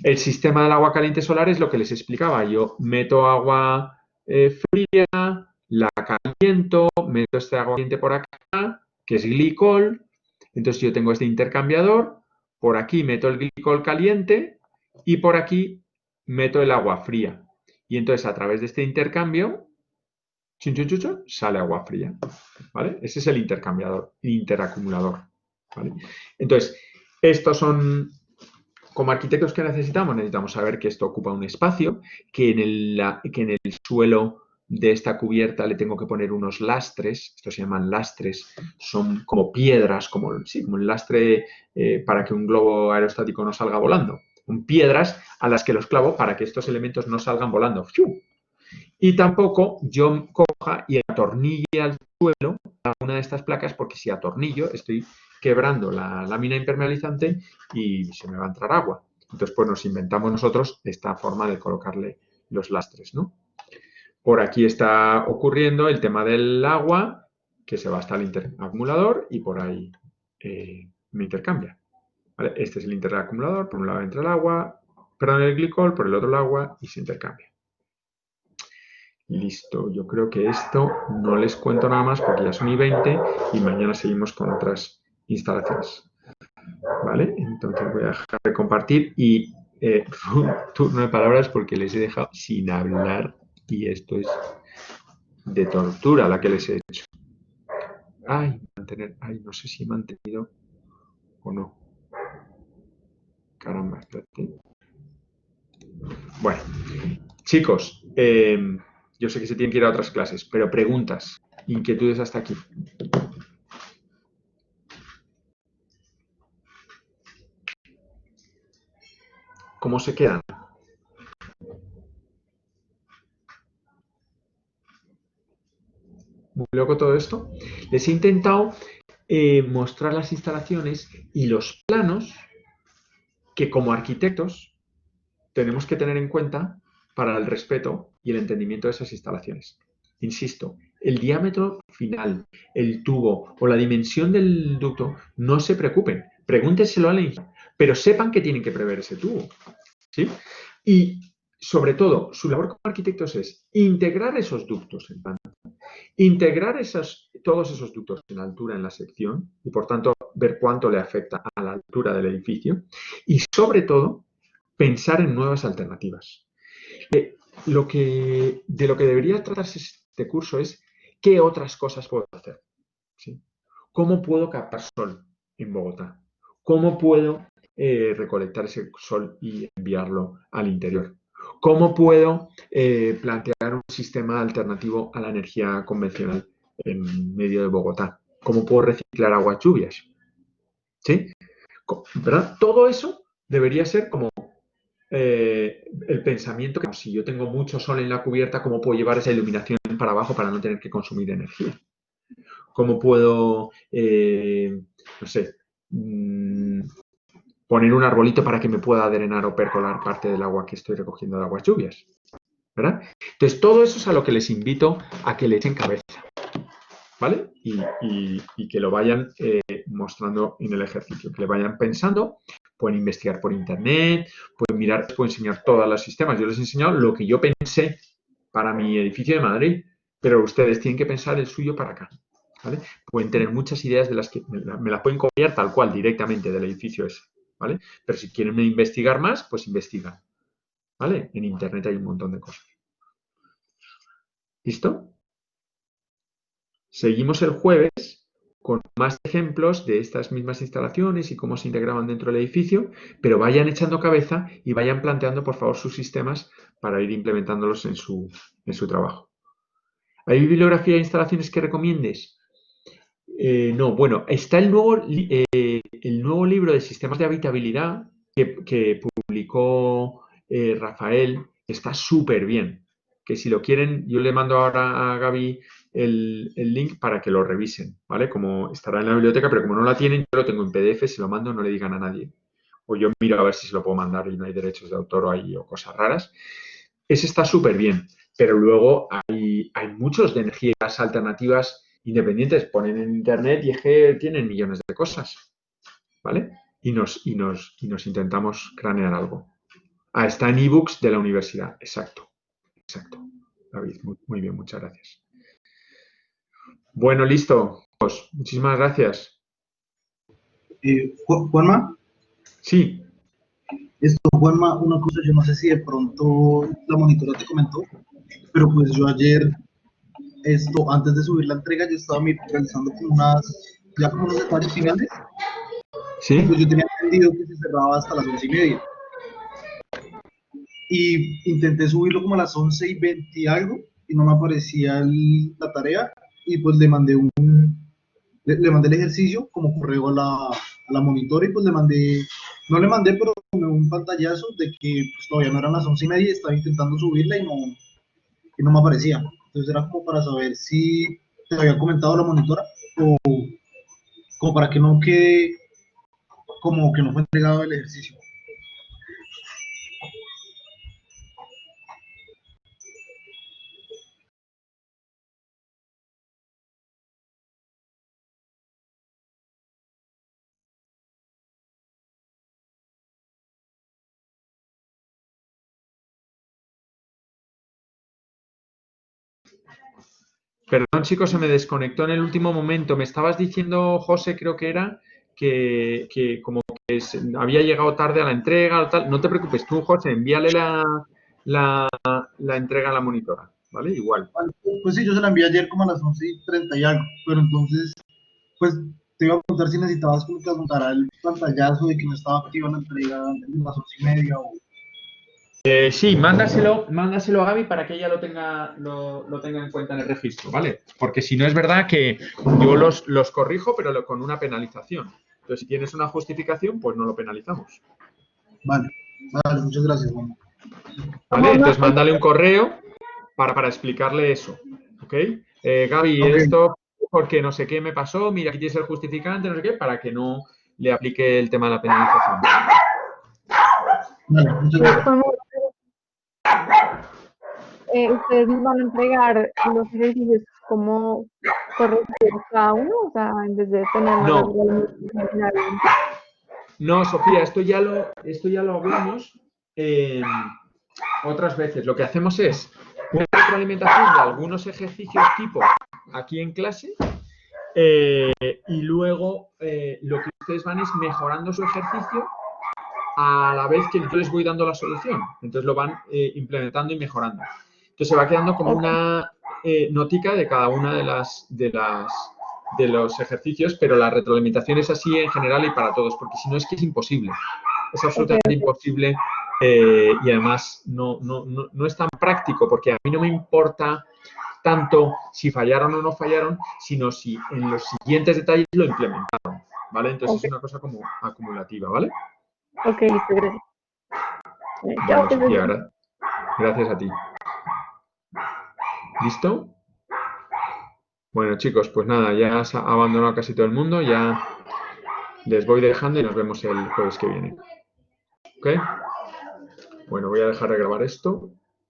El sistema del agua caliente solar es lo que les explicaba. Yo meto agua fría, la caliento, meto este agua caliente por acá, que es glicol. Entonces yo tengo este intercambiador, por aquí meto el glicol caliente y por aquí meto el agua fría. Y entonces a través de este intercambio, sale agua fría, ¿vale? Ese es el intercambiador, interacumulador, ¿vale? Entonces, estos son, como arquitectos, que necesitamos saber que esto ocupa un espacio, que en el suelo de esta cubierta le tengo que poner unos lastres, estos se llaman lastres, son como piedras, como un lastre para que un globo aerostático no salga volando, son piedras a las que los clavo para que estos elementos no salgan volando. ¡Fiu! Y tampoco yo coja y atornille al suelo a una de estas placas, porque si atornillo estoy quebrando la lámina impermeabilizante y se me va a entrar agua. Entonces, pues nos inventamos nosotros esta forma de colocarle los lastres, ¿no? Por aquí está ocurriendo el tema del agua, que se va hasta el interacumulador y por ahí me intercambia. ¿Vale? Este es el interacumulador, por un lado entra el agua, perdón, el glicol, por el otro el agua y se intercambia. Listo, yo creo que esto no les cuento nada más porque ya son y 20 y mañana seguimos con otras instalaciones. ¿Vale? Entonces voy a dejar de compartir y turno de palabras porque les he dejado sin hablar y esto es de tortura la que les he hecho. Ay, no sé si he mantenido o no. Caramba, espérate. Bueno, chicos, yo sé que se tienen que ir a otras clases, pero preguntas, inquietudes hasta aquí. ¿Cómo se quedan? Muy loco todo esto. Les he intentado mostrar las instalaciones y los planos que como arquitectos tenemos que tener en cuenta para el respeto y el entendimiento de esas instalaciones. Insisto, el diámetro final, el tubo o la dimensión del ducto, no se preocupen, pregúntenselo al ingeniero, pero sepan que tienen que prever ese tubo, ¿sí? Y sobre todo, su labor como arquitectos es integrar esos ductos en planta, integrar todos esos ductos en altura en la sección y, por tanto, ver cuánto le afecta a la altura del edificio y, sobre todo, pensar en nuevas alternativas. De lo que debería tratarse este curso es qué otras cosas puedo hacer. ¿Sí? ¿Cómo puedo captar sol en Bogotá? ¿Cómo puedo recolectar ese sol y enviarlo al interior? ¿Cómo puedo plantear un sistema alternativo a la energía convencional en medio de Bogotá? ¿Cómo puedo reciclar aguas lluvias? ¿Sí? ¿Verdad? Todo eso debería ser como el pensamiento que si yo tengo mucho sol en la cubierta, ¿cómo puedo llevar esa iluminación para abajo para no tener que consumir energía? ¿Cómo puedo, no sé, poner un arbolito para que me pueda drenar o percolar parte del agua que estoy recogiendo de aguas lluvias? ¿Verdad? Entonces, todo eso es a lo que les invito a que le echen cabeza, ¿vale? Y que lo vayan mostrando en el ejercicio, que le vayan pensando. Pueden investigar por internet, pueden mirar, puedo enseñar todos los sistemas. Yo les he enseñado lo que yo pensé para mi edificio de Madrid, pero ustedes tienen que pensar el suyo para acá, ¿vale? Pueden tener muchas ideas de las que me las pueden copiar tal cual directamente del edificio ese, ¿vale? Pero si quieren investigar más, pues investigan, ¿vale? En internet hay un montón de cosas. ¿Listo? Seguimos el jueves con más ejemplos de estas mismas instalaciones y cómo se integraban dentro del edificio, pero vayan echando cabeza y vayan planteando, por favor, sus sistemas para ir implementándolos en su trabajo. ¿Hay bibliografía de instalaciones que recomiendes? No, bueno, está el nuevo libro de sistemas de habitabilidad que publicó Rafael, que está súper bien. Que si lo quieren, yo le mando ahora a Gaby el link para que lo revisen, ¿vale? Como estará en la biblioteca, pero como no la tienen, yo lo tengo en PDF, se lo mando, no le digan a nadie. O yo miro a ver si se lo puedo mandar y no hay derechos de autor o cosas raras. Ese está súper bien, pero luego hay muchos de energías alternativas independientes. Ponen en internet y es que tienen millones de cosas, ¿vale? Y nos intentamos cranear algo. Está en ebooks de la universidad, exacto. David, muy bien, muchas gracias. Bueno, listo. Pues, muchísimas gracias. Juanma, Sí, Juanma, una cosa, yo no sé si de pronto la monitora te comentó, pero pues yo ayer, antes de subir la entrega, yo estaba realizando como unos detalles finales, sí. pues yo tenía entendido que se cerraba hasta las 11:30. Y intenté subirlo como a las 11:20 y algo, y no me aparecía la tarea, y pues le mandé el ejercicio como correo a la monitora, y pues no le mandé, pero tomé un pantallazo de que pues, todavía no eran las 11:30 y estaba intentando subirla y no me aparecía. Entonces era como para saber si te había comentado la monitora o como para que no quede como que no fue entregado el ejercicio. Perdón, chicos, se me desconectó en el último momento. Me estabas diciendo, José, creo que era, que como que había llegado tarde a la entrega o tal. No te preocupes, tú, José, envíale la entrega a la monitora, ¿vale? Igual. Pues sí, yo se la envié ayer como a las 11:30 y algo, pero entonces, pues te iba a preguntar si necesitabas como que adjuntara el pantallazo de que no estaba activa la entrega de las 11:30 o... Sí, mándaselo a Gaby para que ella lo tenga en cuenta en el registro, ¿vale? Porque si no es verdad que yo los corrijo, pero con una penalización. Entonces, si tienes una justificación, pues no lo penalizamos. Vale, muchas gracias, Juan. ¿Vale? Entonces, mándale un correo para explicarle eso, ¿ok? Gaby, Okay. esto porque no sé qué me pasó, mira, aquí tienes el justificante, no sé qué, para que no le aplique el tema de la penalización. Vale, muchas gracias. ¿Ustedes nos van a entregar los ejercicios como corresponde cada uno? O sea, en vez de tener una No, Sofía, esto ya lo hablamos otras veces. Lo que hacemos es una retroalimentación de algunos ejercicios tipo aquí en clase y luego lo que ustedes van es mejorando su ejercicio a la vez que yo les voy dando la solución. Entonces lo van implementando y mejorando. Entonces se va quedando como una notica de cada una de los ejercicios, pero la retroalimentación es así en general y para todos, porque si no es que es imposible. Es absolutamente imposible y además no es tan práctico, porque a mí no me importa tanto si fallaron o no fallaron, sino si en los siguientes detalles lo implementaron, ¿vale? Entonces es una cosa como acumulativa, ¿vale? Ok, listo, gracias. Vale, Sofía, gracias a ti. ¿Listo? Bueno, chicos, pues nada, ya ha abandonado casi todo el mundo, ya les voy dejando y nos vemos el jueves que viene. ¿Ok? Bueno, voy a dejar de grabar esto.